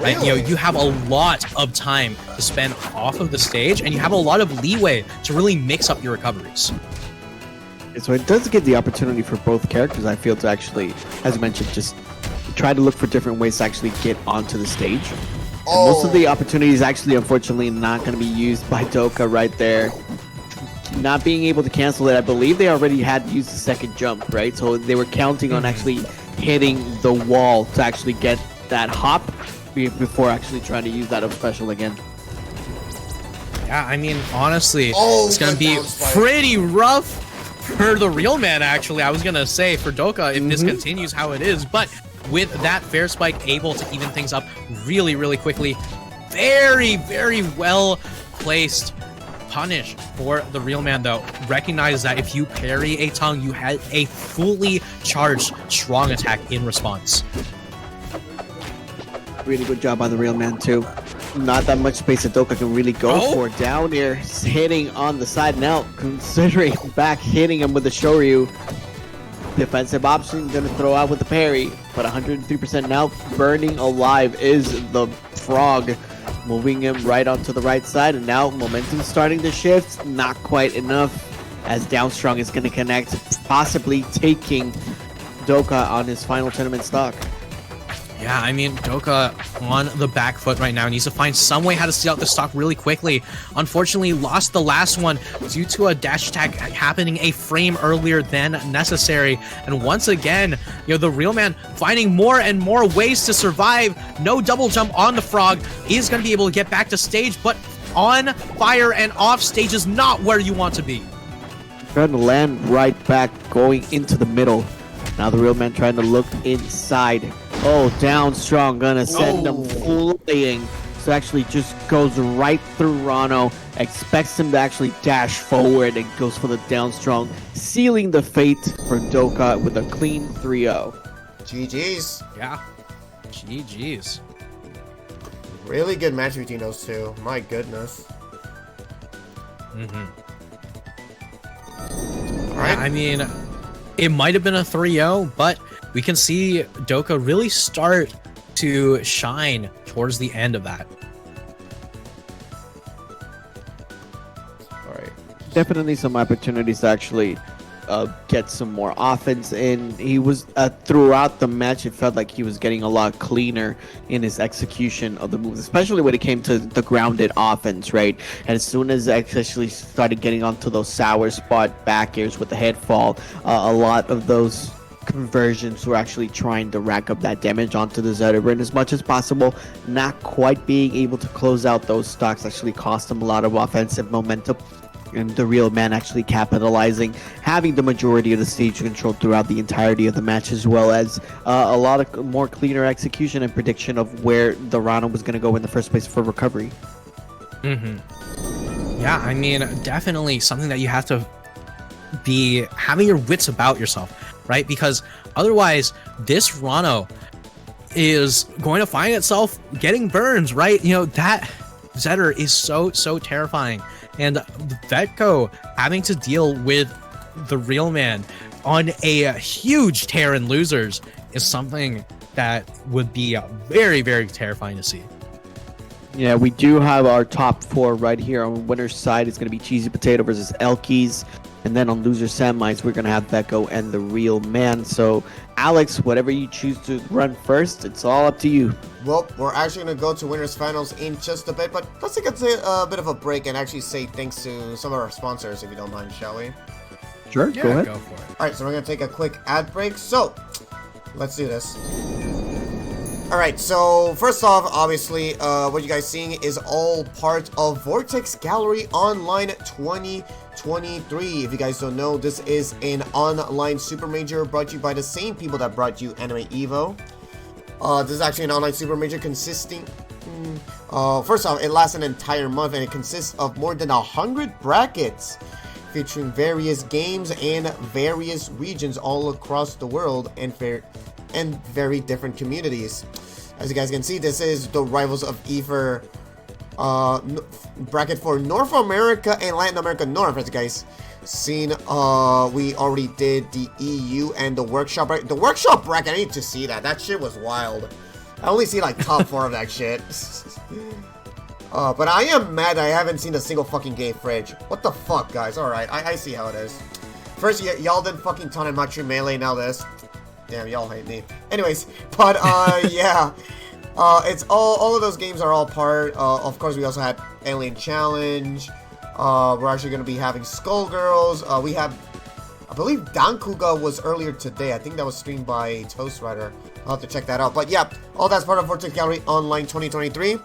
Right? Really? You have a lot of time to spend off of the stage, and you have a lot of leeway to really mix up your recoveries. So it does give the opportunity for both characters, I feel, to actually, as you mentioned, just try to look for different ways to actually get onto the stage. And most of the opportunities actually, unfortunately, not going to be used by Doka right there. Not being able to cancel it, I believe they already had used the second jump, right? So they were counting on actually hitting the wall to actually get that hop before actually trying to use that up special again. Yeah, I mean, honestly, it's going to be pretty rough for the Real Man, actually. I was going to say for Doka if this continues how it is, but with that fair spike able to even things up really, really quickly. Very, very well placed punish for the Real Man, though. Recognize that if you parry a tongue, you had a fully charged strong attack in response. Really good job by the Real Man, too. Not that much space that Doka can really go for. Down here, hitting on the side now, considering back hitting him with the Shoryu. Defensive option, gonna throw out with the parry, but 103% now. Burning alive is the Frog, moving him right onto the right side, and now momentum starting to shift. Not quite enough, as Down Strong is gonna connect, possibly taking Doka on his final tournament stock. Yeah, I mean, Doka on the back foot right now needs to find some way how to steal out the stock really quickly. Unfortunately, lost the last one due to a dash attack happening a frame earlier than necessary. And once again, the Real Man finding more and more ways to survive. No double jump on the Frog. Is going to be able to get back to stage, but on fire and off stage is not where you want to be. Trying to land right back, going into the middle. Now the Real Man trying to look inside. Oh, Down Strong gonna send him flying. So actually just goes right through Rano. Expects him to actually dash forward and goes for the Down Strong, sealing the fate for Doka with a clean 3-0. GG's. Yeah. GG's. Really good match between those two. My goodness. Alright, I mean, it might have been a 3-0, but we can see Doka really start to shine towards the end of that. All right. Definitely some opportunities to actually get some more offense in. He was throughout the match, it felt like he was getting a lot cleaner in his execution of the moves, especially when it came to the grounded offense, right? And as soon as I actually started getting onto those sour spot back airs with the head fall, a lot of those conversions were actually trying to rack up that damage onto the Zedderbrin as much as possible. Not quite being able to close out those stocks actually cost them a lot of offensive momentum. And the real man actually capitalizing, having the majority of the stage controlled throughout the entirety of the match, as well as a lot of more cleaner execution and prediction of where the Rana was going to go in the first place for recovery. Yeah, I mean, definitely something that you have to be having your wits about yourself, right? Because otherwise, this Rana is going to find itself getting burns, right? You know, that Zedder is so terrifying. And Vecho having to deal with the real man on a huge tear in losers is something that would be very terrifying to see. Yeah, we do have our top 4 right here. On winner's side, it's going to be CheesyPotato versus Elkiies. And then on loser semis, we're going to have Vecho and the real man. So, Alex, whatever you choose to run first, it's all up to you. Well, we're actually going to go to winners finals in just a bit, but let's take a bit of a break and actually say thanks to some of our sponsors, if you don't mind, shall we? Sure, Yeah, go ahead. Go for it. Alright, so we're going to take a quick ad break. So, let's do this. Alright, so first off, obviously, what you guys seeing is all part of Vortex Gallery Online 2023. If you guys don't know, this is an online super major brought to you by the same people that brought you Anime Evo. This is actually an online super major consisting... first off, it lasts an entire month and it consists of more than 100 brackets featuring various games and various regions all across the world and very different communities. As you guys can see, this is the Rivals of Aether bracket for North America and Latin America North. As you guys seen, we already did the EU and the workshop bracket. The workshop bracket, I need to see that. That shit was wild. I only see like top 4 of that shit. But I am mad I haven't seen a single fucking gay fridge. What the fuck, guys? Alright, I see how it is. First, y'all didn't fucking Tanemachiri Melee, now this. Damn, y'all hate me. Anyways, but, yeah. It's all of those games are all part. Of course, we also had Alien Challenge. We're actually going to be having Skullgirls. We have, I believe Dankuga was earlier today. I think that was streamed by Toast Rider. I'll have to check that out. But yeah, all that's part of Vortex Gallery Online 2023.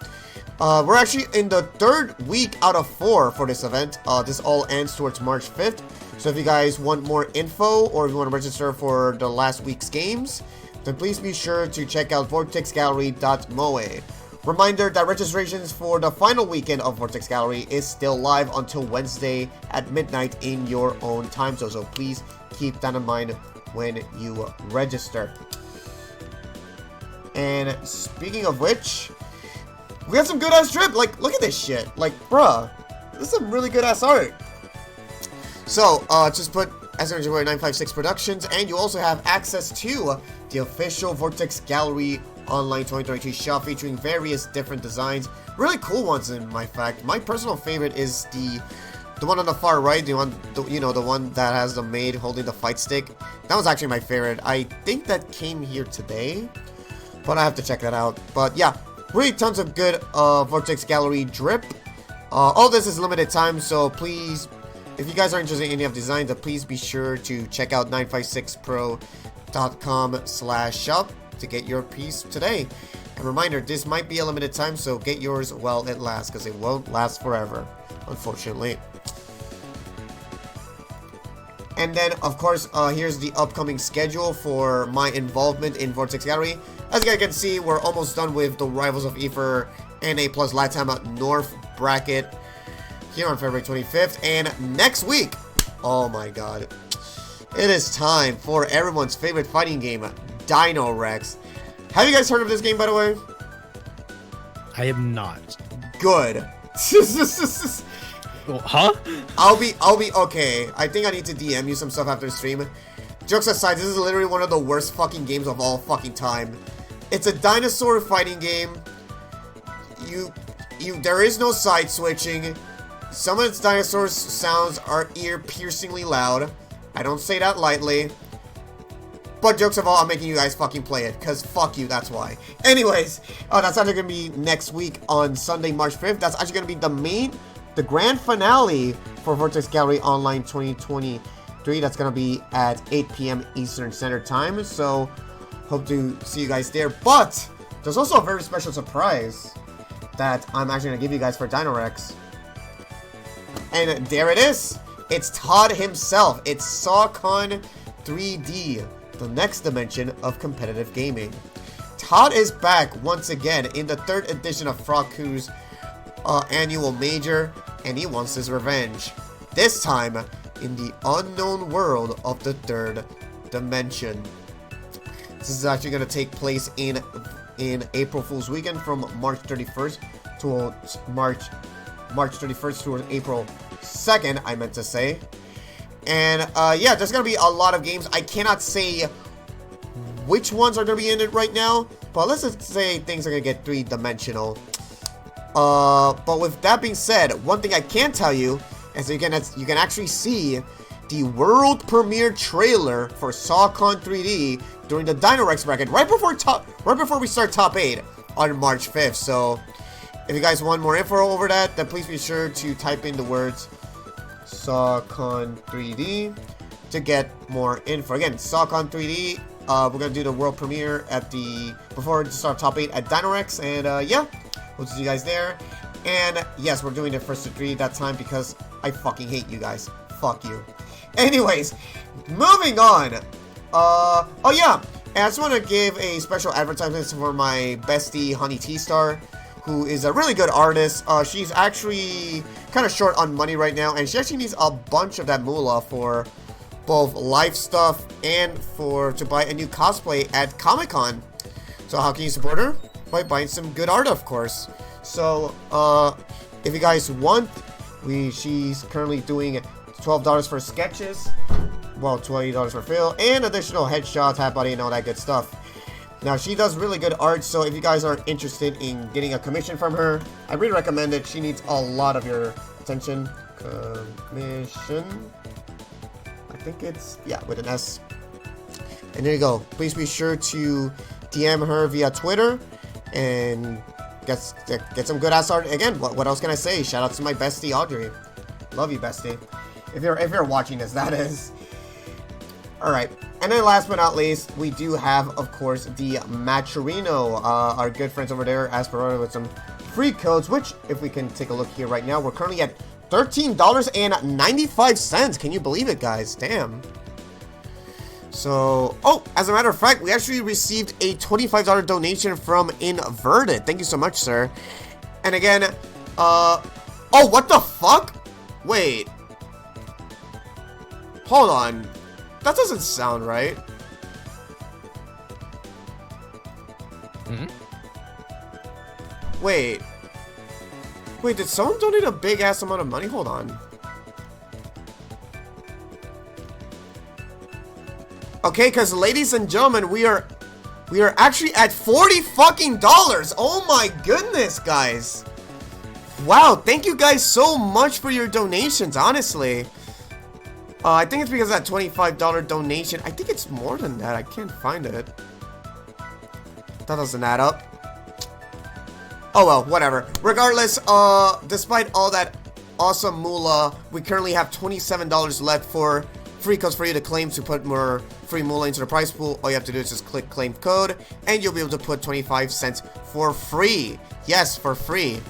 We're actually in the 3rd week out of 4 for this event. This all ends towards March 5th. So if you guys want more info or if you want to register for the last week's games, then please be sure to check out vortexgallery.moe. Reminder that registrations for the final weekend of Vortex Gallery is still live until Wednesday at midnight in your own time zone. So please keep that in mind when you register. And speaking of which, we got some good ass drip. Like, look at this shit. Like, bruh, this is some really good ass art. So, just put SirDewott956 Productions, and you also have access to the official Vortex Gallery Online 2023 shop featuring various different designs. Really cool ones, in my fact. My personal favorite is the one on the far right, the one that has the maid holding the fight stick. That was actually my favorite. I think that came here today, but I have to check that out. But yeah, really tons of good Vortex Gallery drip. All this is limited time, so please, if you guys are interested in any of the designs, please be sure to check out 956pro.com/shop to get your piece today. And reminder, this might be a limited time, so get yours while it lasts, because it won't last forever, unfortunately. And then, of course, here's the upcoming schedule for my involvement in Vortex Gallery. As you guys can see, we're almost done with the Rivals of Aether NA+LATAM North bracket here on February 25th. And next week, oh my god, it is time for everyone's favorite fighting game, Dino Rex. Have you guys heard of this game, by the way? I have not. Good. Huh? I'll be okay. I think I need to DM you some stuff after the stream. Jokes aside, this is literally one of the worst fucking games of all fucking time. It's a dinosaur fighting game. There is no side switching. Some of its dinosaurs sounds are ear-piercingly loud. I don't say that lightly. But jokes of all, I'm making you guys fucking play it, because fuck you, that's why. Anyways, that's actually going to be next week on Sunday, March 5th. That's actually going to be the grand finale for Vortex Gallery Online 2023. 3. That's gonna be at 8 p.m. Eastern Standard Time. So hope to see you guys there. But there's also a very special surprise that I'm actually gonna give you guys for Dinorex. And there it is. It's Todd himself. It's SawCon 3D, the next dimension of competitive gaming. Todd is back once again in the 3rd edition of Frog Crew's annual major, and he wants his revenge. This time in the unknown world of the 3rd dimension. This is actually going to take place in April Fool's weekend from March 31st to March 31st to April 2nd, I meant to say. And yeah, there's going to be a lot of games. I cannot say which ones are going to be in it right now, but let's just say things are going to get 3-dimensional. But with that being said, one thing I can tell you is you can actually see the world premiere trailer for SawCon 3D during the Dinorex bracket right before we start top 8 on March 5th. So if you guys want more info over that, then please be sure to type in the words SawCon 3D to get more info. Again, SawCon 3D. We're gonna do the world premiere before the start top 8 at Dinorex, and yeah, we'll see you guys there. And yes, we're doing it first to 3 that time because I fucking hate you guys. Fuck you. Anyways, moving on. Oh yeah, and I just want to give a special advertisement for my bestie Honey T-Star, who is a really good artist. She's actually kind of short on money right now, and she actually needs a bunch of that moolah for both live stuff and to buy a new cosplay at Comic-Con. So how can you support her? By buying some good art, of course. So if you guys want, she's currently doing $12 for sketches, well, $20 for fill, and additional headshots, half body, and all that good stuff. Now, she does really good art, so if you guys are interested in getting a commission from her, I really recommend it. She needs a lot of your attention. Commission. I think it's, yeah, with an S. And there you go. Please be sure to DM her via Twitter and get some good ass art. Again, what else can I say? Shout out to my bestie Audrey. Love you, bestie. If you're watching this, that is. All right. And then last but not least, we do have, of course, the Matcherino. Our good friends over there asked for with some free codes, which, if we can take a look here right now, we're currently at $13.95. Can you believe it, guys? Damn. So, oh, as a matter of fact, we actually received a $25 donation from Inverted. Thank you so much, sir. And again, oh, what the fuck? Wait. Hold on. That doesn't sound right. Wait. Wait, did someone donate a big ass amount of money? Hold on. Okay, because ladies and gentlemen, we are actually at $40 fucking dollars. Oh my goodness, guys. Wow, thank you guys so much for your donations, honestly. I think it's because of that $25 donation. I think it's more than that. I can't find it. That doesn't add up. Oh well, whatever. Regardless, despite all that awesome moolah, we currently have $27 left for free codes for you to claim to put more free moolah into the prize pool. All you have to do is just click claim code, and you'll be able to put 25 cents for free. Yes, for free.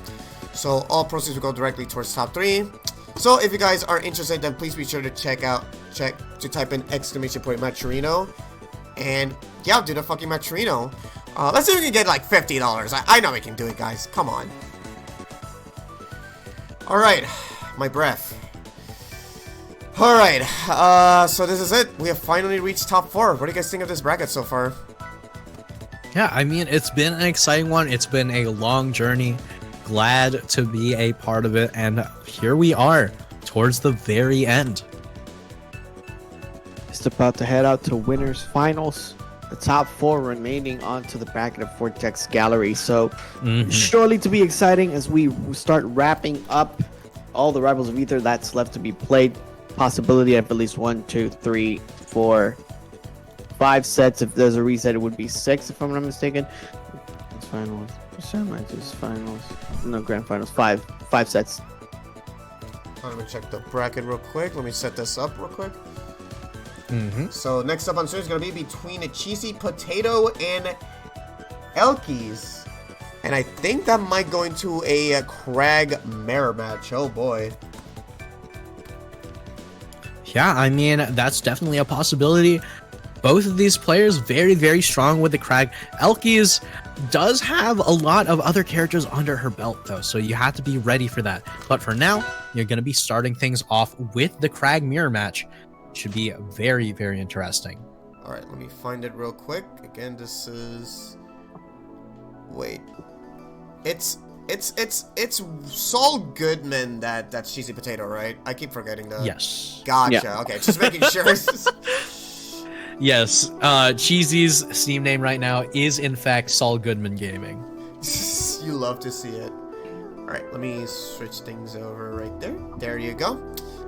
So all proceeds will go directly towards top 3. So if you guys are interested, then please be sure to type in !Matcherino, and yeah, do the fucking Matcherino. Let's see if we can get like $50. I know we can do it, guys. Come on. All right, my breath. All right, so this is it. We have finally reached top 4. What do you guys think of this bracket so far? Yeah, I mean, it's been an exciting one. It's been a long journey. Glad to be a part of it, and here we are towards the very end. Just about to head out to winners finals. The top 4 remaining onto the bracket of Vortex Gallery. So surely to be exciting as we start wrapping up all the Rivals of Aether that's left to be played. Possibility of at least 1, 2, 3, 4, 5 sets. If there's a reset, it would be 6 if I'm not mistaken. It's finals. Finals. No, grand finals. 5 sets. Let me check the bracket real quick. Let me set this up real quick. So next up on stream is going to be between CheesyPotato and Elkiies. And I think that might go into a Crag mirror match. Oh boy. Yeah, I mean, that's definitely a possibility. Both of these players very, very strong with the Crag. Elkiies does have a lot of other characters under her belt, though, so you have to be ready for that. But for now, you're going to be starting things off with the Crag mirror match. Should be very, very interesting. All right, let me find it real quick. Again, this is... Wait. It's Saul Goodman that's CheesyPotato, right? I keep forgetting that. Yes. Gotcha. Yeah. Okay, just making sure. Yes, Cheesy's Steam name right now is in fact Saul Goodman Gaming. You love to see it. All right, let me switch things over right there. There you go.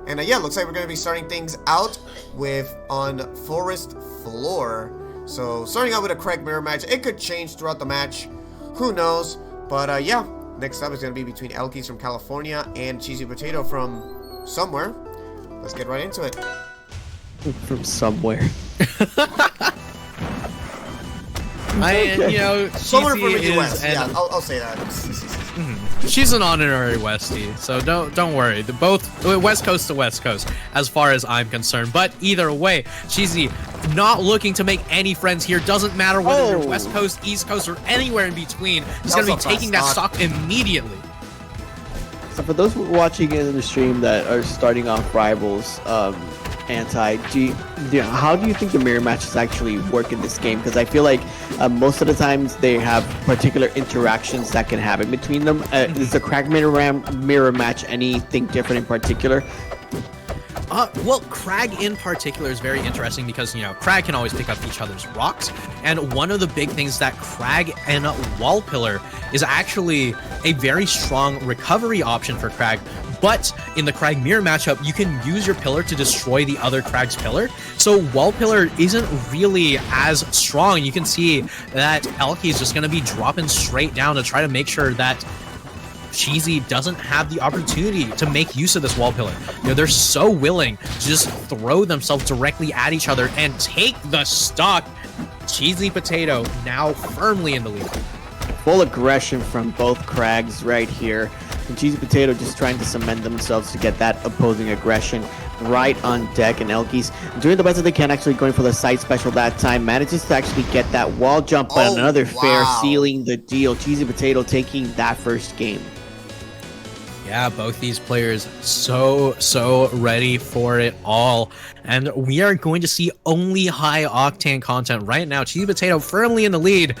And yeah, looks like we're going to be starting things out with on Forest Floor. So starting out with a Craig mirror match. It could change throughout the match. Who knows? But yeah, next up is going to be between Elkiies from California and CheesyPotato from somewhere. Let's get right into it. From somewhere. You know, Somewhere from the Cheesy US. is Yeah, I'll say that. she's an honorary Westie, so don't worry. The both West Coast to West Coast, as far as I'm concerned. But either way, Cheesy not looking to make any friends here. Doesn't matter whether you're West Coast, East Coast, or anywhere in between. He's gonna be taking that stock immediately. So for those watching in the stream that are starting off Rivals, how do you think the mirror matches actually work in this game? Because I feel like most of the times they have particular interactions that can happen between them. Is the Crag mirror match anything different in particular? Well, Crag in particular is very interesting because, you know, Crag can always pick up each other's rocks. And one of the big things that Crag and Wall Pillar is actually a very strong recovery option for Crag. But in the Crag mirror matchup, you can use your pillar to destroy the other Crag's pillar. So Wall Pillar isn't really as strong. You can see that Elkiies is just going to be dropping straight down to try to make sure that Cheesy doesn't have the opportunity to make use of this Wall Pillar. You know, they're so willing to just throw themselves directly at each other and take the stock. CheesyPotato now firmly in the lead. Full aggression from both Crags right here. And CheesyPotato just trying to cement themselves to get that opposing aggression right on deck. And Elkiies doing the best that they can, actually going for the side special that time. Manages to actually get that wall jump, but another fair sealing the deal. CheesyPotato taking that first game. Yeah, both these players so ready for it all. And we are going to see only high octane content right now. CheesyPotato firmly in the lead.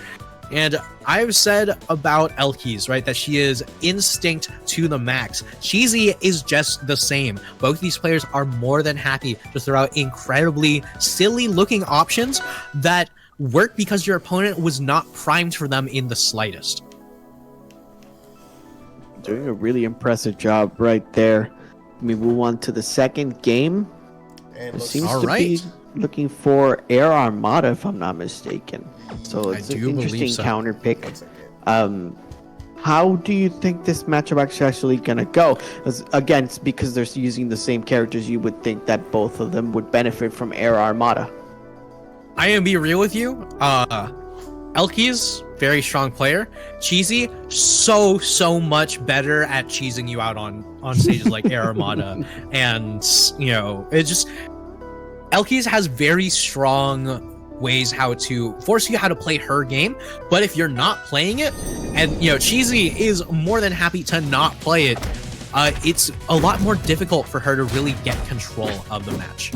And I've said about Elkiies, right, that she is instinct to the max. Cheesy is just the same. Both these players are more than happy to throw out incredibly silly looking options that work because your opponent was not primed for them in the slightest. Doing a really impressive job right there. We move on to the second game. It seems to be looking for Air Armada, if I'm not mistaken. So it's an interesting counter pick. How do you think this matchup is actually gonna go? Again, it's because they're using the same characters. You would think that both of them would benefit from Air Armada. I am be real with you. Elkiies, very strong player. Cheesy, so much better at cheesing you out on stages like Air Armada. And, you know, it just... Elkiies has very strong ways how to force you how to play her game, but if you're not playing it, and, you know, Cheesy is more than happy to not play it, it's a lot more difficult for her to really get control of the match.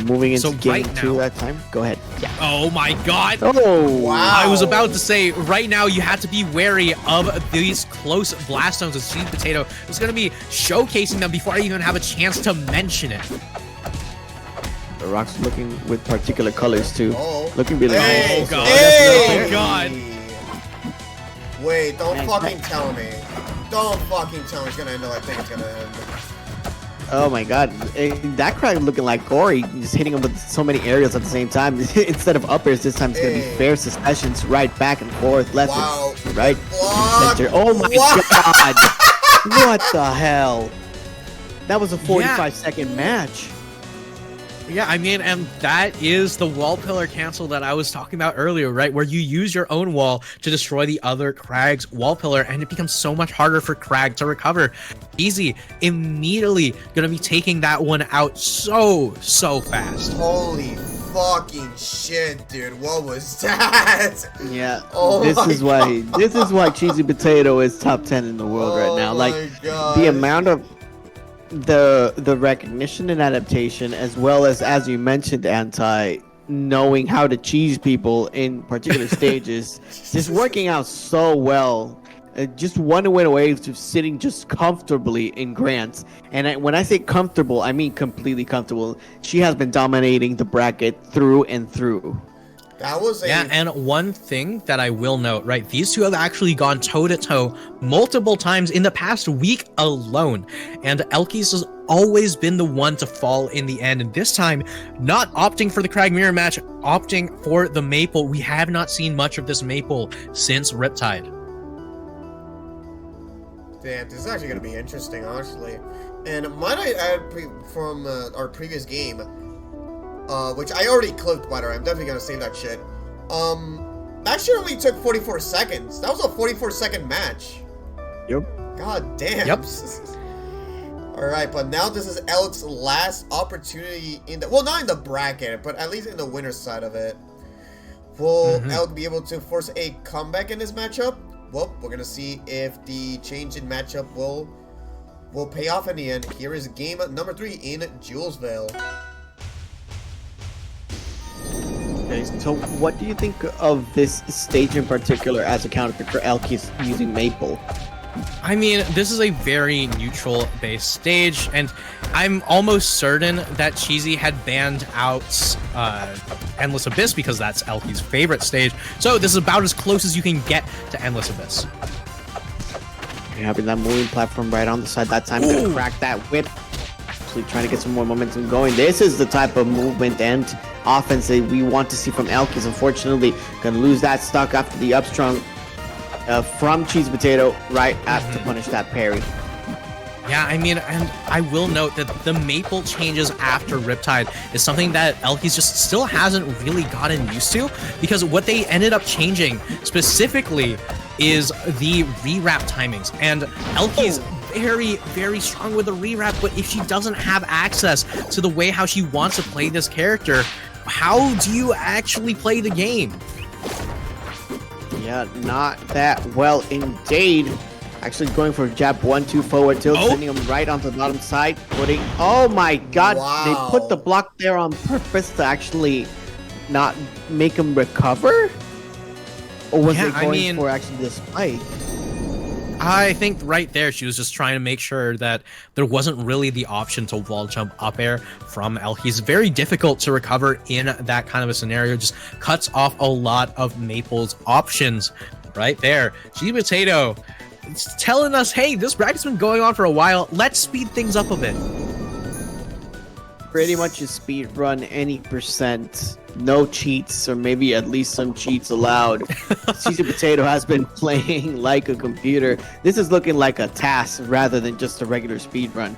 Moving into game two that time. Go ahead. Yeah. Oh my god. Oh, wow. I was about to say, right now you have to be wary of these close blast zones. As CheesyPotato is going to be showcasing them before I even have a chance to mention it. The rocks looking with particular colors too. Looking really nice. Oh god. Hey. Oh god. Wait, don't fucking tell me. Don't fucking tell me it's going to end like I think it's going to end. Oh my god, that Crag looking like Gory, just hitting him with so many aerials at the same time. Instead of up airs, this time it's going to be fair successions, right back and forth, left and right, center. Oh my god, what the hell? That was a 45-second match. Yeah, I mean, and that is the wall pillar cancel that I was talking about earlier, right? Where you use your own wall to destroy the other Krag's wall pillar, and it becomes so much harder for Krag to recover. Easy, immediately gonna be taking that one out so fast. Holy fucking shit, dude! What was that? Yeah, Oh this is why God. this is why CheesyPotato is top 10 in the world right now. Like God. the amount of the recognition and adaptation, as well as you mentioned, Anti, knowing how to cheese people in particular stages, just working out so well. Just one win away to sitting just comfortably in Grants. And when I say comfortable, I mean completely comfortable. She has been dominating the bracket through and through. That was a... Yeah, and one thing that I will note, right, these two have actually gone toe-to-toe multiple times in the past week alone, and Elkiies has always been the one to fall in the end, and this time, not opting for the Krag mirror match, opting for the Maple. We have not seen much of this Maple since Riptide. Damn, this is actually going to be interesting, honestly. And might I add from our previous game, which I already clipped, by the way. I'm definitely gonna save that shit. That shit only took 44 seconds. That was a 44-second match. Yep. God damn. Yep. Alright, but now this is Elk's last opportunity in the... Well, not in the bracket, but at least in the winner's side of it. Will Elk be able to force a comeback in this matchup? Well, we're gonna see if the change in matchup will pay off in the end. Here is game number 3 in Julesville. Okay, so what do you think of this stage in particular as a counterpick for Elkiies using Maple? I mean, this is a very neutral-based stage, and I'm almost certain that Cheesy had banned out Endless Abyss because that's Elkiies' favorite stage. So this is about as close as you can get to Endless Abyss. You're having that moving platform right on the side that time. Gonna crack that whip. Actually trying to get some more momentum going. This is the type of movement and offense that we want to see from Elkiies. Unfortunately, gonna lose that stock after the upstrong from CheesyPotato right after to punish that parry. Yeah, I mean, and I will note that the Maple changes after Riptide is something that Elkiies just still hasn't really gotten used to, because what they ended up changing specifically is the rewrap timings, and Elkiies very strong with the rewrap, but if she doesn't have access to the way how she wants to play this character, how do you actually play the game? Yeah, not that well indeed. Actually going for jab 1-2 forward tilt, sending him right onto the bottom side, putting... Oh my god, Wow. They put the block there on purpose to actually not make him recover? Or was it going for actually display? I think right there she was just trying to make sure that there wasn't really the option to wall jump up air from Elkiies. Very difficult to recover in that kind of a scenario. Just cuts off a lot of Maple's options right there. CheesyPotato, it's telling us, hey, this bracket's been going on for a while. Let's speed things up a bit. Pretty much a speed run any percent. No cheats, or maybe at least some cheats allowed. CheesyPotato has been playing like a computer. This is looking like a task rather than just a regular speed run.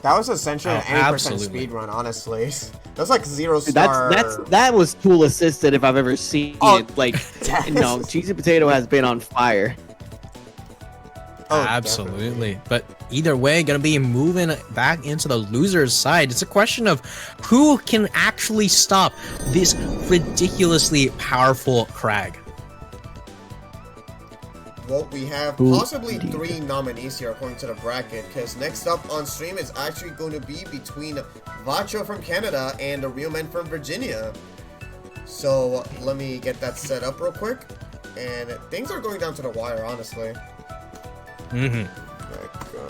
That was essentially an 80% speed run, honestly. That's like 0-star. That was tool assisted if I've ever seen it. Like, no, CheesyPotato has been on fire. Oh, absolutely. Definitely. But either way, gonna be moving back into the loser's side. It's a question of who can actually stop this ridiculously powerful Krag. Well, we have possibly 3 nominees here according to the bracket, because next up on stream is actually going to be between Vecho from Canada and the Real Men from Virginia. So let me get that set up real quick. And things are going down to the wire, honestly. There go.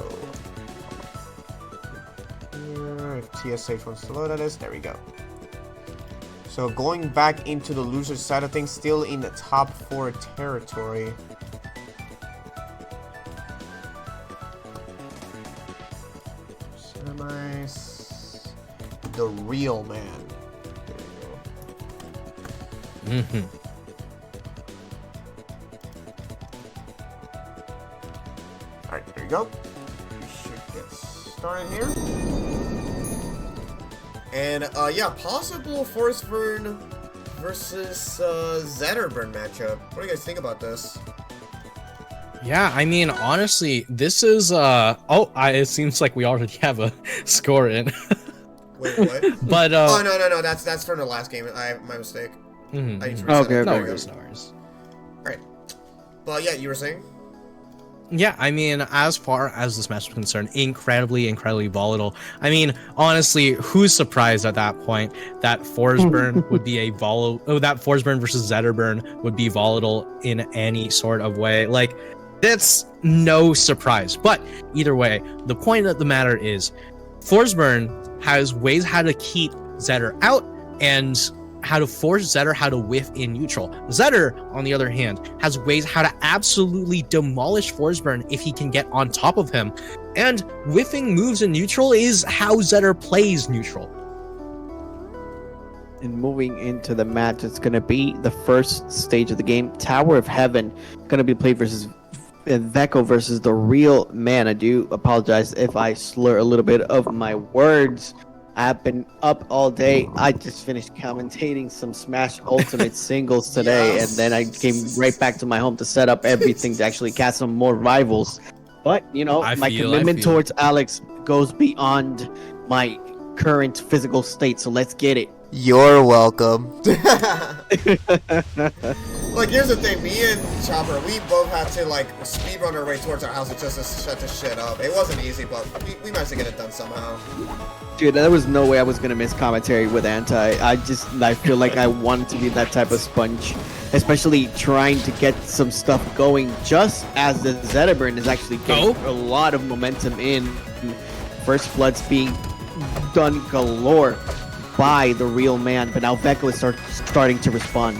Here, if TSH wants to load at us, there we go. So going back into the loser side of things, still in the top 4 territory. Nice. The Real Man. There we go. Alright, there you go. We should get started here. And yeah, possible Force Burn versus Zetterburn matchup. What do you guys think about this? Yeah, I mean, honestly, this is it seems like we already have a score in. Wait, what? But oh no, that's from the last game. My mistake. I need to reset it. No worries. Alright. But yeah, you were saying? Yeah, I mean, as far as this match is concerned, incredibly volatile. I mean, honestly, who's surprised at that point that Forsburn would be that Forsburn versus Zetterburn would be volatile in any sort of way? Like, that's no surprise. But either way, the point of the matter is, Forsburn has ways how to keep Zetter out and how to force Zetter how to whiff in neutral. Zetter, on the other hand, has ways how to absolutely demolish Forsburn if he can get on top of him. And whiffing moves in neutral is how Zetter plays neutral. And moving into the match, it's going to be the first stage of the game. Tower of Heaven going to be played versus Vecho versus the Real Man. I do apologize if I slur a little bit of my words. I've been up all day. I just finished commentating some Smash Ultimate singles today, and then I came right back to my home to set up everything to actually cast some more rivals. But, you know, my commitment towards Alex goes beyond my current physical state, so let's get it. You're welcome. Like, here's the thing, me and Chopper, we both had to, like, speedrun our way towards our house just to shut this shit up. It wasn't easy, but we managed to get it done somehow. Dude, there was no way I was gonna miss commentary with Anti. I feel like I wanted to be that type of sponge, especially trying to get some stuff going just as the Zetterburn is actually getting a lot of momentum in. First Blood's being done galore by the Real Man, but now Vecho is starting to respond.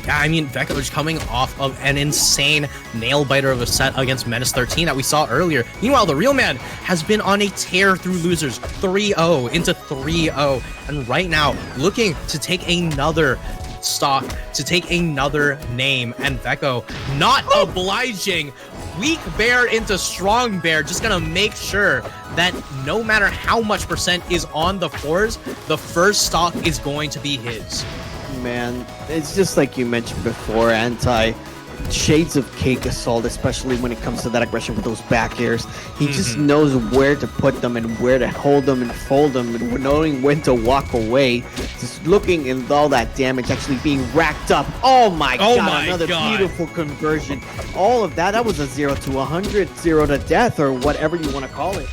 Yeah, I mean, Vecho is coming off of an insane nail-biter of a set against Menace 13 that we saw earlier. Meanwhile, the Real Man has been on a tear through losers, 3-0 into 3-0, and right now looking to take another stock, to take another name, and Vecho not obliging. Weak bear into strong bear, just gonna make sure that no matter how much percent is on the fours, the first stock is going to be his. Man, it's just like you mentioned before, Anti. Shades of Cake Assault, especially when it comes to that aggression with those back airs. He just knows where to put them and where to hold them and fold them and knowing when to walk away. Just looking and all that damage actually being racked up. Oh my god, another beautiful conversion. All of that was a 0 to 100, 0 to death, or whatever you want to call it.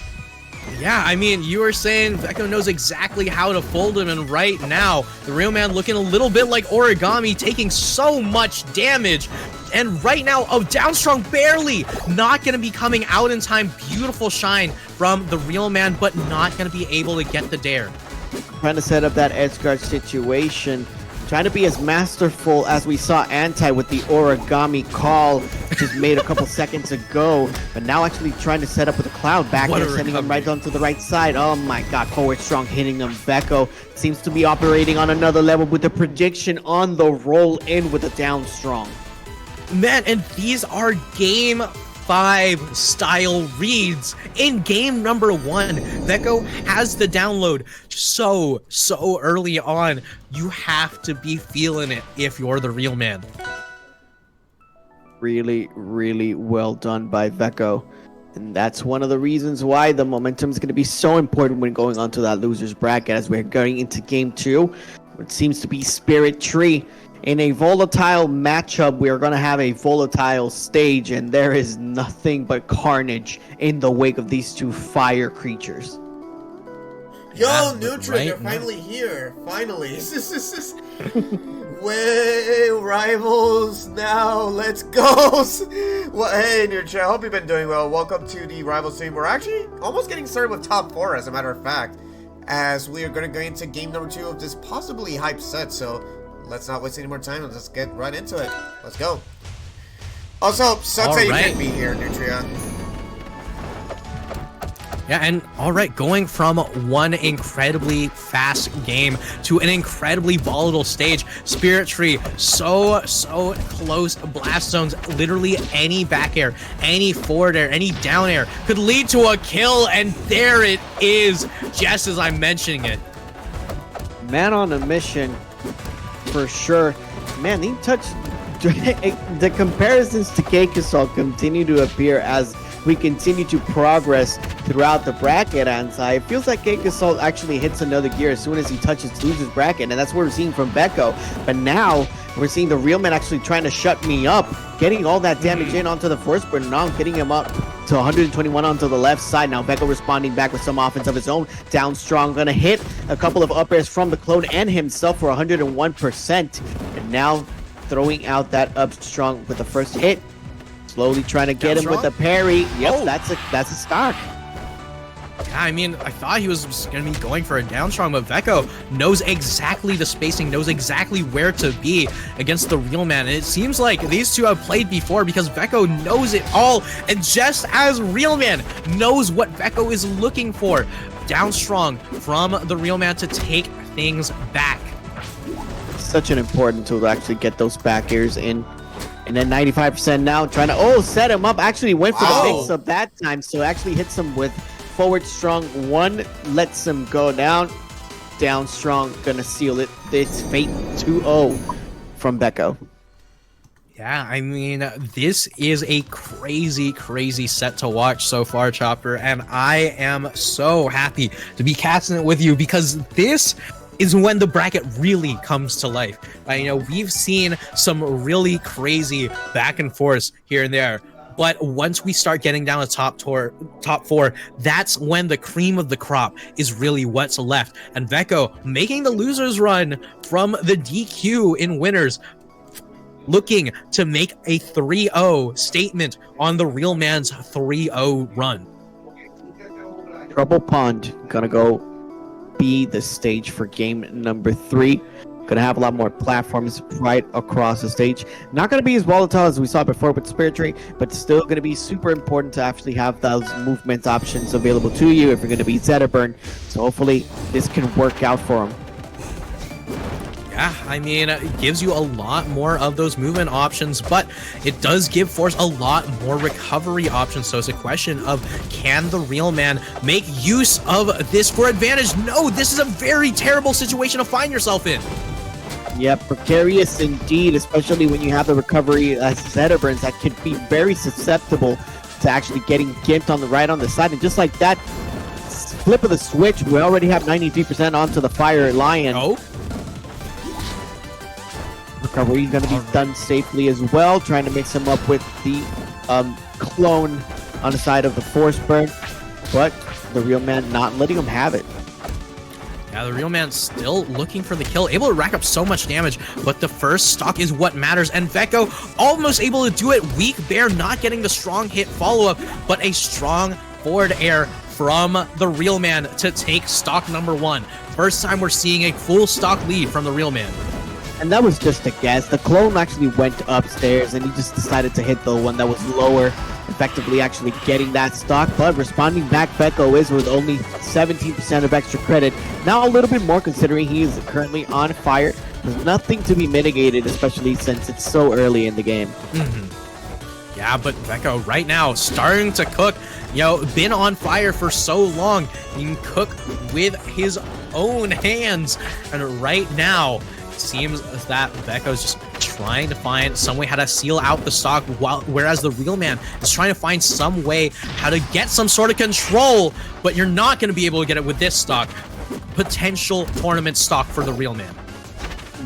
Yeah, I mean, you were saying Vecho knows exactly how to fold him, and right now, the Real Man looking a little bit like Origami, taking so much damage. And right now, Downstrong barely not going to be coming out in time. Beautiful shine from the Real Man, but not going to be able to get the dare. Trying to set up that edge guard situation. Trying to be as masterful as we saw Anti with the Origami call, just made a couple seconds ago. But now actually trying to set up with a Cloud back there, sending him right onto the right side. Oh my god, forward strong hitting him. Vecho seems to be operating on another level with the prediction on the roll in with a down strong. Man, and these are game 5 style reads. In game number 1, Vecho has the download so early on. You have to be feeling it if you're the Real Man. Really well done by Vecho. And that's one of the reasons why the momentum is going to be so important when going on to that loser's bracket as we're going into game 2. It seems to be Spirit Tree. In a volatile matchup, we're going to have a volatile stage, and there is nothing but carnage in the wake of these two fire creatures. Yo, Neutron, you're finally here. Finally. Way Rivals now. Let's go. Well, hey, Neutron, I hope you've been doing well. Welcome to the Rivals team. We're actually almost getting started with top 4, as a matter of fact, as we are going to go into game number 2 of this possibly hype set, so let's not waste any more time and let's get right into it. Let's go. Also, sucks that you can't be here, Nutria. Yeah, and alright, going from one incredibly fast game to an incredibly volatile stage. Spirit Tree, so close. Blast zones, literally any back air, any forward air, any down air could lead to a kill, and there it is, just as I'm mentioning it. Man on a mission, for sure. Man, he touched... the comparisons to Keikisol continue to appear as we continue to progress throughout the bracket, and it feels like Keikisol actually hits another gear as soon as he touches Losers bracket, and that's what we're seeing from Vecho. But now we're seeing the real man actually trying to shut me up, getting all that damage in onto the first burn, now getting him up to 121 onto the left side. Now Vecho responding back with some offense of his own. Down strong, gonna hit a couple of up airs from the clone and himself for 101%, and now throwing out that up strong with the first hit. Slowly trying to get him with the parry. Yep, that's a stock. Yeah, I mean, I thought he was going to be going for a down strong, but Vecho knows exactly the spacing, knows exactly where to be against the real man. And it seems like these two have played before because Vecho knows it all. And just as real man knows what Vecho is looking for, down strong from the real man to take things back. Such an important tool to actually get those back airs in. And then 95% now trying to set him up. Actually went for the mix up that time, so actually hits him with forward strong one, lets him go down strong, gonna seal it. This fate 2-0 from Vecho. Yeah, I mean, this is a crazy set to watch so far, Chopper, and I am so happy to be casting it with you because this is when the bracket really comes to life. You know, we've seen some really crazy back and forth here and there, but once we start getting down to top four, that's when the cream of the crop is really what's left. And Vecho making the losers run from the DQ in winners, looking to make a 3-0 statement on the real man's 3-0 run. Trouble Pond gonna go be the stage for game number 3. Gonna have a lot more platforms right across the stage. Not gonna be as volatile as we saw before with Spirit Tree, but still gonna be super important to actually have those movement options available to you if you're gonna be Zetterburn. So hopefully this can work out for him. Yeah, I mean, it gives you a lot more of those movement options, but it does give Force a lot more recovery options. So it's a question of, can the real man make use of this for advantage? No, this is a very terrible situation to find yourself in. Yeah, precarious indeed, especially when you have the recovery as Zetterburns that could be very susceptible to actually getting gimped on the side. And just like that flip of the switch, we already have 93% onto the Fire Lion. Recovery going to be done safely as well, trying to mix him up with the clone on the side of the Force Burn, but the real man not letting him have it. Yeah, the real man still looking for the kill, able to rack up so much damage, but the first stock is what matters, and Vecho almost able to do it. Weak Bear not getting the strong hit follow-up, but a strong forward air from the real man to take stock number 1. First time we're seeing a full stock lead from the real man. And that was just a guess. The clone actually went upstairs and he just decided to hit the one that was lower, effectively actually getting that stock. But responding back, Vecho is with only 17% of extra credit. Now a little bit more considering he is currently on fire. There's nothing to be mitigated, especially since it's so early in the game. Yeah, but Vecho right now starting to cook. You know, been on fire for so long. He can cook with his own hands. And right now, seems that Vecho's just trying to find some way how to seal out the stock, whereas the real man is trying to find some way how to get some sort of control, but you're not going to be able to get it with this stock. Potential tournament stock for the real man.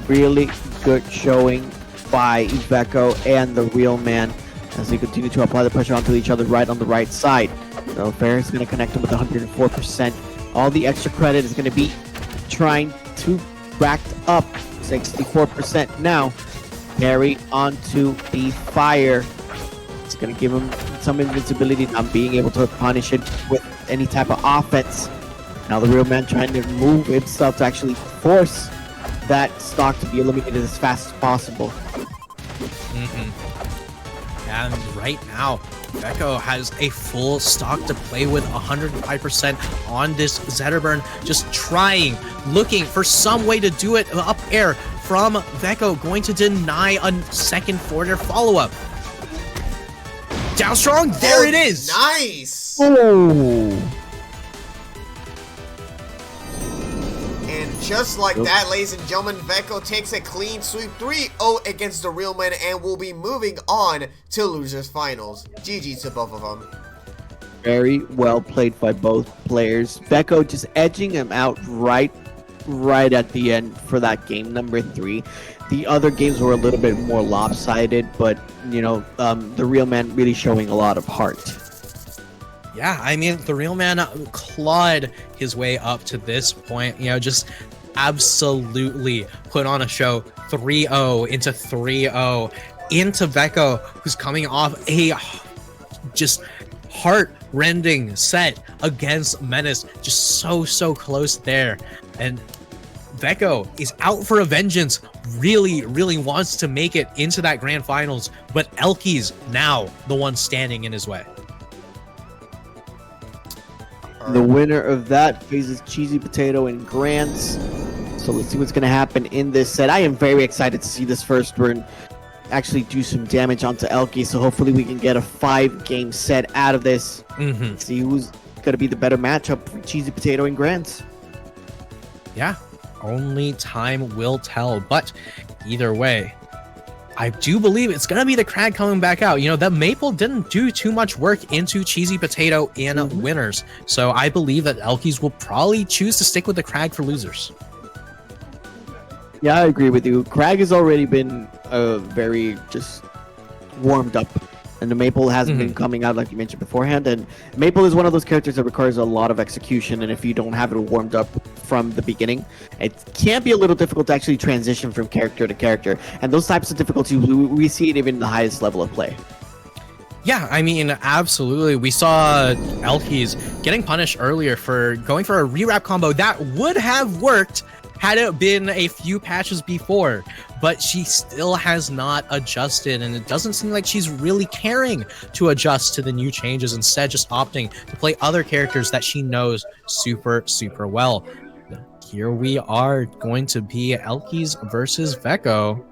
Really good showing by Vecho and the real man as they continue to apply the pressure onto each other right on the right side. So Fair is going to connect him with 104%. All the extra credit is going to be trying to rack up 64% now. Carry onto the fire. It's going to give him some invincibility, not being able to punish it with any type of offense. Now the real man trying to move himself to actually force that stock to be eliminated as fast as possible. And right now, Vecho has a full stock to play with, 105% on this Zetterburn, just trying, looking for some way to do it. Up air from Vecho, going to deny a second forward follow-up. Down strong, there it is! Nice! Oh! And just like that, ladies and gentlemen, Vecho takes a clean sweep 3-0 against the Real Men and will be moving on to losers finals. GG to both of them. Very well played by both players. Vecho just edging him out right at the end for that game number 3. The other games were a little bit more lopsided, but you know, the Real Man really showing a lot of heart. Yeah, I mean, the Real Man clawed his way up to this point, you know, just absolutely put on a show 3-0 into 3-0 into Vecho, who's coming off a just heart-rending set against Menace, just so close there. And Vecho is out for a vengeance, really wants to make it into that grand finals, but Elkiies now the one standing in his way. The winner of that faces CheesyPotato and Grants. So let's see what's going to happen in this set. I am very excited to see this first burn actually do some damage onto Elkiies. So hopefully we can get a 5-game set out of this. See who's going to be the better matchup for CheesyPotato and Grants. Yeah, only time will tell. But either way, I do believe it's going to be the Crag coming back out. You know, the Maple didn't do too much work into CheesyPotato in winners. So I believe that Elkiies will probably choose to stick with the Crag for losers. Yeah, I agree with you. Crag has already been very just warmed up. And the Maple hasn't been coming out like you mentioned beforehand. And Maple is one of those characters that requires a lot of execution. And if you don't have it warmed up from the beginning, it can be a little difficult to actually transition from character to character. And those types of difficulties, we see it even in the highest level of play. Yeah, I mean, absolutely. We saw Elkiies getting punished earlier for going for a rewrap combo that would have worked had it been a few patches before, but she still has not adjusted, and it doesn't seem like she's really caring to adjust to the new changes, instead just opting to play other characters that she knows super well. Here we are going to be Elkiies versus Vecho.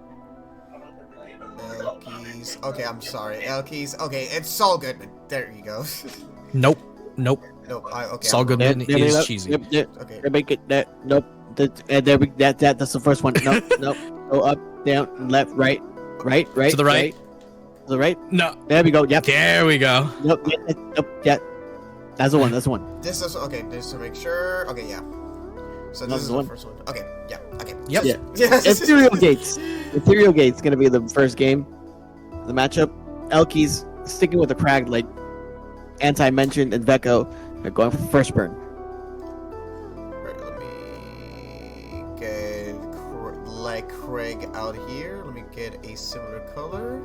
Elkiies. Okay, I'm sorry. Elkiies. Okay, it's Saul Goodman. There you go. Nope. Okay. Saul Goodman is cheesy. Okay. Make it that. Nope. That's the first one. No. Go up, down, left, right. To the right. To the right. No. There we go. Yep. There we go. Nope. Yeah. That's the one. This is okay. Just to make sure. Okay, yeah. So this is the first one. Okay. Yeah. Okay. Yep. Yeah. Yes. Ethereal Gates. Ethereal Gates gonna be the first game. The matchup. Elkiies sticking with the Crag like anti-mentioned, and Vecho are going for the first burn. Craig out here. Let me get a similar color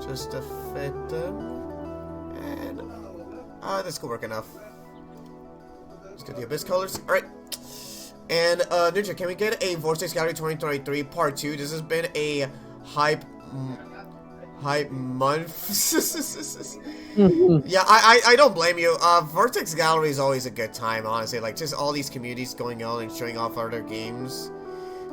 just to fit them, and this could work enough. Let's get the Abyss colors. All right, and Ninja, can we get a Vortex Gallery 2023 Part 2? This has been a hype month. Yeah, I don't blame you. Vortex Gallery is always a good time, honestly. Like, just all these communities going on and showing off other games.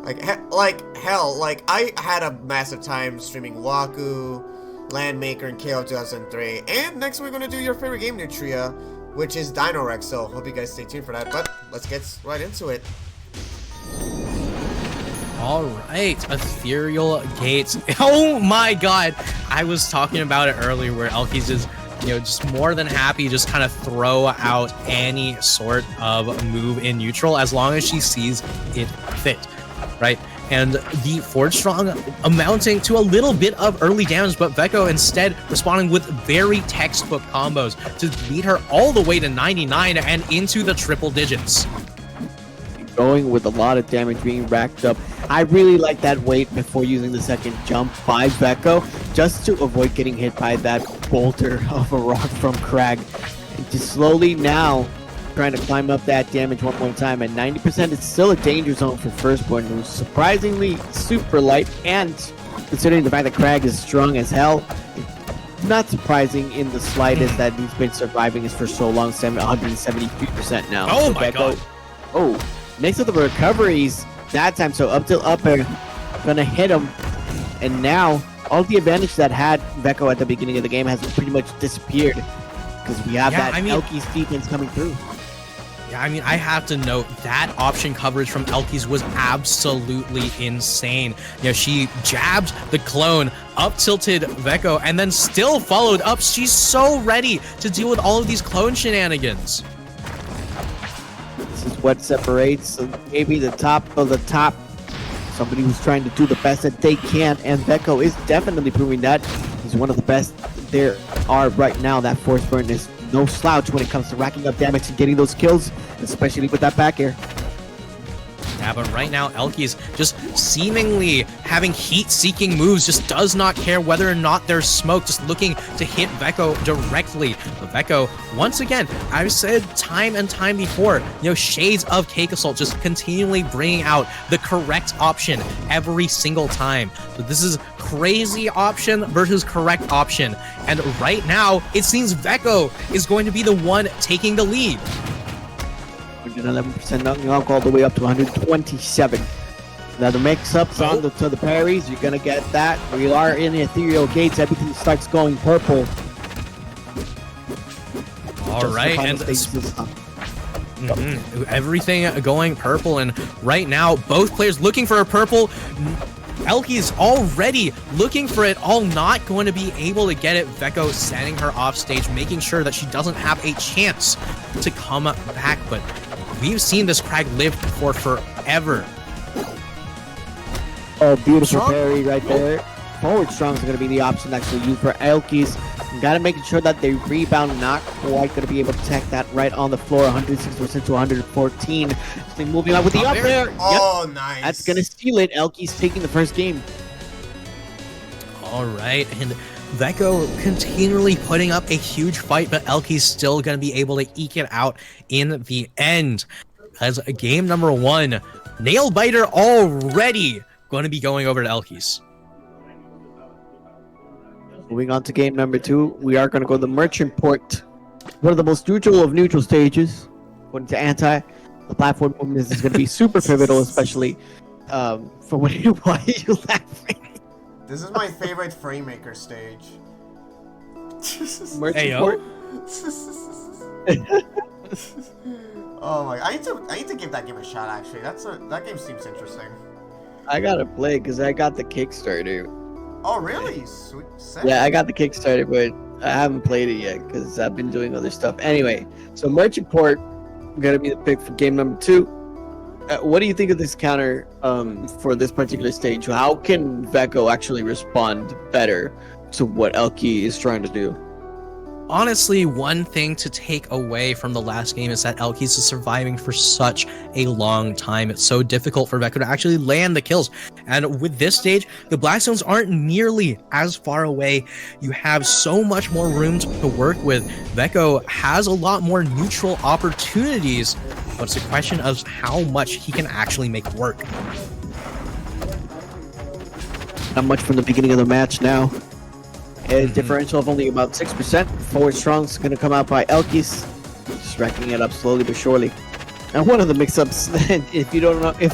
Like hell, I had a massive time streaming Waku, Landmaker, and KO 2003. And next we're gonna do your favorite game, Nutria, which is Dino Rex. So hope you guys stay tuned for that. But let's get right into it. All right, Ethereal Gates. Oh my god, I was talking about it earlier, where Elkiies is, you know, just more than happy just kind of throw out any sort of move in neutral as long as she sees it fit. Right, and the Forge Strong amounting to a little bit of early damage, but Vecho instead responding with very textbook combos to lead her all the way to 99 and into the triple digits. Going with a lot of damage being racked up. I really like that wait before using the second jump by Vecho, just to avoid getting hit by that boulder of a rock from Crag. And just slowly now trying to climb up that damage one more time. At 90%, it's still a danger zone for Firstborn, who's surprisingly super light, and considering the fact that Crag is strong as hell, not surprising in the slightest that he's been surviving this for so long. 173% now. Oh my god. Oh, next to the recoveries that time, so up till up air gonna hit him, and now all the advantage that had Vecho at the beginning of the game has pretty much disappeared, because we have Elkiies defense coming through. Yeah, I mean, I have to note that option coverage from Elkiies was absolutely insane. You know, she jabbed the clone, up tilted Vecho, and then still followed up. She's so ready to deal with all of these clone shenanigans. This is what separates maybe the top of the top. Somebody who's trying to do the best that they can, and Vecho is definitely proving that. He's one of the best there are right now. That force burn is no slouch when it comes to racking up damage and getting those kills, especially with that back air. Yeah, but right now, Elkiies just seemingly having heat-seeking moves, just does not care whether or not there's smoke, just looking to hit Vecho directly. But Vecho, once again, I've said time and time before, you know, shades of Cake Assault, just continually bringing out the correct option every single time. So this is crazy option versus correct option. And right now, it seems Vecho is going to be the one taking the lead. 111% knocking off all the way up to 127. Now the mix-ups on to the parries, you're gonna get that. We are in the ethereal gates, everything starts going purple. All right, and everything going purple, and right now both players looking for a purple. Elkiies already looking for it, all not going to be able to get it. Vecho setting her off stage, making sure that she doesn't have a chance to come back, but we've seen this Crag live for forever. Oh, beautiful parry right there. Forward strong is going to be the option actually used for Elkiies. You got to make sure that they rebound, not quite going to be able to tech that right on the floor. 106% to 114. So moving on with the up there. Oh, nice. That's going to steal it. Elkiies taking the first game. All right, and Vecho continually putting up a huge fight, but Elkiies still going to be able to eke it out in the end. As game number 1, Nailbiter already going to be going over to Elkiies. Moving on to game number 2, we are going to go to the Merchant Port. One of the most neutral of neutral stages. According to Anti, the platform movement is going to be super pivotal, especially for why are you laughing? This is my favorite frame maker stage. Merchant Port. Oh my! I need to give that game a shot. Actually, that game seems interesting. I gotta play because I got the Kickstarter. Oh really? Sweet. Sick. Yeah, I got the Kickstarter, but I haven't played it yet because I've been doing other stuff. Anyway, so Merchant Port gonna be the pick for game number 2. What do you think of this counter for this particular stage? How can Vecho actually respond better to what Elkiies is trying to do? Honestly, one thing to take away from the last game is that Elkiies is surviving for such a long time. It's so difficult for Vecho to actually land the kills. And with this stage, the Blackstones aren't nearly as far away. You have so much more room to work with. Vecho has a lot more neutral opportunities, but it's a question of how much he can actually make work. Not much from the beginning of the match now. A differential of only about 6%. Forward strong is going to come out by Elkiies, just racking it up slowly but surely. And one of the mix-ups, if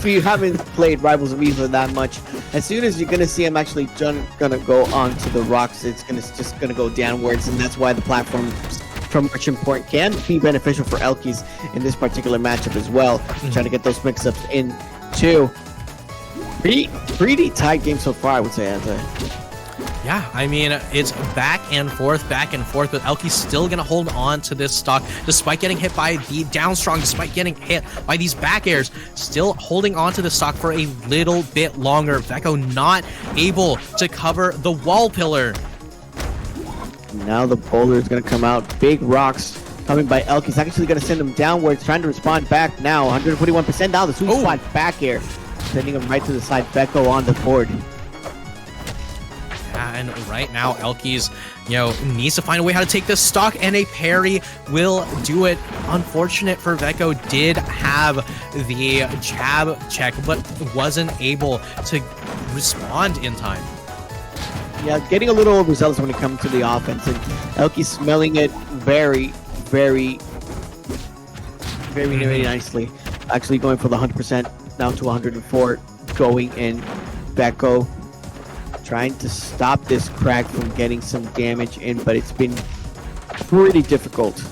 you haven't played Rivals of Aether that much, as soon as you're going to see him actually gonna go onto the rocks, it's just gonna go downwards, and that's why the platform from Merchant Port can be beneficial for Elkiies in this particular matchup as well. Trying to get those mix-ups in too. Pretty tight game so far, I would say, Anthony. Yeah, I mean, it's back and forth, but Elkiies still going to hold on to this stock, despite getting hit by the down strong, despite getting hit by these back airs, still holding on to the stock for a little bit longer. Vecho not able to cover the wall pillar. Now the boulder is going to come out. Big rocks coming by Elkiies, actually going to send him downwards, trying to respond back now. 141% down, the sweet spot back air, sending him right to the side. Vecho on the board. And right now, Elkiies, needs to find a way how to take this stock, and a parry will do it. Unfortunate for Vecho, did have the jab check, but wasn't able to respond in time. Yeah, getting a little overzealous when it comes to the offense, and Elkiies smelling it very nicely. Actually going for the 100%, now to 104, going in. Vecho trying to stop this crack from getting some damage in, but it's been pretty difficult.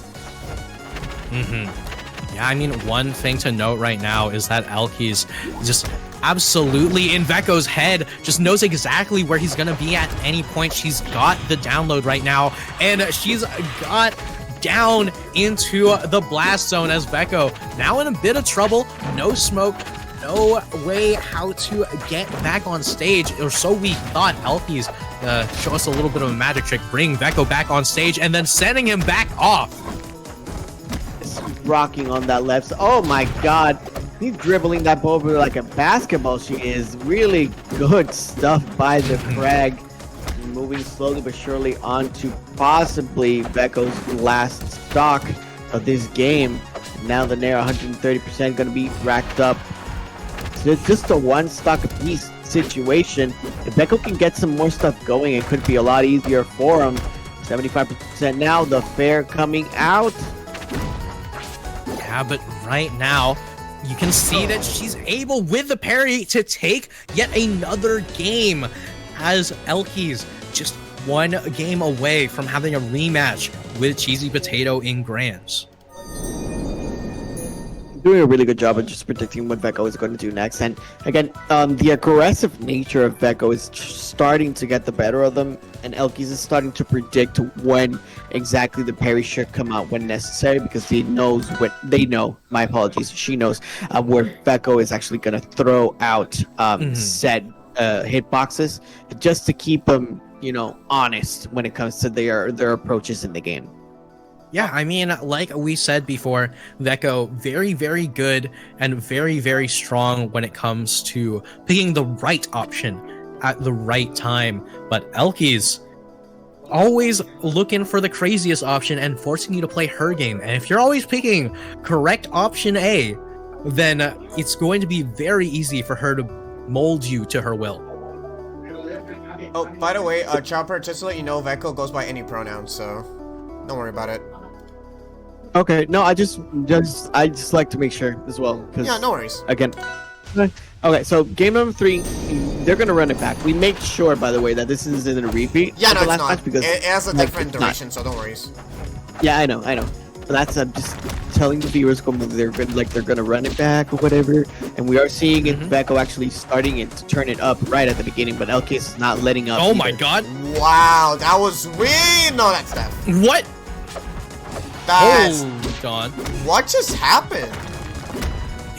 Yeah, I mean, one thing to note right now is that Elkiies just absolutely in Vecho's head, just knows exactly where he's gonna be at any point. She's got the download right now, and she's got down into the blast zone as Vecho now in a bit of trouble. No smoke, no way how to get back on stage, or so we thought. Elkiies show us a little bit of a magic trick, bring Vecho back on stage, and then sending him back off. Rocking on that left. Oh my god. He's dribbling that ball over like a basketball. She is. Really good stuff by the Crag. Moving slowly but surely on to possibly Vecho's last stock of this game. Now the Nair 130% going to be racked up. So it's just a one stock apiece situation. If Vecho can get some more stuff going, it could be a lot easier for him. 75% now. The fair coming out. Yeah, but right now, you can see that she's able, with the parry, to take yet another game, as Elkiies just one game away from having a rematch with CheesyPotato in Grands. Doing a really good job of just predicting what Vecho is going to do next. And again, the aggressive nature of Vecho is starting to get the better of them, and Elkiies is starting to predict when exactly the parry should come out when necessary, because he knows what they know. My apologies. She knows where Vecho is actually going to throw out set hitboxes, just to keep them, you know, honest when it comes to their approaches in the game. Yeah, I mean, like we said before, Vecho very, very good and very, very strong when it comes to picking the right option at the right time. But Elkiies always looking for the craziest option and forcing you to play her game. And if you're always picking correct option A, then it's going to be very easy for her to mold you to her will. Oh, by the way, Chopper, just to let you know, Vecho goes by any pronoun, so don't worry about it. Okay, no, I just like to make sure as well. Yeah, no worries. Again, okay, so game number 3, they're gonna run it back. We make sure, by the way, that this isn't a repeat. Yeah, no, the it's last match not. because It has a like, different duration, so don't worry. Yeah, I know. But that's I'm just telling the viewers they're gonna run it back or whatever. And we are seeing it, Vecho actually starting it to turn it up right at the beginning, but Elkiies is not letting up. Oh either. my god! Wow, that was weird. No, that's that. What? That's... Oh god! What just happened?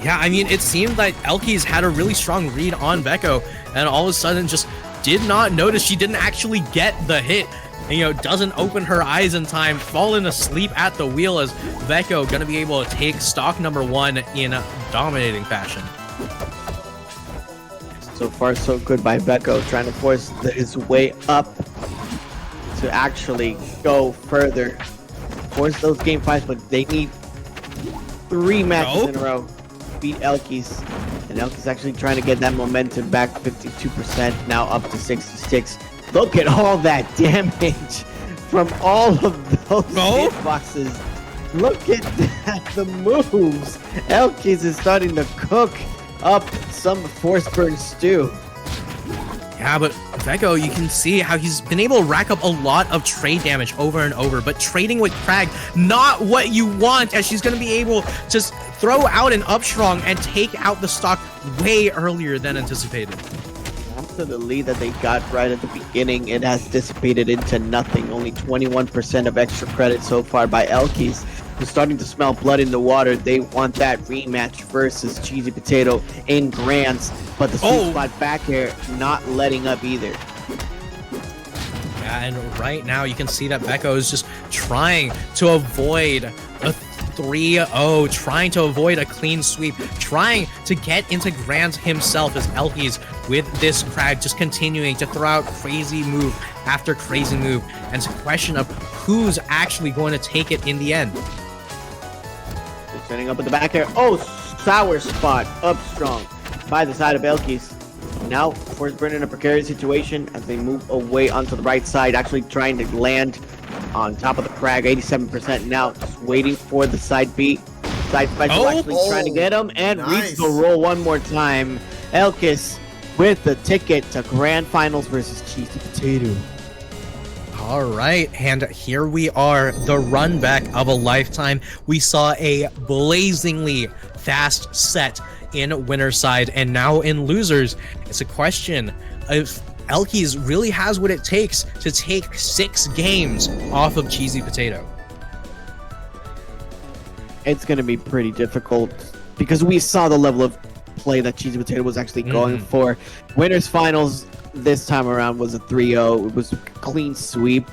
Yeah, I mean, it seemed like Elkiies had a really strong read on Vecho, and all of a sudden just did not notice she didn't actually get the hit. And, you know, doesn't open her eyes in time, falling asleep at the wheel, as Vecho gonna be able to take stock number 1 in a dominating fashion. So far, so good by Vecho, trying to force his way up to actually go further. Force those game fights, but they need 3 matches in a row to beat Elkiies. And Elkiies actually trying to get that momentum back, 52%, now up to 66. Look at all that damage from all of those hitboxes. Look at that, the moves. Elkiies is starting to cook up some force burn stew. Yeah, but Vecho, you can see how he's been able to rack up a lot of trade damage over and over, but trading with Crag, not what you want, as she's going to be able to throw out an up strong and take out the stock way earlier than anticipated. After the lead that they got right at the beginning, it has dissipated into nothing. Only 21% of extra credit so far by Elkiies. We're starting to smell blood in the water. They want that rematch versus CheesyPotato in Grands, but the sweet spot back here not letting up either. Yeah, and right now you can see that Vecho is just trying to avoid a 3-0, trying to avoid a clean sweep, trying to get into Grands himself, as Elkiies with this Crag just continuing to throw out crazy move after crazy move. And it's a question of who's actually going to take it in the end. Setting up at the back here. Oh, sour spot up strong by the side of Elkiies. Now, force burn in a precarious situation as they move away onto the right side, actually trying to land on top of the Crag. 87% now, just waiting for the side B. Side special actually trying to get him and reach the roll one more time. Elkiies with the ticket to Grand Finals versus CheesyPotato. All right, and here we are, the run back of a lifetime. We saw a blazingly fast set in winner's side, and now in losers. It's a question if Elkiies really has what it takes to take 6 games off of CheesyPotato. It's going to be pretty difficult because we saw the level of play that CheesyPotato was actually going for. Winners finals this time around was a 3-0. It was a clean sweep.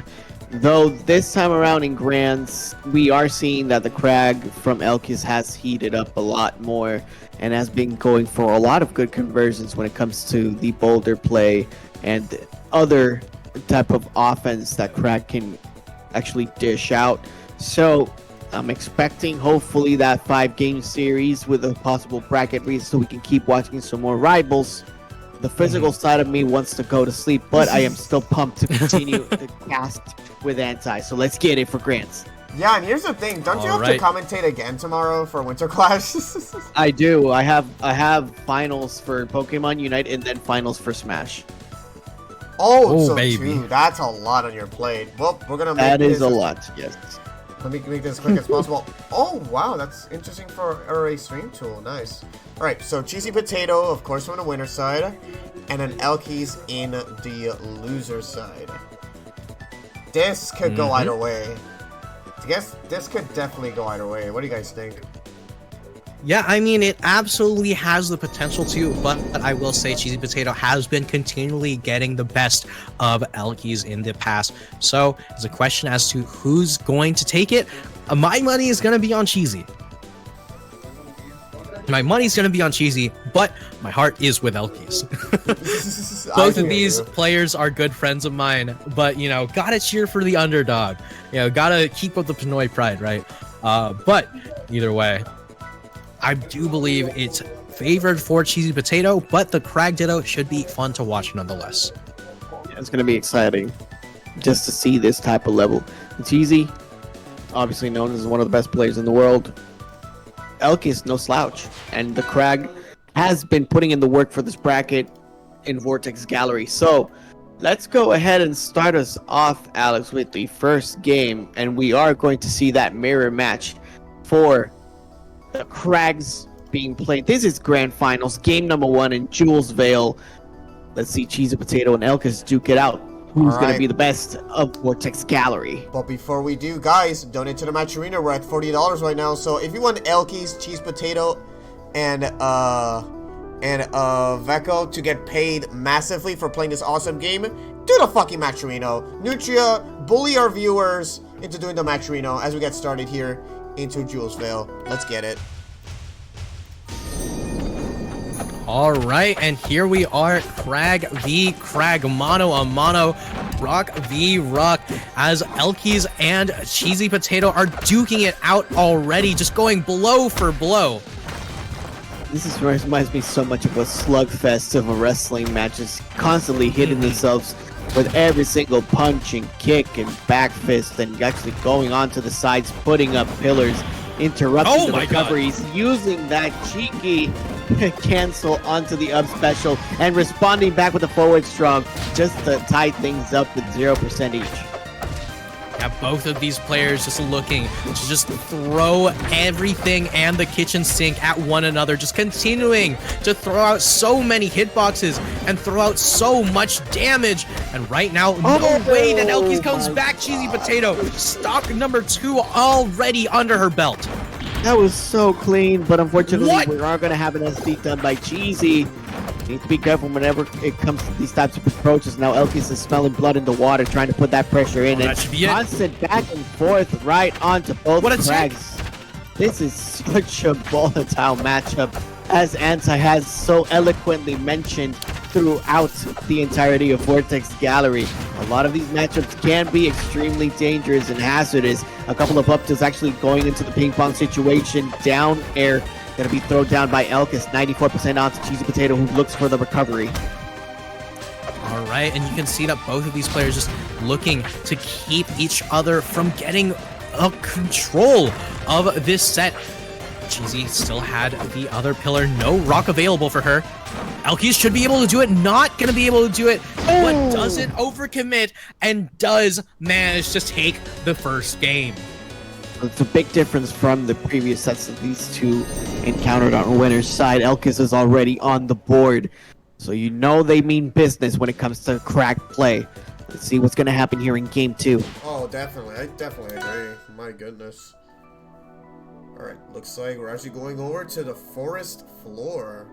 Though this time around in Grands, we are seeing that the Crag from Elkiies has heated up a lot more and has been going for a lot of good conversions when it comes to the boulder play and other type of offense that Crag can actually dish out. So I'm expecting hopefully that 5-game series with a possible bracket read so we can keep watching some more rivals. The physical side of me wants to go to sleep, but I am still pumped to continue the cast with Anti. So let's get it for Grants. Yeah, and here's the thing. Don't you have to commentate again tomorrow for Winter Clash? I do. I have finals for Pokemon Unite and then finals for Smash. Oh, so baby. That's a lot on your plate. Well, we're going to make That is a lot, yes. Let me make this as quick as possible. Oh, wow, that's interesting for a stream tool. Nice. All right, so CheesyPotato, of course, from the winner side, and then Elkiies in the loser side. This could go either way. I guess this could definitely go either way. What do you guys think? Yeah, I mean, it absolutely has the potential to, but I will say CheesyPotato has been continually getting the best of Elkiies in the past. So it's a question as to who's going to take it. My money is going to be on Cheesy. My money's going to be on Cheesy, but my heart is with Elkiies. Both of these players are good friends of mine, but, you know, gotta cheer for the underdog. You know, gotta keep up the Pinoy pride, right? But either way, I do believe it's favored for CheesyPotato, but the Crag Ditto should be fun to watch nonetheless. Yeah, it's going to be exciting just to see this type of level. Cheesy, obviously known as one of the best players in the world. Elkiies, no slouch. And the Crag has been putting in the work for this bracket in Vortex Gallery. So let's go ahead and start us off, Alex, with the first game. And we are going to see that mirror match for the Crags being played. This is Grand Finals, game number 1 in Jules Vale. Let's see CheesyPotato and Elkiies duke it out. Who's going to be the best of Vortex Gallery? But before we do, guys, donate to the Match Arena. We're at $40 right now. So if you want Elkiies, CheesyPotato, and Vecho to get paid massively for playing this awesome game, do the fucking Match Arena. Nutria, bully our viewers into doing the Match Arena as we get started here into Jules Vale. Let's get it. All right, and here we are, Crag v Crag, mano a mano, Rock v Rock, as Elkiies and CheesyPotato are duking it out already, just going blow for blow. This reminds me so much of a slugfest of a wrestling match, just constantly hitting themselves with every single punch and kick and back fist, and actually going onto the sides, putting up pillars, interrupting the recoveries, using that cheeky cancel onto the up special, and responding back with a forward strong just to tie things up with 0% each. Yeah, both of these players just looking to just throw everything and the kitchen sink at one another, just continuing to throw out so many hitboxes and throw out so much damage. And right now, no way that Elkiies comes back. CheesyPotato, stock number 2 already under her belt. That was so clean, but unfortunately, we are going to have an SD done by Cheesy. Need to be careful whenever it comes to these types of approaches. Now Elkiies is smelling blood in the water, trying to put that pressure in. That should be constant back and forth right onto both Crags. This is such a volatile matchup, as Anti has so eloquently mentioned throughout the entirety of Vortex Gallery. A lot of these matchups can be extremely dangerous and hazardous. A couple of up tilts actually going into the ping pong situation. Down air going to be thrown down by Elkiies. 94% onto CheesyPotato, who looks for the recovery. All right, and you can see that both of these players just looking to keep each other from getting a control of this set. Cheesy still had the other pillar, no rock available for her. Elkiies should be able to do it, not gonna be able to do it, but doesn't overcommit and does manage to take the first game. It's a big difference from the previous sets that these two encountered on winner's side. Elkiies is already on the board, so you know they mean business when it comes to crack play. Let's see what's gonna happen here in game 2. Oh, definitely. I definitely agree. My goodness. Alright, looks like we're actually going over to the forest floor.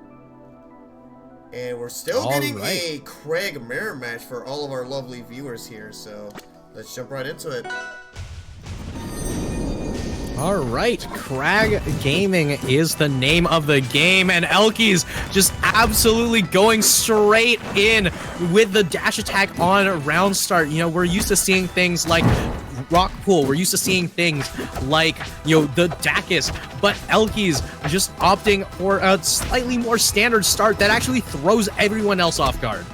And we're still getting a Craig mirror match for all of our lovely viewers here, so let's jump right into it. Alright, Crag Gaming is the name of the game, and Elkiies just absolutely going straight in with the dash attack on round start. You know, we're used to seeing things like Rock Pool, we're used to seeing things like, you know, the Dacus, but Elkiies just opting for a slightly more standard start that actually throws everyone else off guard.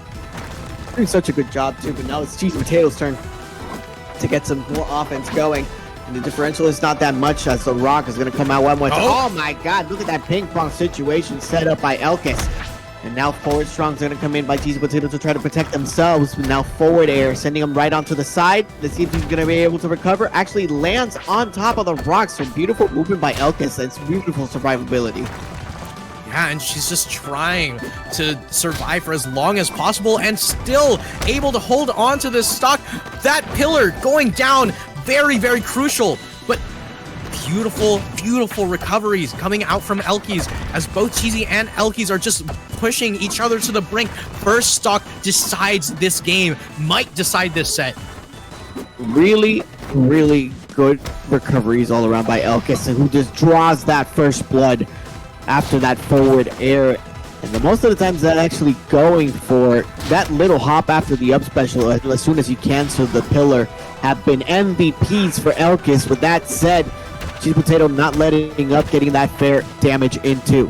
Doing such a good job too, but now it's CheesyPotato's turn to get some more offense going. And the differential is not that much as the rock is going to come out one more time. Oh my god, look at that ping pong situation set up by Elkiies. And now forward strong's going to come in by CheesyPotato to try to protect themselves. Now forward air, sending them right onto the side. Let's see if he's going to be able to recover. Actually lands on top of the rock. So beautiful movement by Elkiies. It's beautiful survivability. Yeah, and she's just trying to survive for as long as possible and still able to hold on to this stock. That pillar going down, very, very crucial, but beautiful, beautiful recoveries coming out from Elkiies as both Cheesy and Elkiies are just pushing each other to the brink. First stock decides this game, might decide this set. Really, really good recoveries all around by Elkiies, who just draws that first blood after that forward air. And the most of the times that actually going for that little hop after the up special as soon as you cancel the pillar have been MVPs for Elkiies. With that said, CheesyPotato not letting up, getting that fair damage into.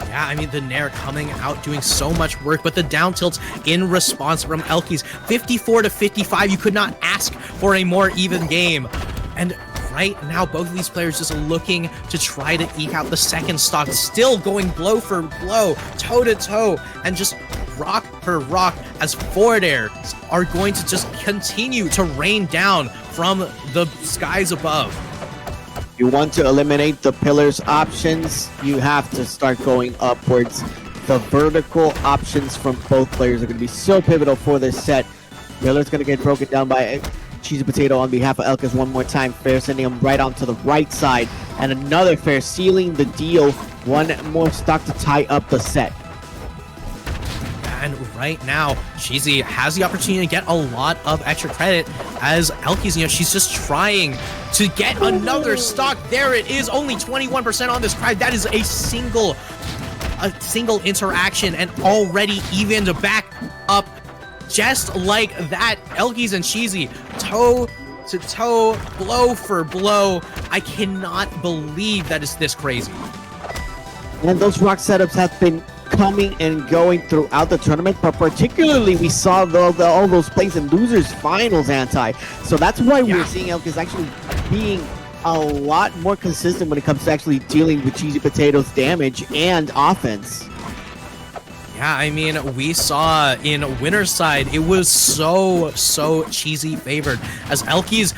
Yeah, I mean, the Nair coming out doing so much work, but the down tilts in response from Elkiies, 54 to 55. You could not ask for a more even game. And right now, both of these players just looking to try to eke out the second stock, still going blow for blow, toe to toe, and just rock for rock as forward air are going to just continue to rain down from the skies above. You want to eliminate the pillars options, you have to start going upwards. The vertical options from both players are going to be so pivotal for this set. Pillar's going to get broken down by CheesyPotato on behalf of Elkiies one more time. Fair sending him right onto the right side. And another fair sealing the deal. One more stock to tie up the set. And right now, Cheesy has the opportunity to get a lot of extra credit as Elkiies, you know, she's just trying to get another stock. There it is, only 21% on this crowd. That is a single interaction and already evened back up just like that. Elkiies and Cheesy, toe to toe, blow for blow. I cannot believe that is this crazy. And those rock setups have been coming and going throughout the tournament, but particularly we saw all those plays in losers finals anti. So that's why we're seeing Elkiies actually being a lot more consistent when it comes to actually dealing with CheesyPotato's damage and offense. Yeah, I mean, we saw in winner's side, it was so Cheesy favored as Elkiies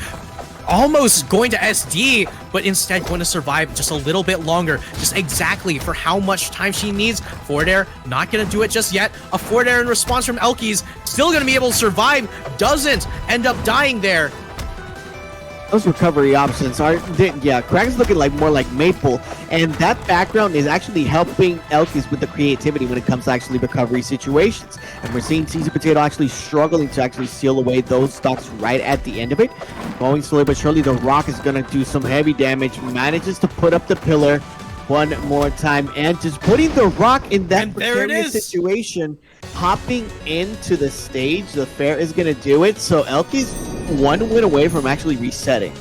almost going to SD, but instead going to survive just a little bit longer, just exactly for how much time she needs. Forward air, not going to do it just yet. A forward air in response from Elkiies, still going to be able to survive, doesn't end up dying there. Those recovery options are, Crack's looking like more like Maple, and that background is actually helping Elkiies with the creativity when it comes to actually recovery situations. And we're seeing CheesyPotato actually struggling to actually seal away those stocks right at the end of it. Going slowly but surely, the rock is going to do some heavy damage, manages to put up the pillar one more time, and just putting the rock in that precarious situation, hopping into the stage. The fair is going to do it, so Elkiies one win away from actually resetting.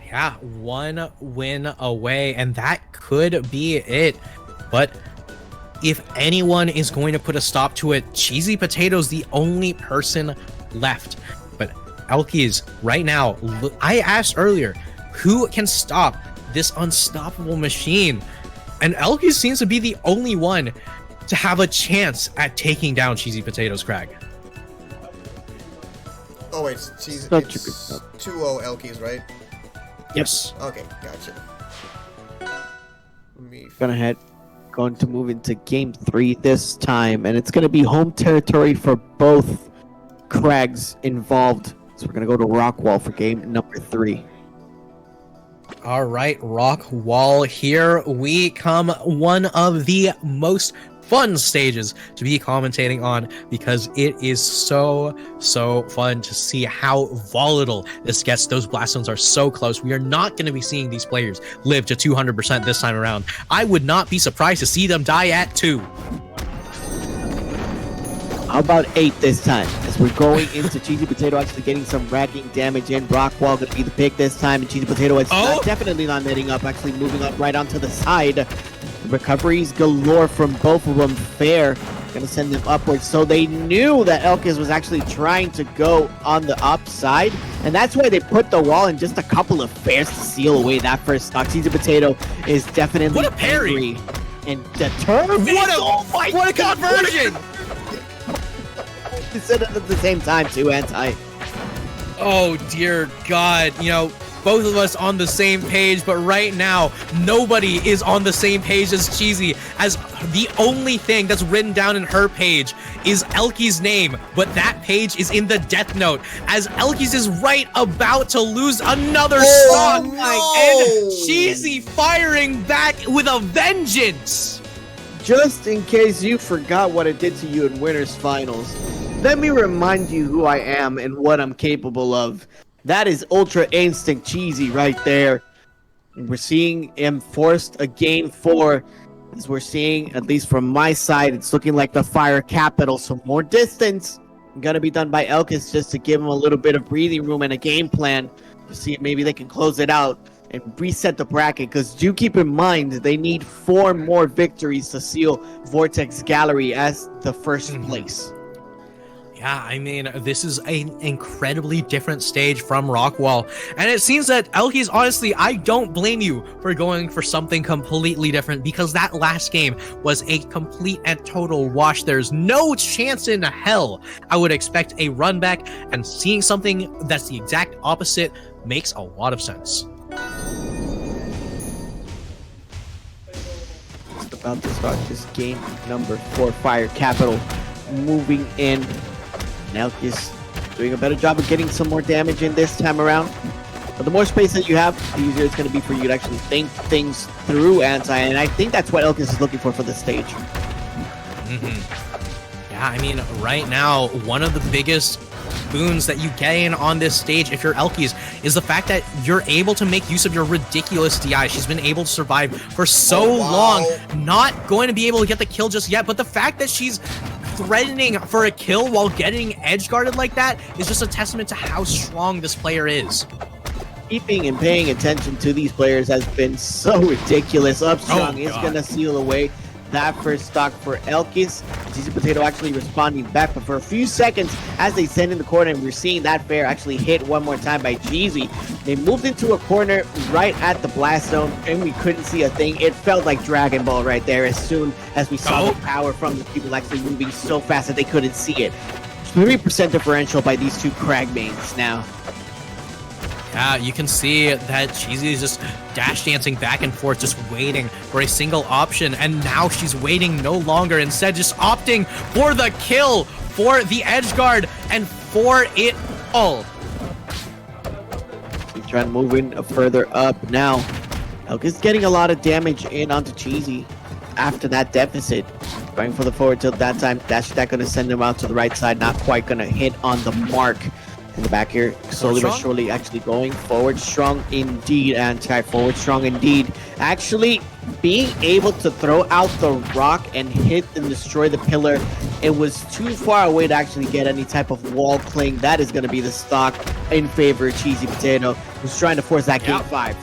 Yeah, one win away, and that could be it. But if anyone is going to put a stop to it, CheesyPotato's the only person left. But Elkiies, right now, I asked earlier, who can stop this unstoppable machine. And Elkiies seems to be the only one to have a chance at taking down CheesyPotato's Crag. Oh wait, it's 2-0 Elkiies, right? Yes. Okay, gotcha. Going to move into game 3 this time, and it's going to be home territory for both Crags involved. So we're going to go to Rockwall for game number 3. All right, Rockwall, here we come. One of the most fun stages to be commentating on, because it is so fun to see how volatile this gets. Those blast zones are so close. We are not going to be seeing these players live to 200% this time around. I would not be surprised to see them die at 2. How about 8 this time? As we're going into CheesyPotato actually getting some racking damage in. Rockwall going to be the pick this time, and CheesyPotato is definitely not letting up, actually moving up right onto the side. Recoveries galore from both of them. Fair going to send them upwards. So they knew that Elkiies was actually trying to go on the upside, and that's why they put the wall in just a couple of fairs to seal away that first stock. CheesyPotato is definitely what a parry and determined. What a conversion! Said it at the same time too, Anti. Oh dear God, you know, both of us on the same page, but right now nobody is on the same page as Cheesy, as the only thing that's written down in her page is Elkiies' name, but that page is in the death note, as Elkiies is right about to lose another stock, and Cheesy firing back with a vengeance. Just in case you forgot what it did to you in Winners Finals, let me remind you who I am and what I'm capable of. That is Ultra Instinct Cheesy right there. We're seeing him forced a game 4. As we're seeing, at least from my side, it's looking like the Fire Capital. So more distance gonna be done by Elkiies just to give him a little bit of breathing room and a game plan to see if maybe they can close it out and reset the bracket. Because do keep in mind, they need 4 more victories to seal Vortex Gallery as the first place. Yeah, I mean, this is an incredibly different stage from Rockwall. And it seems that Elkiies, honestly, I don't blame you for going for something completely different, because that last game was a complete and total wash. There's no chance in hell I would expect a run back, and seeing something that's the exact opposite makes a lot of sense. Just about to start this game number 4, Fire Capital moving in. Elkiies doing a better job of getting some more damage in this time around. But the more space that you have, the easier it's going to be for you to actually think things through, Anti. And I think that's what Elkiies is looking for this stage. Yeah, I mean, right now, one of the biggest boons that you get in on this stage, if you're Elkiies, is the fact that you're able to make use of your ridiculous DI. She's been able to survive for so long, not going to be able to get the kill just yet, but the fact that she's threatening for a kill while getting edge guarded like that is just a testament to how strong this player is. Keeping and paying attention to these players has been so ridiculous. Upstrong is going to seal away that first stock for Elkiies. CheesyPotato actually responding back, but for a few seconds as they send in the corner, and we're seeing that fair actually hit one more time by Cheesy. They moved into a corner right at the blast zone, and we couldn't see a thing. It felt like Dragon Ball right there as soon as we saw the power from the people actually moving so fast that they couldn't see it. 3% differential by these two Crag mains now. Yeah, you can see that Cheesy is just dash dancing back and forth, just waiting for a single option, and now she's waiting no longer, instead just opting for the kill, for the edge guard, and for it all. We try to move in further up now. Elkiies getting a lot of damage in onto Cheesy after that deficit. Going for the forward tilt that time. Dash attack going to send him out to the right side, not quite going to hit on the mark. In the back here, slowly but surely actually going forward strong indeed, Anti-forward strong indeed. Actually being able to throw out the rock and hit and destroy the pillar. It was too far away to actually get any type of wall cling. That is going to be the stock in favor of CheesyPotato, who's trying to force that game 5.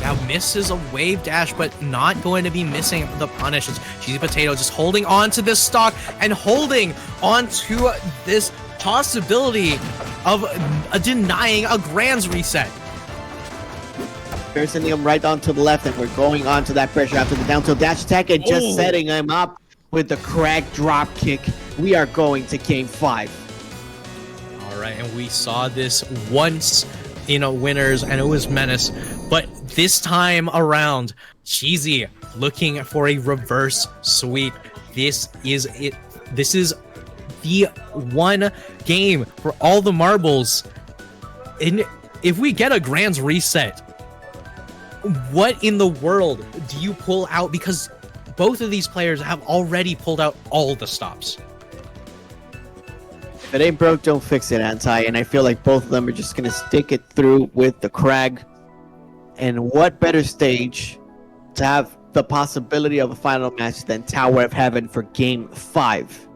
Now misses a wave dash, but not going to be missing the punish. It's CheesyPotato just holding on to this stock and holding on to this possibility of denying a Grands reset. They're sending him right on to the left, and we're going on to that pressure after the down tilt dash attack and just setting him up with the Crag drop kick. We are going to game 5. All right, and we saw this once in a winners, and it was Menace. But this time around, Cheesy looking for a reverse sweep. This is it. This is the one game for all the marbles. And if we get a Grands reset, what in the world do you pull out? Because both of these players have already pulled out all the stops. If it ain't broke, don't fix it, Anti. And I feel like both of them are just going to stick it through with the Crag. And what better stage to have the possibility of a final match than Tower of Heaven for game 5?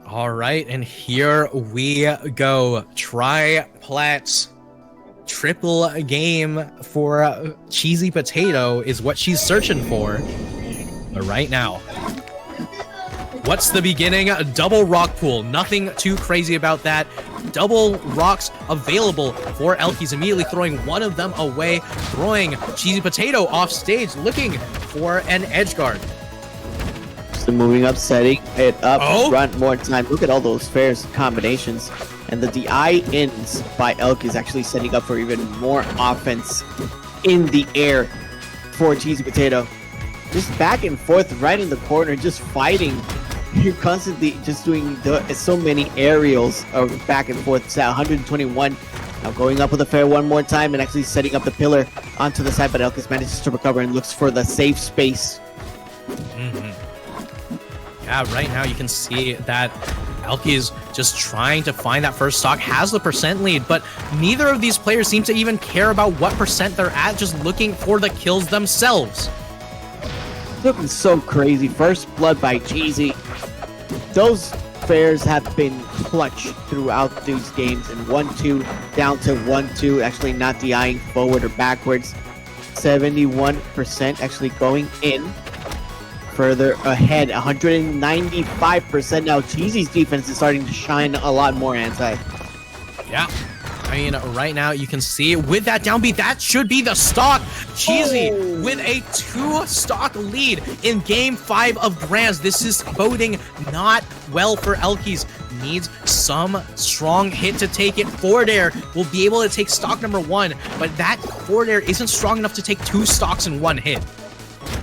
All right, and here we go. Tri-Plats. Triple game for CheesyPotato is what she's searching for. But right now, what's the beginning? A double rock pool. Nothing too crazy about that. Double rocks available for Elkiies. Immediately throwing one of them away. Throwing CheesyPotato off stage, looking for an edge guard. So moving up, setting it up front more time. Look at all those fairs combinations. And the DI ends by Elkiies actually setting up for even more offense in the air for CheesyPotato. Just back and forth right in the corner, just fighting. You're constantly just doing so many aerials back and forth. It's at 121. Now going up with a fair one more time and actually setting up the pillar onto the side, but Elkiies manages to recover and looks for the safe space. Yeah, right now you can see that Elkiies just trying to find that first stock, has the percent lead, but neither of these players seem to even care about what percent they're at, just looking for the kills themselves. Looking so crazy. First blood by Cheesy. Those fairs have been clutch throughout these games, and 1-2 down to 1-2, actually not DIing forward or backwards. 71% actually going in. Further ahead, 195% now. Cheesy's defense is starting to shine a lot more, Anti. Yeah. I mean, right now you can see with that downbeat, that should be the stock. Cheesy with a 2-stock lead in game 5 of Grands. This is boding not well for Elkiies. Needs some strong hit to take it. Forward air will be able to take stock number 1, but that forward air isn't strong enough to take 2 stocks in 1 hit.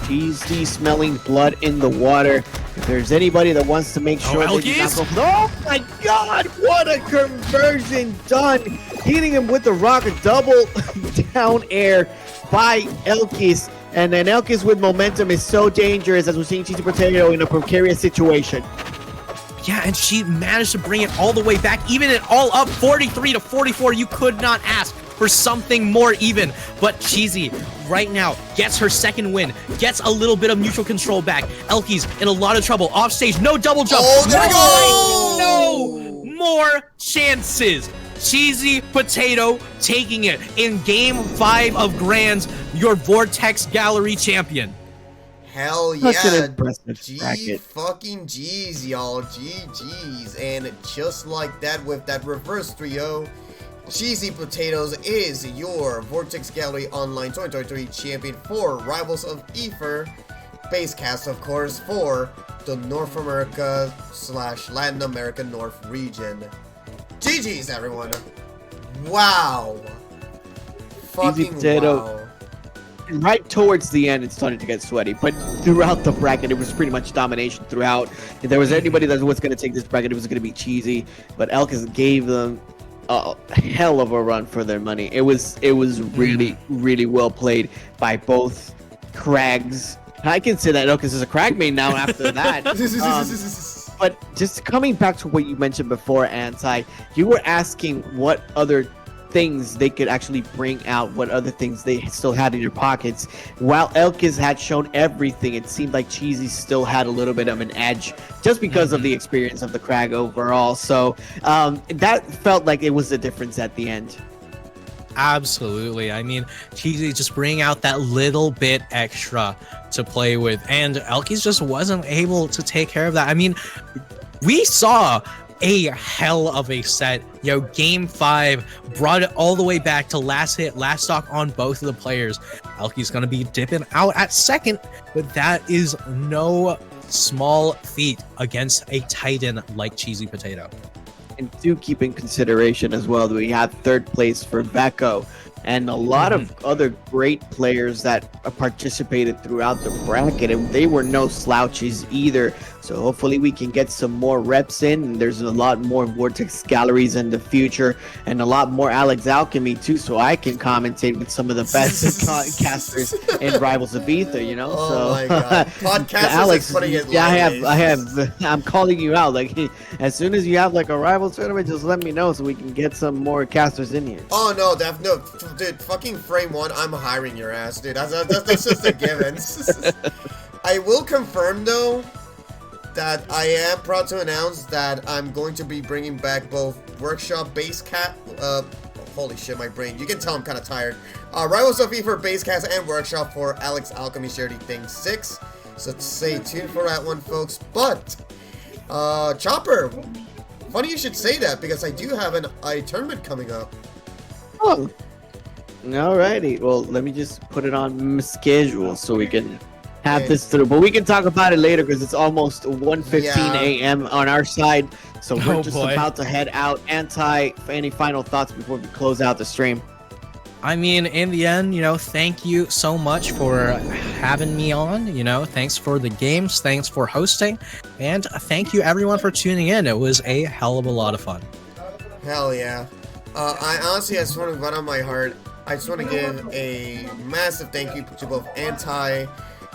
Cheesy smelling blood in the water. If there's anybody that wants to make sure they do not go. Oh my god, what a conversion done! Hitting him with the rock, a double down air by Elkiies. And then Elkiies with momentum is so dangerous as we're seeing CheesyPotato in a precarious situation. Yeah, and she managed to bring it all the way back, even at all up 43-44. You could not ask for something more even. But Cheesy right now gets her second win, gets a little bit of neutral control back. Elkiies in a lot of trouble. Off stage, no double jump. Oh, there we go! No more chances. CheesyPotato taking it in game 5 of Grands, your Vortex Gallery champion. Hell yeah. Such an impressive bracket. Fucking G's, y'all. GG's. And just like that, with that reverse 3-0, CheesyPotatos is your Vortex Gallery Online 2023 champion for Rivals of Aether. Basecast, of course, for the North America / Latin America North region. GG's, everyone. Wow. Fucking wow. Right towards the end, it started to get sweaty, but throughout the bracket, it was pretty much domination throughout. If there was anybody that was going to take this bracket, it was going to be Cheesy, but Elkiies gave them a hell of a run for their money. It was really, really well played by both Crags. I can say that Elkiies is a Crag main now after that. But just coming back to what you mentioned before, Anti, you were asking what other things they could actually bring out, what other things they still had in their pockets. While Elkiies had shown everything, it seemed like Cheesy still had a little bit of an edge just because of the experience of the Crag overall. So that felt like it was the difference at the end. Absolutely. I mean, Cheesy just bring out that little bit extra to play with, and Elkiies just wasn't able to take care of that. I mean, we saw a hell of a set. Game 5 brought it all the way back to last hit, last stock on both of the players. Elkiies gonna be dipping out at second, but that is no small feat against a titan like CheesyPotato. And do keep in consideration as well that we have third place for Vecho and a lot of other great players that participated throughout the bracket, and they were no slouches either. So hopefully we can get some more reps in, and there's a lot more Vortex galleries in the future, and a lot more Alex Alchemy too, so I can commentate with some of the best casters in Rivals of Aether, you know. Oh my god, podcasters Alex, is putting it I'm calling you out. Like, as soon as you have like a Rivals tournament, just let me know so we can get some more casters in here. Oh no, no, dude, fucking frame 1, I'm hiring your ass, dude. That's just a given. I will confirm though that I am proud to announce that I'm going to be bringing back both Workshop base cat. Holy shit, my brain. You can tell I'm kind of tired. Rivals of Aether base cast and Workshop for Alex Alchemy Charity Thing 6. So stay tuned for that one, folks. But Chopper, funny you should say that because I do have a tournament coming up. Oh, alrighty. Well, let me just put it on schedule so we can have this through. But we can talk about it later because it's almost 1:15 a.m. on our side. So we're just about to head out. Any final thoughts before we close out the stream? I mean, in the end, thank you so much for having me on. Thanks for the games. Thanks for hosting. And thank you, everyone, for tuning in. It was a hell of a lot of fun. Hell yeah. I honestly just want to, bottom of my heart, I just want to give a massive thank you to both Anti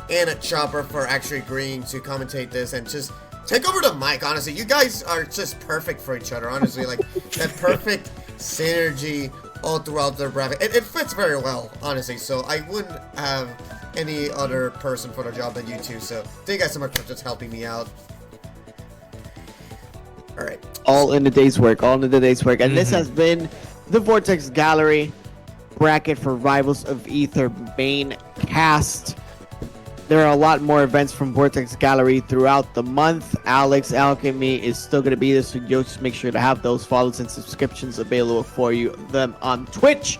and Chopper for actually agreeing to commentate this and just take over the mic. Honestly, you guys are just perfect for each other. Honestly, like that perfect synergy all throughout the bracket. It fits very well, honestly. So I wouldn't have any other person for the job than you two. So thank you guys so much for just helping me out. All right. All in the day's work. And this has been the Vortex Gallery bracket for Rivals of Aether main cast. There are a lot more events from Vortex Gallery throughout the month. Alex Alchemy is still going to be there, so just make sure to have those follows and subscriptions available for you them on Twitch.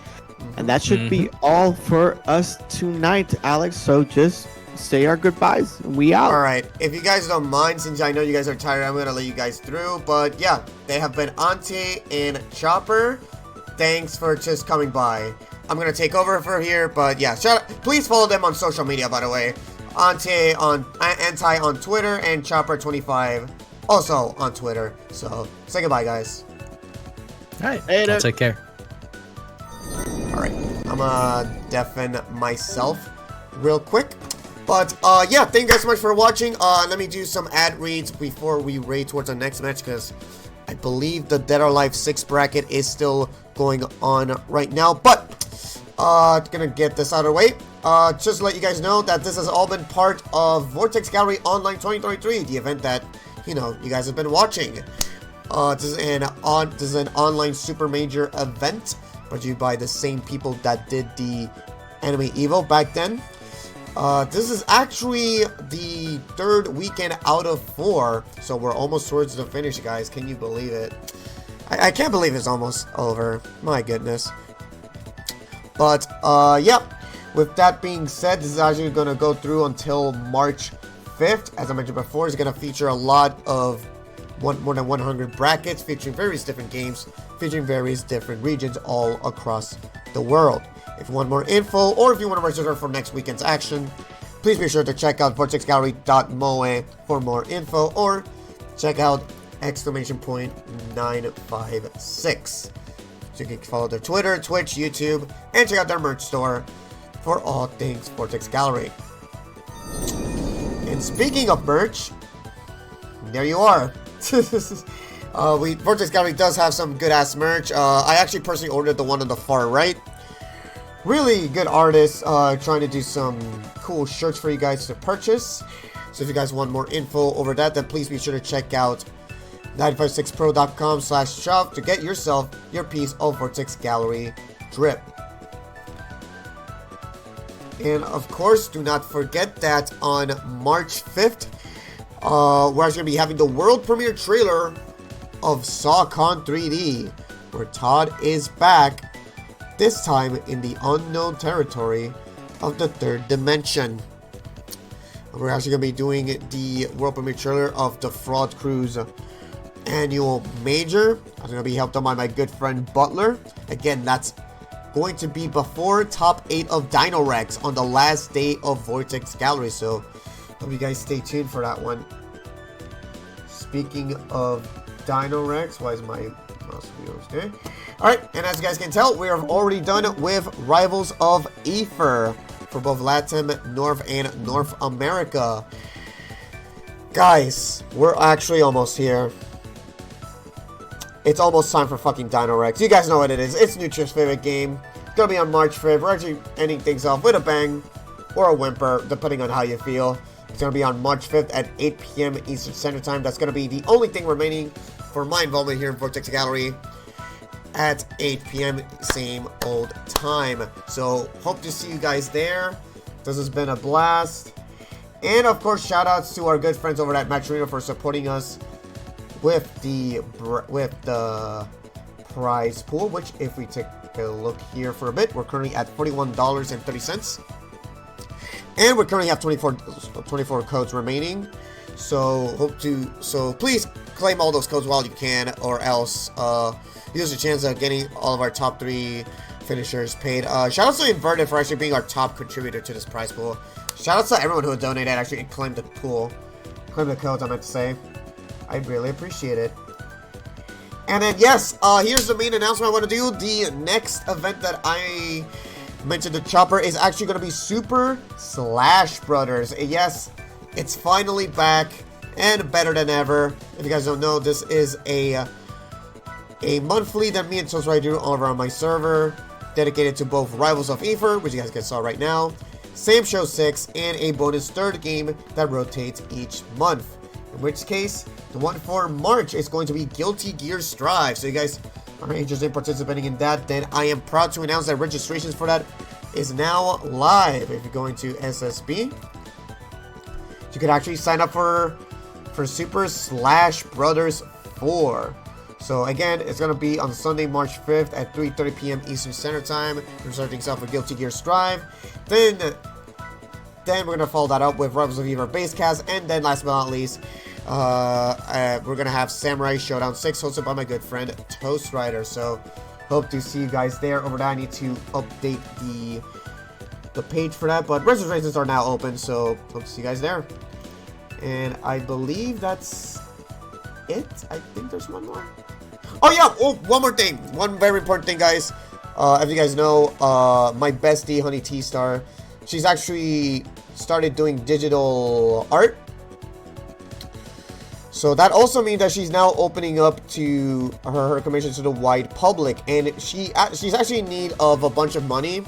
And that should be all for us tonight, Alex. So just say our goodbyes. We out. All right. If you guys don't mind, since I know you guys are tired, I'm going to let you guys through. But yeah, they have been Ante and Chopper. Thanks for just coming by. I'm going to take over for here. But yeah, please follow them on social media, by the way. Anti on Twitter and Chopper25 also on Twitter. So say goodbye, guys. All right. Later. Take care. All right. I'm gonna deafen myself real quick. But yeah, thank you guys so much for watching. Let me do some ad reads before we raid towards our next match because I believe the Dead or Alive 6 bracket is still going on right now. But gonna get this out of the way. Just to let you guys know that this has all been part of Vortex Gallery Online 2023, the event that, you guys have been watching. This is an online super major event brought to you by the same people that did the Anime Evo back then. This is actually the 3rd weekend out of 4, so we're almost towards the finish, guys. Can you believe it? I can't believe it's almost over. My goodness. But, yeah. With that being said, this is actually going to go through until March 5th. As I mentioned before, it's going to feature a lot of more than 100 brackets, featuring various different games, featuring various different regions all across the world. If you want more info, or if you want to register for next weekend's action, please be sure to check out vortexgallery.moe for more info, or check out !956. So you can follow their Twitter, Twitch, YouTube, and check out their merch store for all things Vortex Gallery. And speaking of merch, there you are. Vortex Gallery does have some good ass merch. I actually personally ordered the one on the far right. Really good artists trying to do some cool shirts for you guys to purchase. So if you guys want more info over that, then please be sure to check out 956pro.com/shop to get yourself your piece of Vortex Gallery drip. And of course, do not forget that on March 5th, we're actually going to be having the world premiere trailer of SawCon 3D, where Todd is back, this time in the unknown territory of the third dimension. We're actually going to be doing the world premiere trailer of the Fraud Cruise annual major. I'm going to be helped out by my good friend Butler. Again, that's going to be before top 8 of Dino Rex on the last day of Vortex Gallery, so hope you guys stay tuned for that one. Speaking of Dino Rex, why is my mouse wheels there? Alright, and as you guys can tell, we are already done with Rivals of Aether for both LATAM North and North America. Guys, we're actually almost here. It's almost time for fucking Dino Rex. You guys know what it is. It's Nutria's favorite game. It's gonna be on March 5th. We're actually ending things off with a bang or a whimper, depending on how you feel. It's gonna be on March 5th at 8 p.m. Eastern Standard Time. That's gonna be the only thing remaining for my involvement here in Vortex Gallery at 8 p.m. same old time. So hope to see you guys there. This has been a blast. And of course, shout outs to our good friends over at Matcherino for supporting us with the prize pool, which if we take a look here for a bit, we're currently at $41.30. And we currently have 24 codes remaining. So please claim all those codes while you can, or else use the chance of getting all of our top 3 finishers paid. Shout out to Inverted for actually being our top contributor to this prize pool. Shout out to everyone who donated actually and claimed the pool. Claimed the codes, I meant to say. I really appreciate it. And then yes, here's the main announcement I want to do. The next event that I mentioned, the Chopper, is actually going to be Super Slash Brothers. Yes, it's finally back and better than ever. If you guys don't know, this is a monthly that me and Toastrai do over on my server, dedicated to both Rivals of Aether, which you guys can saw right now, Same Show 6, and a bonus third game that rotates each month. In which case, the one for March is going to be Guilty Gear Strive. So you guys are interested in participating in that, then I am proud to announce that registrations for that is now live. If you go into SSB, you could actually sign up for Super Slash Brothers 4. So again, it's going to be on Sunday, March 5th at 3:30 p.m. Eastern Standard Time. We're starting things off with Guilty Gear Strive. Then we're going to follow that up with Rivals of Aether Basecast. And then last but not least, we're going to have Samurai Showdown 6 hosted by my good friend Toast Rider. So hope to see you guys there. Over there, I need to update the page for that. But registrations are now open, so hope to see you guys there. And I believe that's it. I think there's one more. Oh yeah, one more thing. One very important thing, guys. As you guys know, my bestie, Honey T-Star, she's actually started doing digital art. So that also means that she's now opening up to her commissions to the wide public, and she's actually in need of a bunch of money.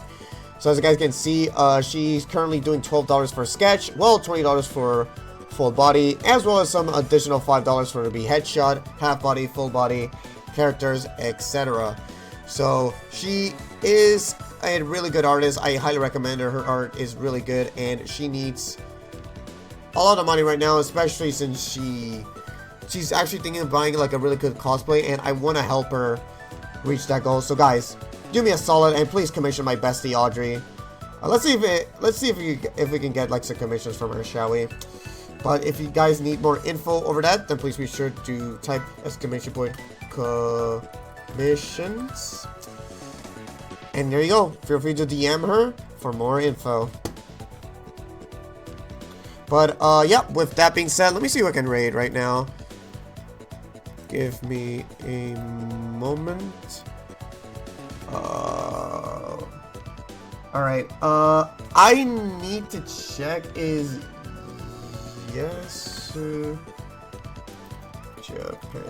So as you guys can see, she's currently doing $12 for a sketch, well, $20 for full body, as well as some additional $5 for to be headshot, half body, full body, characters, etc. So she is a really good artist. I highly recommend her. Her art is really good, and she needs a lot of money right now, especially since she's actually thinking of buying like a really good cosplay, and I want to help her reach that goal. So guys, do me a solid and please commission my bestie Audrey. Let's see if we can get like some commissions from her, shall we? But if you guys need more info over that, then please be sure to type exclamation point commissions. And there you go. Feel free to DM her for more info. But yeah, with that being said, let me see if I can raid right now. Give me a moment. Alright, I need to check is yes Japan.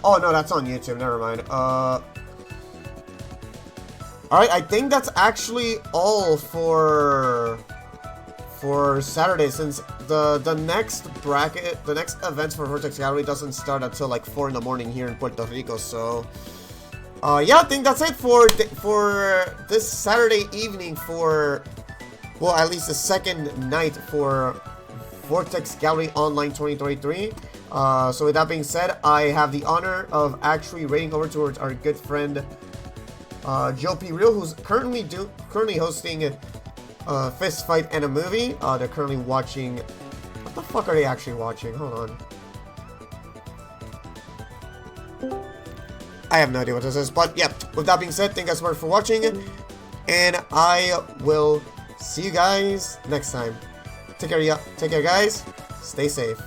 Oh no, that's on YouTube, never mind. Alright, I think that's actually all for Saturday, since the next bracket, the next events for Vortex Gallery doesn't start until like 4 in the morning here in Puerto Rico. So yeah, I think that's it for this Saturday evening for well, at least the second night for Vortex Gallery Online 2023. So with that being said, I have the honor of actually raiding over towards our good friend Joe P. Real, who's currently hosting Fist Fight and a Movie. They're currently watching. What the fuck are they actually watching? Hold on. I have no idea what this is, but yeah. With that being said, thank you guys so much for watching, and I will see you guys next time. Take care, guys. Stay safe.